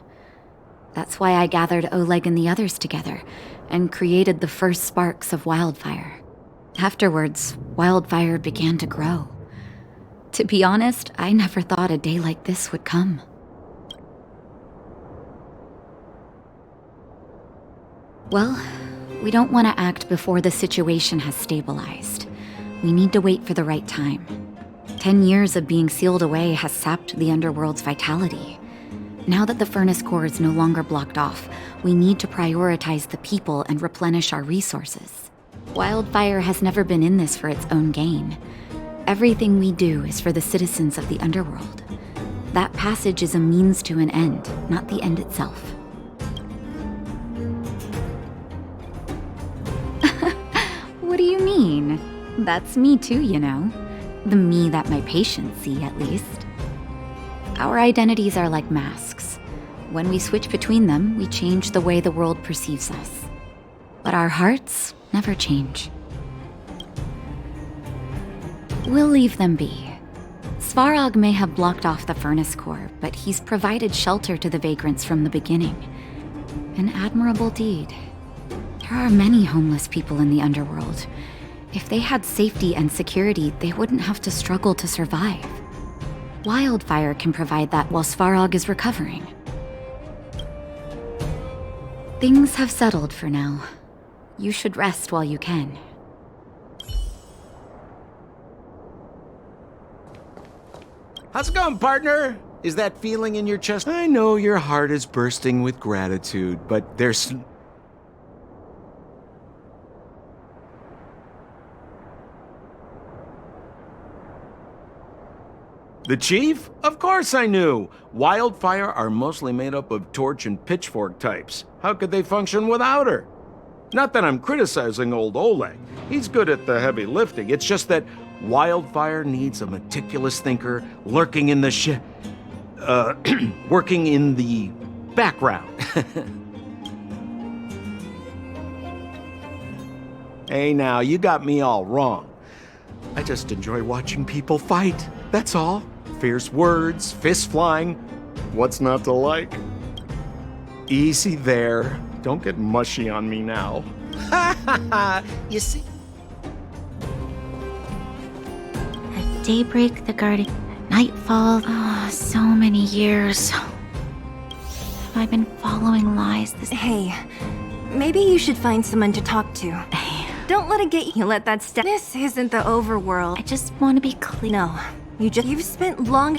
That's why I gathered Oleg and the others together and created the first sparks of Wildfire. Afterwards, Wildfire began to grow. To be honest, I never thought a day like this would come. Well, we don't want to act before the situation has stabilized. We need to wait for the right time. 10 years of being sealed away has sapped the underworld's vitality. Now that the furnace core is no longer blocked off, we need to prioritize the people and replenish our resources. Wildfire has never been in this for its own gain. Everything we do is for the citizens of the underworld. That passage is a means to an end, not the end itself. What do you mean? That's me too, you know. The me that my patients see, at least. Our identities are like masks. When we switch between them, we change the way the world perceives us. But our hearts never change. We'll leave them be. Svarog may have blocked off the furnace core, but he's provided shelter to the vagrants from the beginning. An admirable deed. There are many homeless people in the underworld. If they had safety and security, they wouldn't have to struggle to survive. Wildfire can provide that while Svarog is recovering. Things have settled for now. You should rest while you can.
How's it going, partner? Is that feeling in your chest? I know your heart is bursting with gratitude, but there's... The chief? Of course I knew! Wildfire are mostly made up of torch and pitchfork types. How could they function without her? Not that I'm criticizing old Oleg. He's good at the heavy lifting. It's just that Wildfire needs a meticulous thinker lurking in the working in the background. Hey now, you got me all wrong. I just enjoy watching people fight, that's all. Fierce words, fists flying. What's not to like? Easy there. Don't get mushy on me now. Ha ha ha! You see?
At daybreak, the guarding. At nightfall. Oh, so many years. Have I been following lies this...
Hey, maybe you should find someone to talk to. Don't let it get you. Let that step. This isn't the overworld.
I just want to be clear.
No, you've spent long...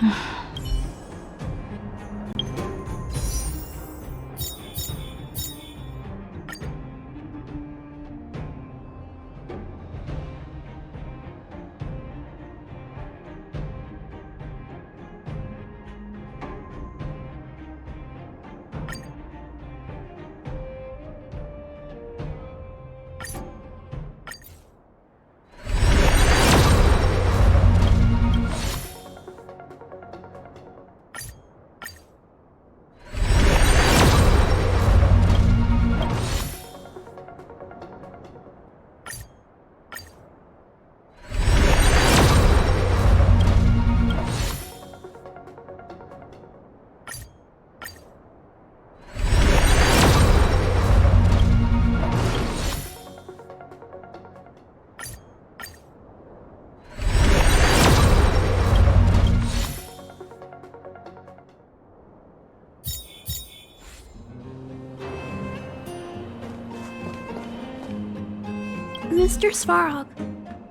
Mr. Svarog,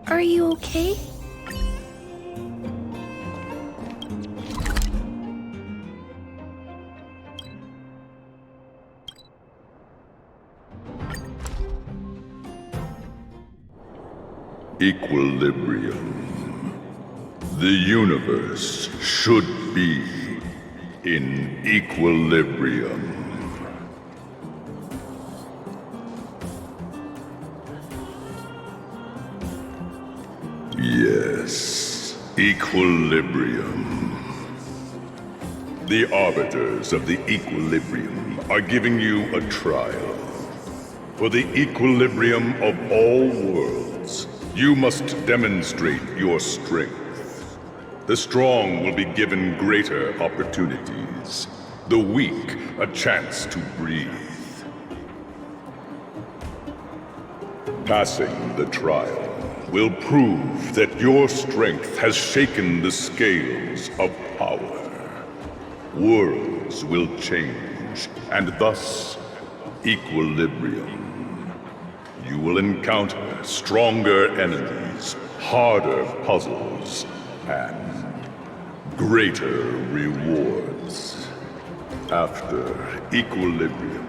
are you okay?
Equilibrium. The universe should be in equilibrium. Yes, equilibrium. The arbiters of the equilibrium are giving you a trial. For the equilibrium of all worlds, you must demonstrate your strength. The strong will be given greater opportunities. The weak, a chance to breathe. Passing the trial will prove that your strength has shaken the scales of power. Worlds will change, and thus, equilibrium. You will encounter stronger enemies, harder puzzles, and greater rewards. After equilibrium,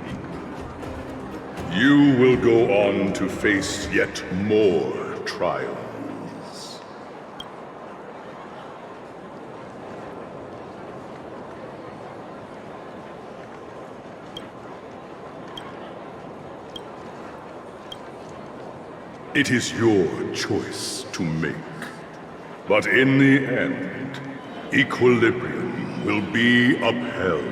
you will go on to face yet more trials. It is your choice to make. But in the end, equilibrium will be upheld.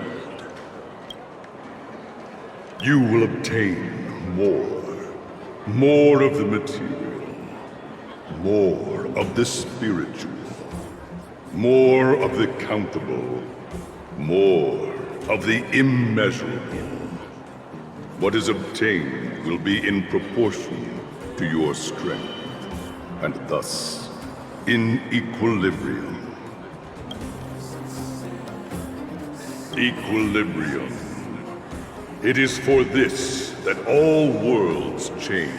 You will obtain more of the material, more of the spiritual, more of the countable, more of the immeasurable. What is obtained will be in proportion to your strength, and thus in equilibrium. Equilibrium. It is for this that all worlds change.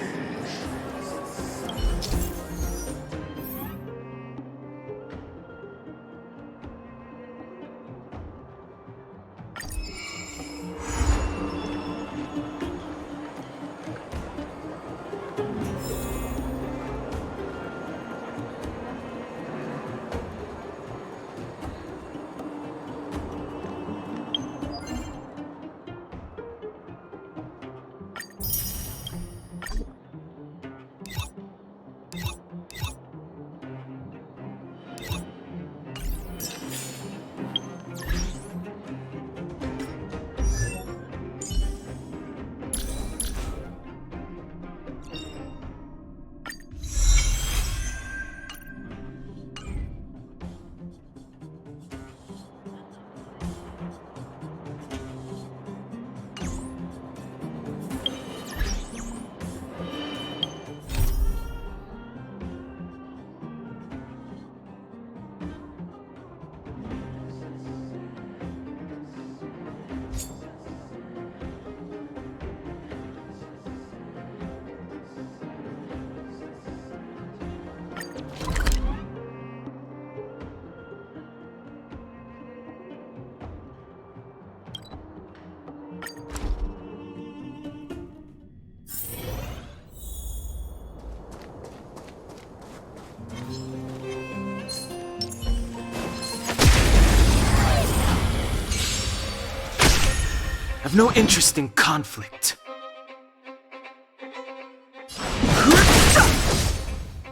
I've no interest in conflict.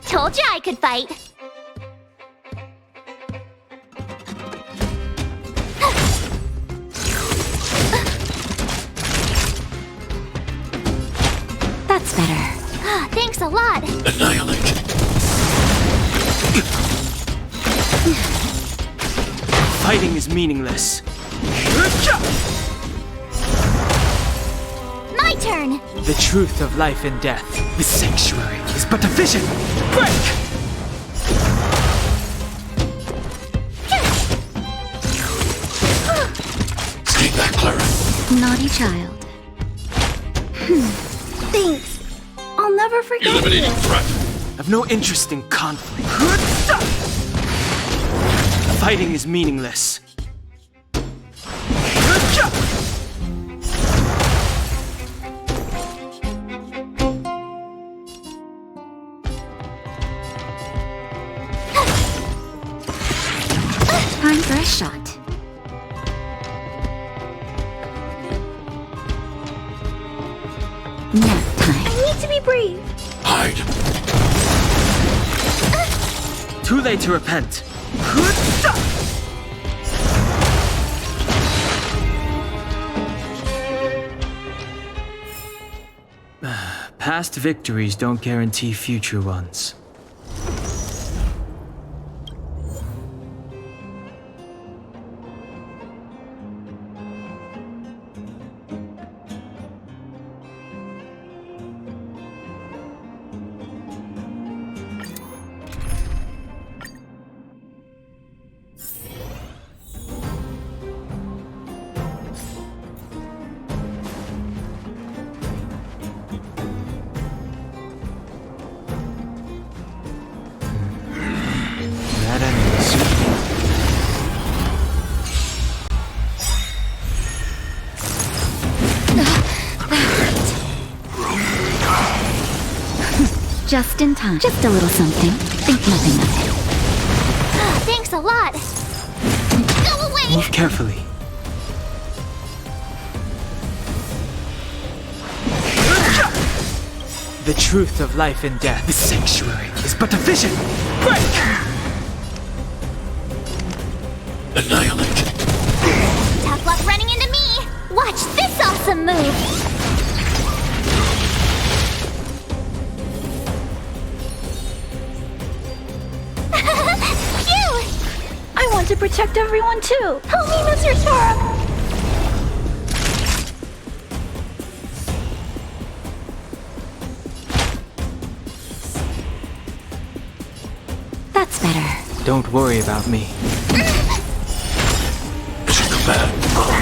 Told you I could fight.
That's better.
Thanks a lot.
Annihilate.
Fighting is meaningless.
My turn.
The truth of life and death. The sanctuary is but a vision. Break!
Stay back, Clara.
Naughty child.
Thanks. I'll never forget
Eliminating
you.
threat.
I've no interest in conflict. Fighting is meaningless.
Time for a shot. Nap time.
I need to be brave.
Hide.
Too late to repent. Past victories don't guarantee future ones.
Just in time. Just a little something. Think nothing of it.
Thanks a lot. Go away.
Move carefully. The truth of life and death. The sanctuary is but a vision. Break!
Annihilate.
Tough luck running into me. Watch this awesome move.
I want to protect everyone too. Help me, Mr. Svarog.
That's better.
Don't worry about me.
It's the bad.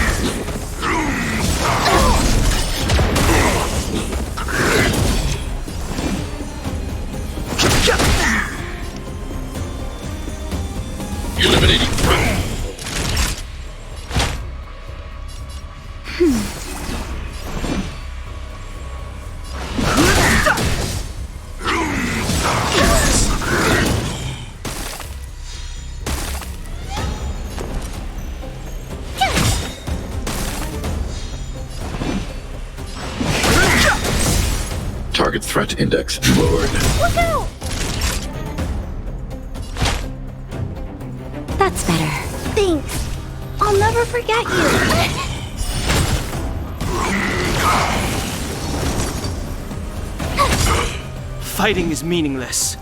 Eliminating threat. Target threat index lowered.
Look out!
That's better.
Thanks. I'll never forget you.
Fighting is meaningless.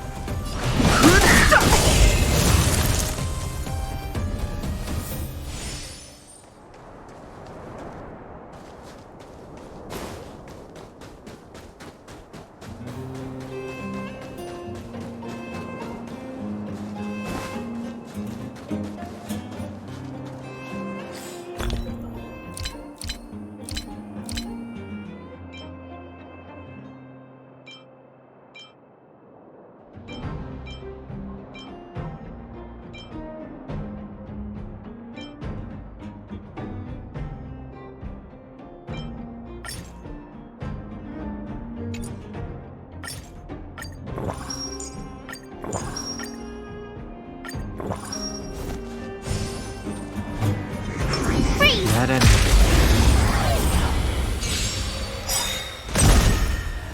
That enemy.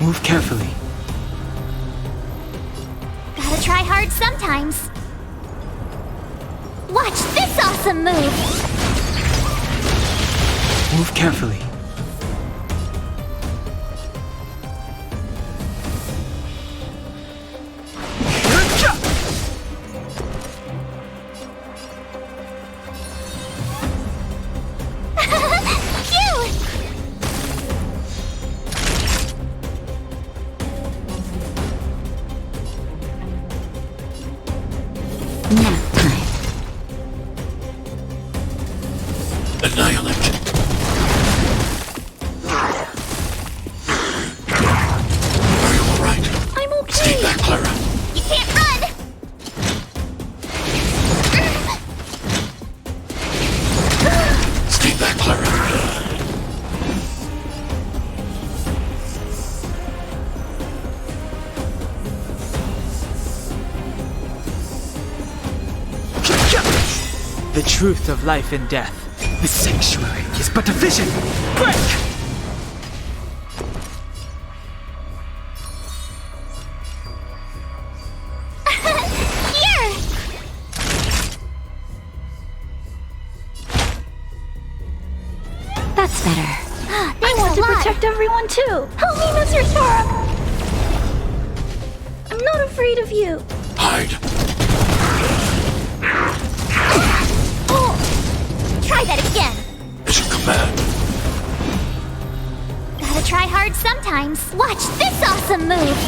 Move carefully.
Gotta try hard sometimes. Watch this awesome move!
Move carefully.
Annihilate. Are you alright?
I'm okay.
Stay back, Clara.
You can't run!
Stay back, Clara.
The truth of life and death. The sanctuary is but a vision. Break!
Here!
That's better.
I want to protect everyone too. Help me, Mr. Svarog. I'm not afraid of you.
Hide.
Try that again.
Mission command.
Gotta try hard sometimes. Watch this awesome move.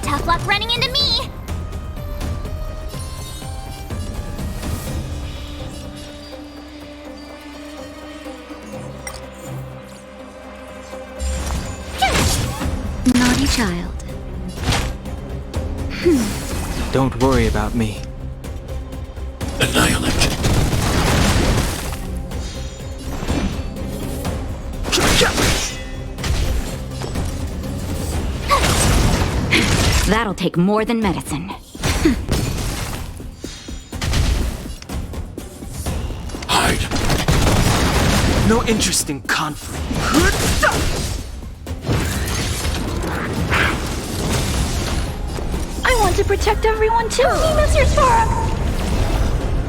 Tough luck running into me.
Naughty child.
Don't worry about me.
Annihilate.
That'll take more than medicine.
Hide.
No interest in conflict.
I want to protect everyone too. Help me, Mr. Svarog.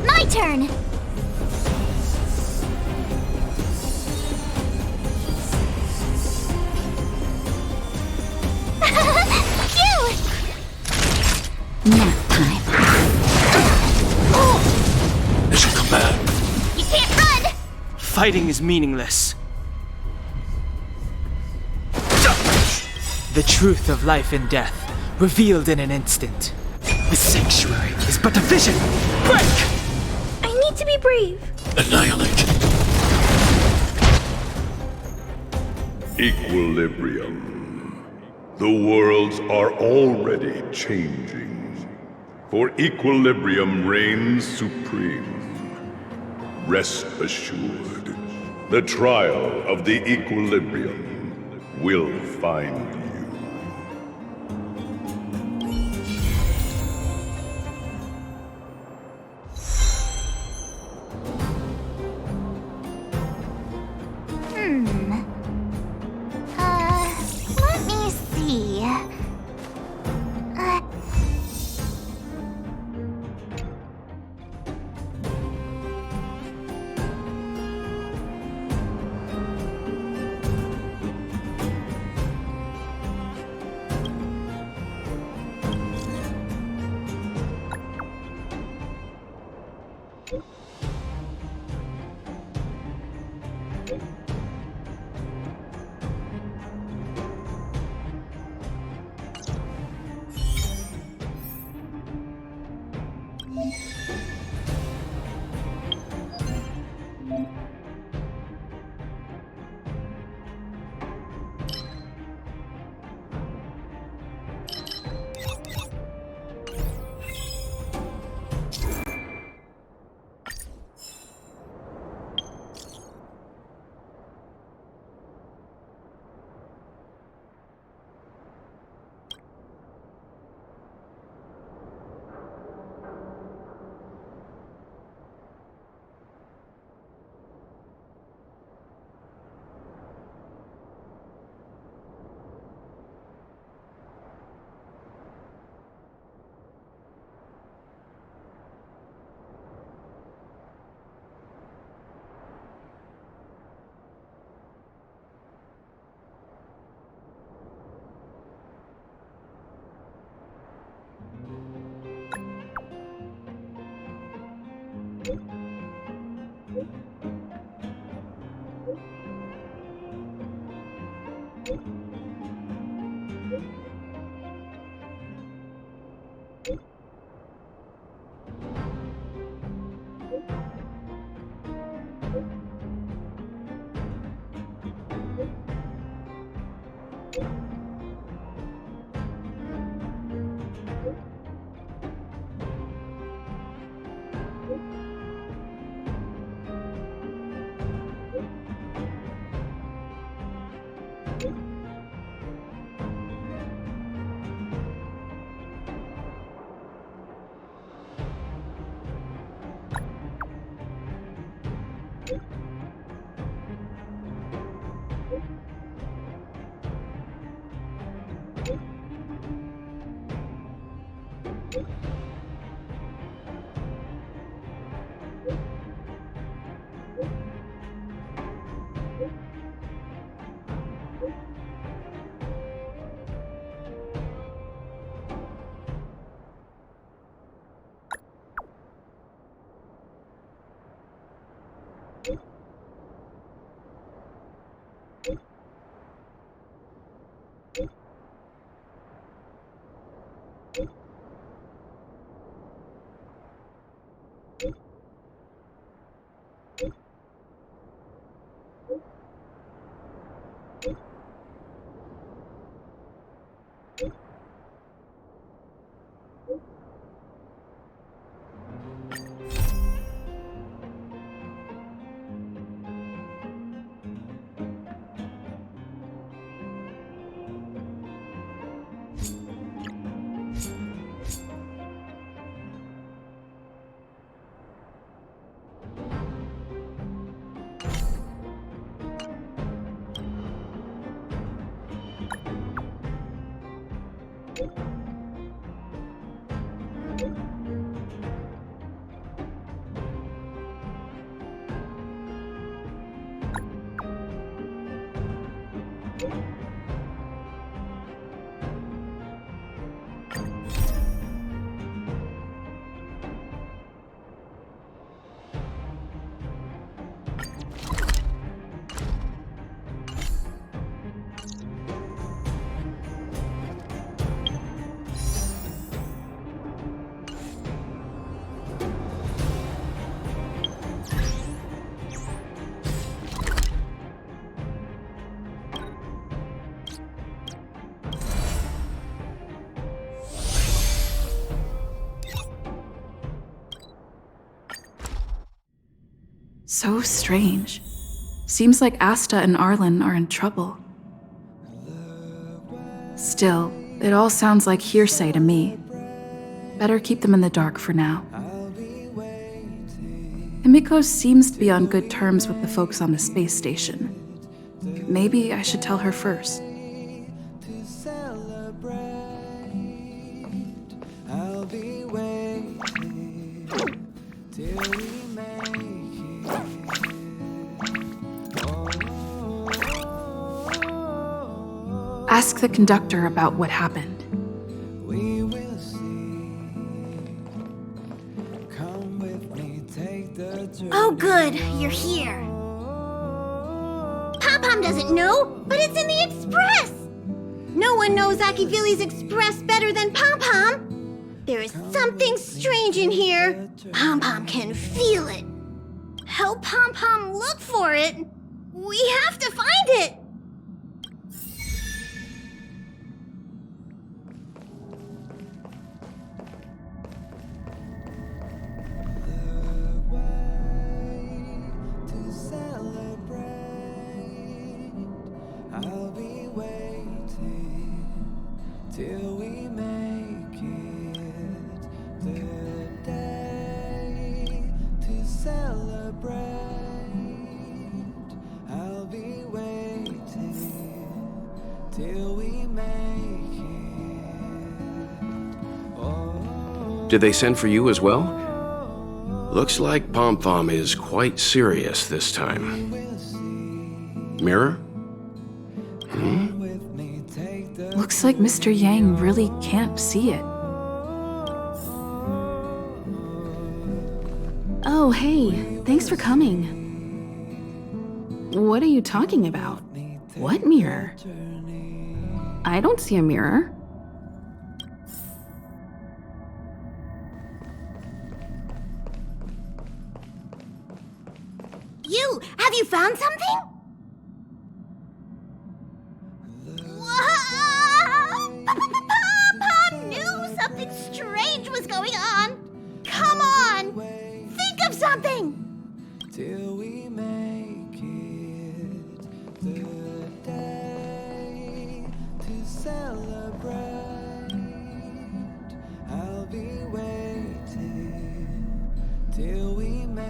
My turn.
Nap time.
Mission command.
You can't run.
Fighting is meaningless. The truth of life and death, revealed in an instant.
The sanctuary is but a vision! Break!
I need to be brave.
Annihilate.
Equilibrium. The worlds are already changing. For equilibrium reigns supreme. Rest assured, the trial of the equilibrium will find you.
Let me see.
So strange. Seems like Asta and Arlen are in trouble. Still, it all sounds like hearsay to me. Better keep them in the dark for now. Himiko seems to be on good terms with the folks on the space station. Maybe I should tell her first. Ask the conductor about what happened.
Oh good, you're here. Pom-Pom doesn't know, but it's in the Express! No one knows Akivili's Express better than Pom-Pom. There is something strange in here. Pom-Pom can feel it. Help Pom-Pom look for it. We have to find it.
Till we make it the day to celebrate. I'll be waiting till we make it.
Did they send for you as well? Looks like Pom-Pom is quite serious this time. Mirror?
Looks like Mr. Yang really can't see it. Oh, hey, thanks for coming. What are you talking about? What mirror? I don't see a mirror.
Have you found something? Pom knew something strange was going on. Come on, think of something.
Till we make it the day to celebrate. I'll be waiting till we make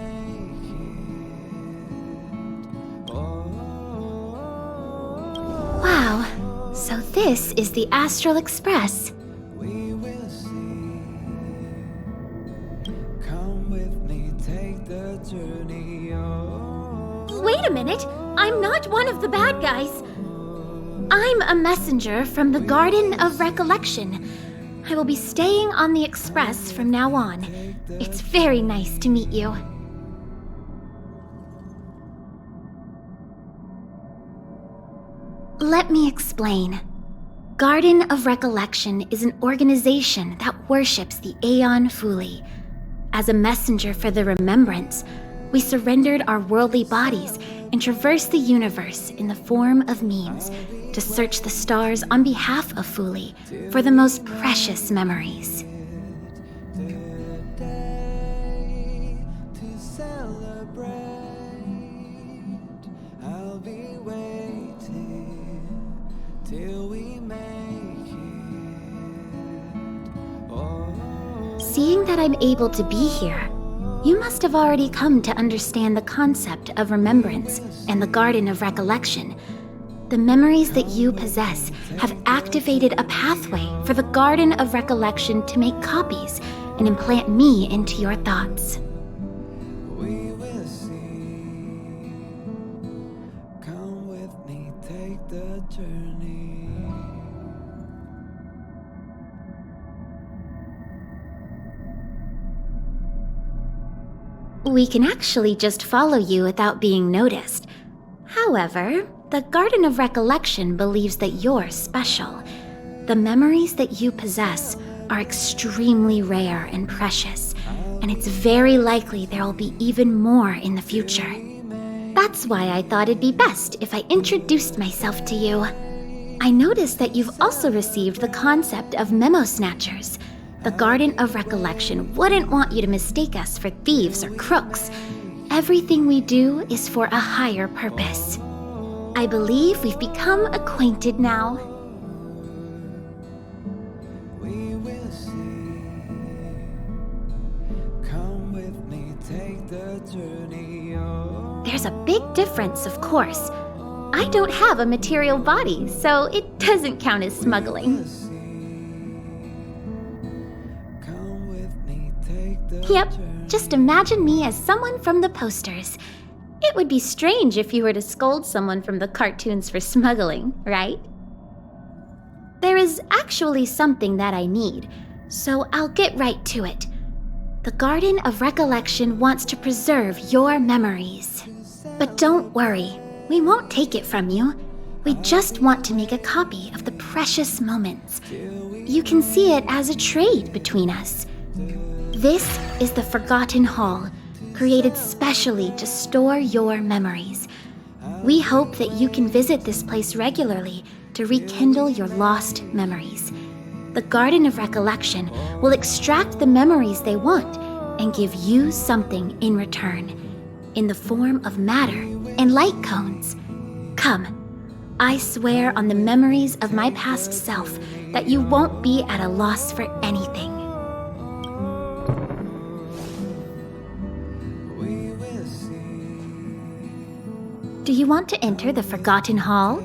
Wow, so this is the Astral Express.
we will see. Come with me, take the journey.
Wait a minute, I'm not one of the bad guys. I'm a messenger from the Garden of Recollection. I will be staying on the Express from now on. It's very nice to meet you. Let me explain. Garden of Recollection is an organization that worships the Aeon Fuli. As a messenger for the remembrance, we surrendered our worldly bodies and traversed the universe in the form of memes to search the stars on behalf of Fuli for the most precious memories.
To celebrate, I'll be waiting till we make it.
Seeing that I'm able to be here, you must have already come to understand the concept of remembrance and the Garden of Recollection. The memories that you possess have activated a pathway for the Garden of Recollection to make copies and implant me into your thoughts.
We will see. Come with me, take the journey.
We can actually just follow you without being noticed. However, the Garden of Recollection believes that you're special. The memories that you possess are extremely rare and precious, and it's very likely there will be even more in the future. That's why I thought it'd be best if I introduced myself to you. I noticed that you've also received the concept of memo snatchers. The Garden of Recollection wouldn't want you to mistake us for thieves or crooks. everything we do is for a higher purpose. I believe we've become acquainted now.
We will see. Come with me, take the journey. Oh.
There's a big difference, of course. I don't have a material body, so it doesn't count as smuggling. Yep, just imagine me as someone from the posters. It would be strange if you were to scold someone from the cartoons for smuggling, right? There is actually something that I need, so I'll get right to it. The Garden of Recollection wants to preserve your memories. But don't worry, we won't take it from you. We just want to make a copy of the precious moments. You can see it as a trade between us. This is the Forgotten Hall, created specially to store your memories. We hope that you can visit this place regularly to rekindle your lost memories. The Garden of Recollection will extract the memories they want and give you something in return, in the form of matter and light cones. Come, I swear on the memories of my past self that you won't be at a loss for anything. Do you want to enter the Forgotten Hall?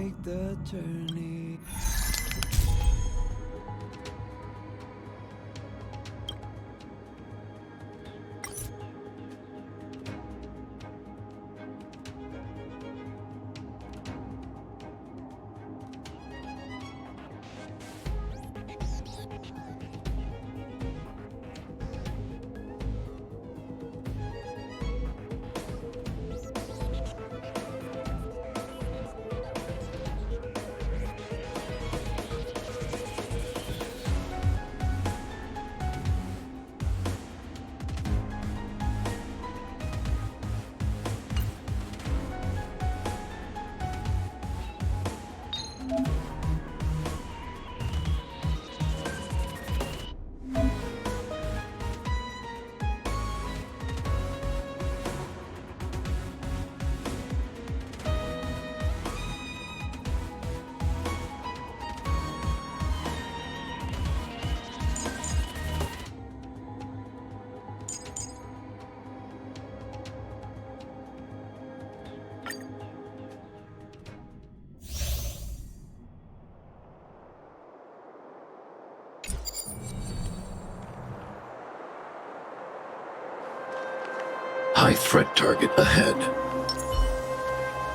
High threat target ahead.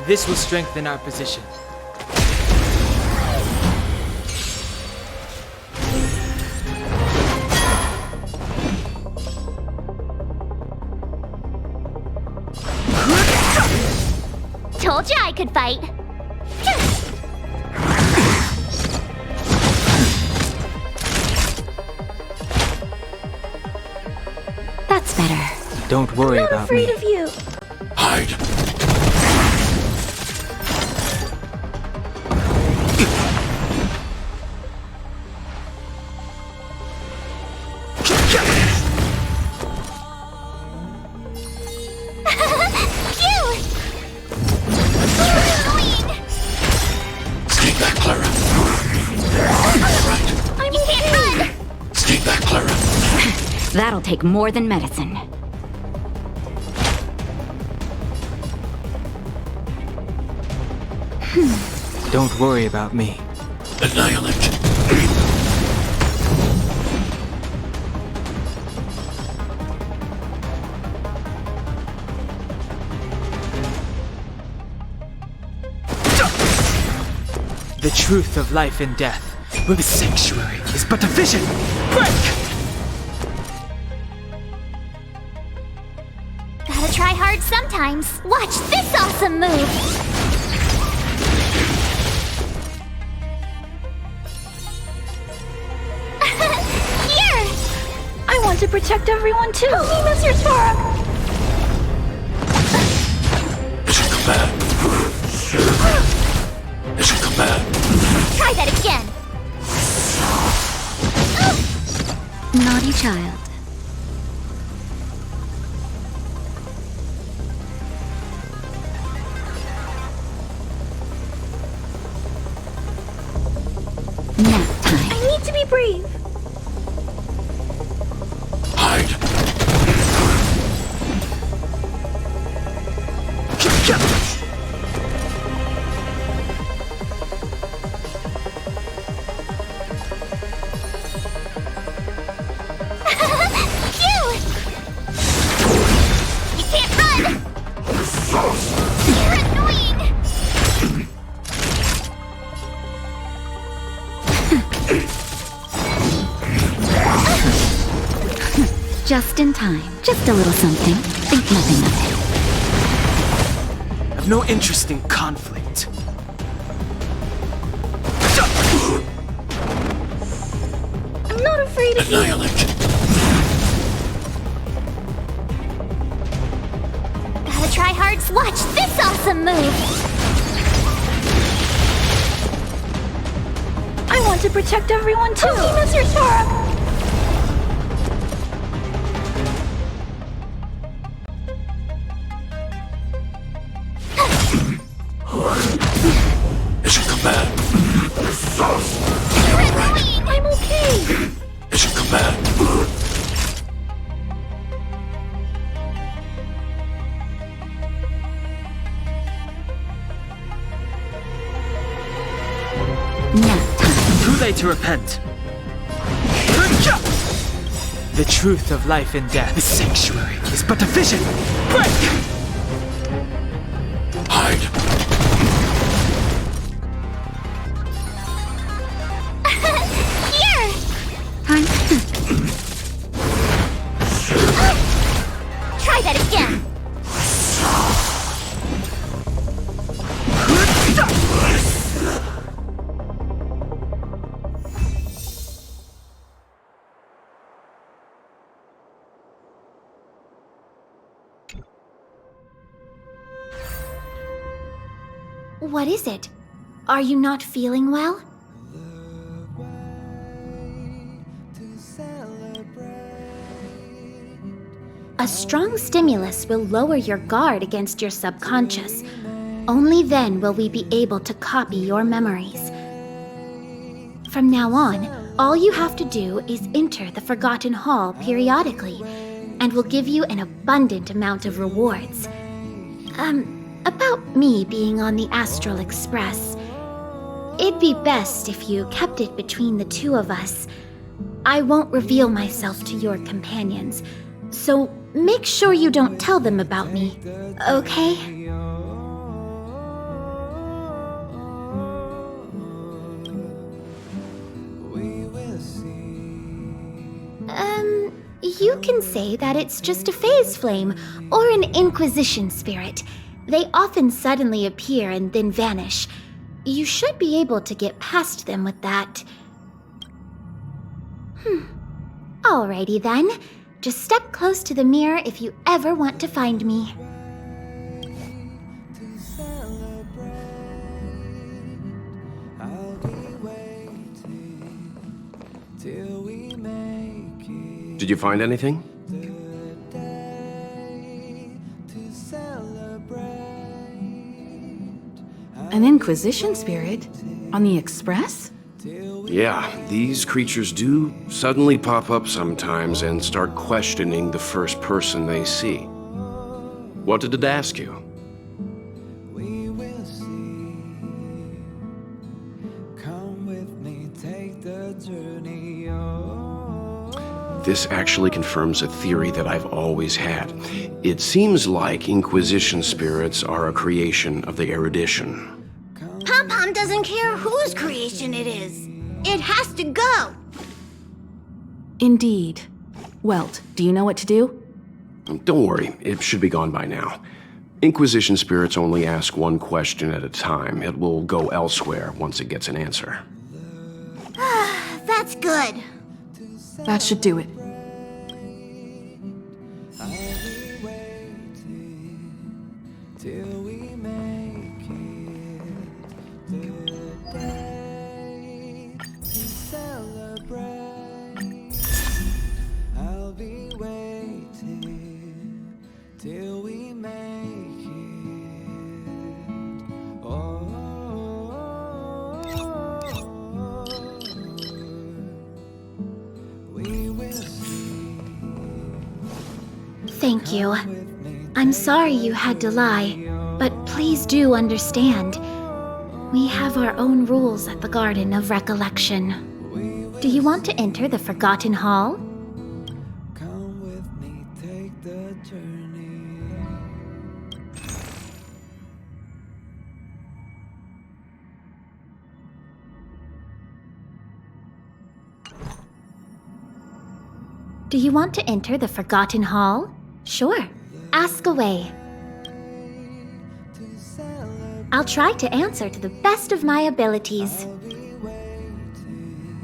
This will strengthen our position.
Told you I could fight.
That's better.
Don't worry about me.
Of you.
Hide. Stay back, Clara. Right.
You can't run!
Stay back, Clara.
That'll take more than medicine.
Don't worry about me.
Annihilate.
The truth of life and death. Rivet Sanctuary is but a vision. Break!
Gotta try hard sometimes. Watch this awesome move!
I want to protect everyone too. Help me, Mr. Svarog.
Mission command. Mission command.
Try that again.
Naughty child.
Nap time.
I need to be brave.
Hide.
Phew! You can't run! You're annoying!
Just in time. Just a little something. Think nothing of it.
I've no interest in conflict.
I'm not afraid of
Annihilate.
Gotta try hard to watch this awesome move!
I want to protect everyone too. Mr. Svarog.
Mission command.
I'm okay.
Mission command.
Nap time.
Too late to repent. The truth of life and death. The sanctuary is but a vision. Break!
Hide.
Here!
Time.
Try that again!
What is it? Are you not feeling well? A strong stimulus will lower your guard against your subconscious. Only then will we be able to copy your memories. From now on, all you have to do is enter the Forgotten Hall periodically, and we'll give you an abundant amount of rewards. About me being on the Astral Express. It'd be best if you kept it between the two of us. I won't reveal myself to your companions, so make sure you don't tell them about me, okay? You can say that it's just a phase flame or an Inquisition spirit. They often suddenly appear and then vanish. You should be able to get past them with that. Alrighty then. Just step close to the mirror if you ever want to find me.
Did you find anything?
An Inquisition spirit? On the Express?
Yeah, these creatures do suddenly pop up sometimes and start questioning the first person they see. What did it ask you? This actually confirms a theory that I've always had. It seems like Inquisition spirits are a creation of the erudition.
Pom-Pom doesn't care whose creation it is. It has to go.
Indeed. Welt, do you know what to do?
Don't worry, it should be gone by now. Inquisition spirits only ask one question at a time. It will go elsewhere once it gets an answer.
That's good.
That should do it.
Thank you. I'm sorry you had to lie, but please do understand. We have our own rules at the Garden of Recollection. Do you want to enter the Forgotten Hall?
Come with me, take the journey.
Do you want to enter the Forgotten Hall? Sure. Ask away. I'll try to answer to the best of my abilities.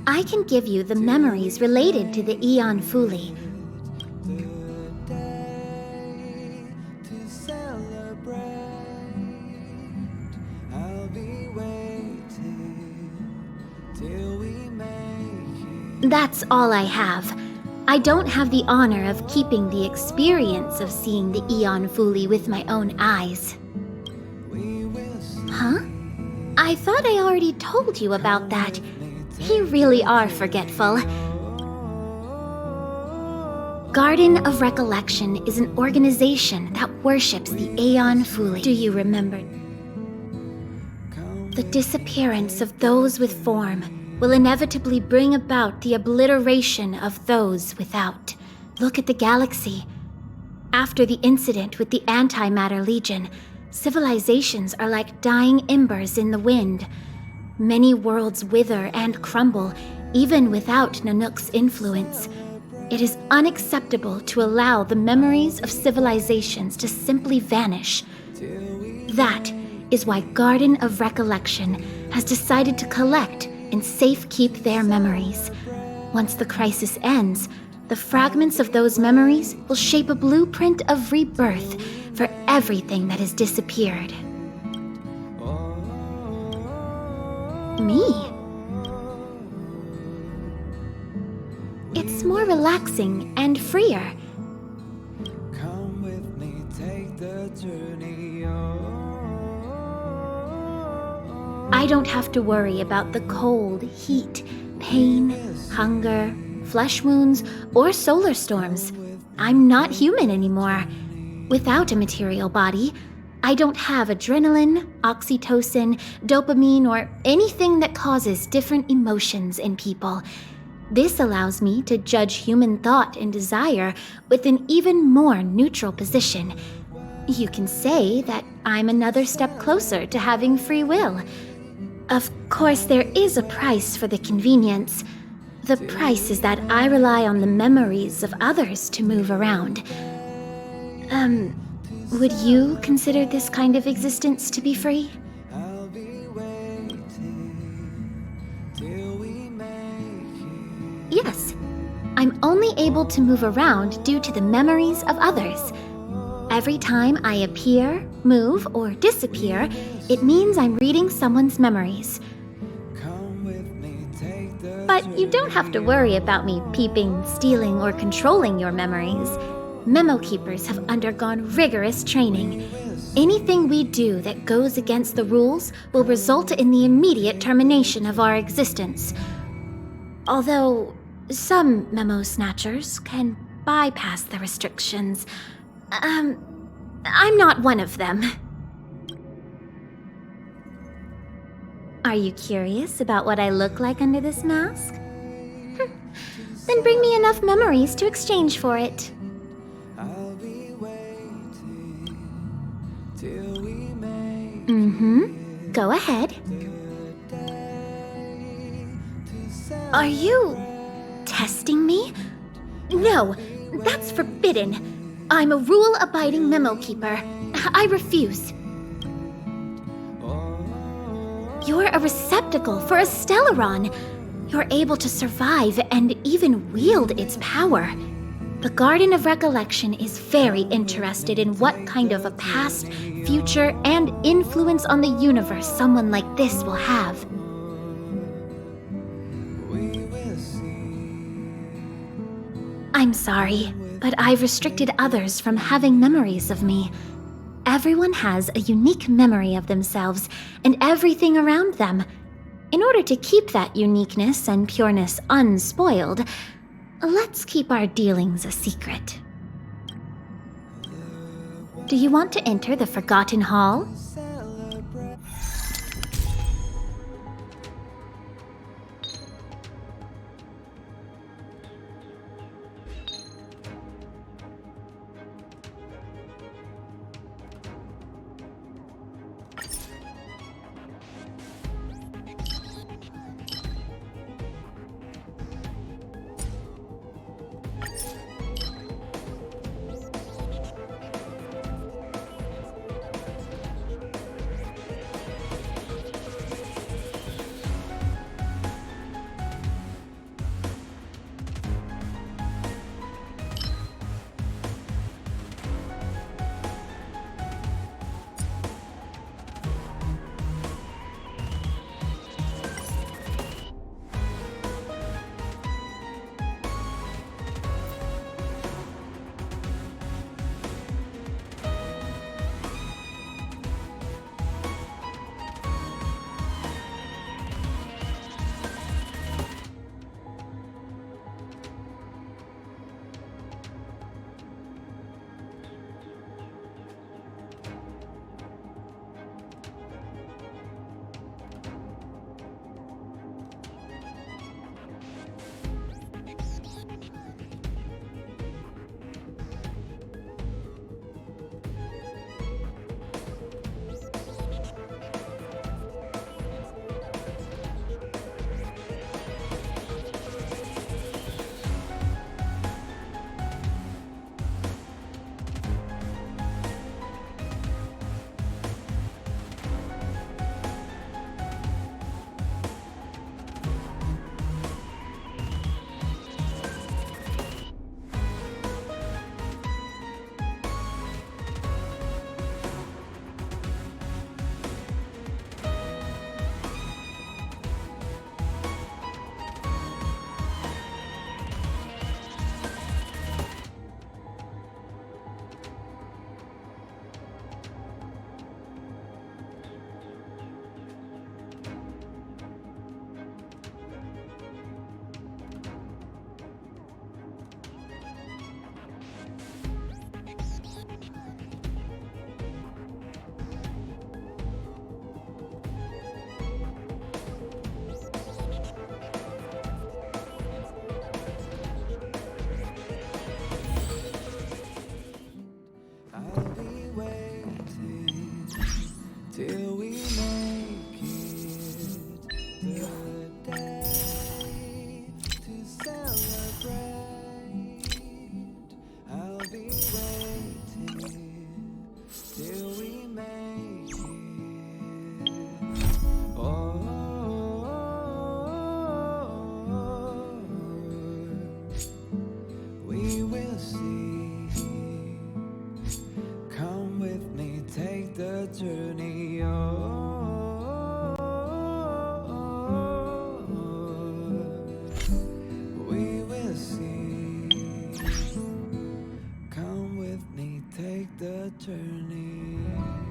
I can give you the memories related to the Aeon Fuli. That's all I have. I don't have the honor of keeping the experience of seeing the Aeon Fuli with my own eyes. Huh? I thought I already told you about that. You really are forgetful. Garden of Recollection is an organization that worships the Aeon Fuli. Do you remember? The disappearance of those with form will inevitably bring about the obliteration of those without. Look at the galaxy. After the incident with the Antimatter Legion, civilizations are like dying embers in the wind. Many worlds wither and crumble, even without Nanook's influence. It is unacceptable to allow the memories of civilizations to simply vanish. That is why Garden of Recollection has decided to collect and safekeep their memories. Once the crisis ends, the fragments of those memories will shape a blueprint of rebirth for everything that has disappeared. Me? It's more relaxing and freer.
Come with me, take the journey.
I don't have to worry about the cold, heat, pain, hunger, flesh wounds, or solar storms. I'm not human anymore. Without a material body, I don't have adrenaline, oxytocin, dopamine, or anything that causes different emotions in people. This allows me to judge human thought and desire with an even more neutral position. You can say that I'm another step closer to having free will. Of course, there is a price for the convenience. The price is that I rely on the memories of others to move around. Would you consider this kind of existence to be free? Yes. I'm only able to move around due to the memories of others. Every time I appear, move, or disappear, it means I'm reading someone's memories. But you don't have to worry about me peeping, stealing, or controlling your memories. Memo keepers have undergone rigorous training. Anything we do that goes against the rules will result in the immediate termination of our existence. Although some memo snatchers can bypass the restrictions. I'm not one of them. Are you curious about what I look like under this mask? Then bring me enough memories to exchange for it. Go ahead. Are you testing me? No, that's forbidden. I'm a rule-abiding memo keeper. I refuse. You're a receptacle for a Stellaron. You're able to survive and even wield its power. The Garden of Recollection is very interested in what kind of a past, future, and influence on the universe someone like this will have. I'm sorry, but I've restricted others from having memories of me. Everyone has a unique memory of themselves and everything around them. In order to keep that uniqueness and pureness unspoiled, let's keep our dealings a secret. Do you want to enter the Forgotten Hall?
Till we make it the day to celebrate. I'll be waiting till we make it. Oh, we will see. Come with me, take the journey. We will see. Come with me, take the journey.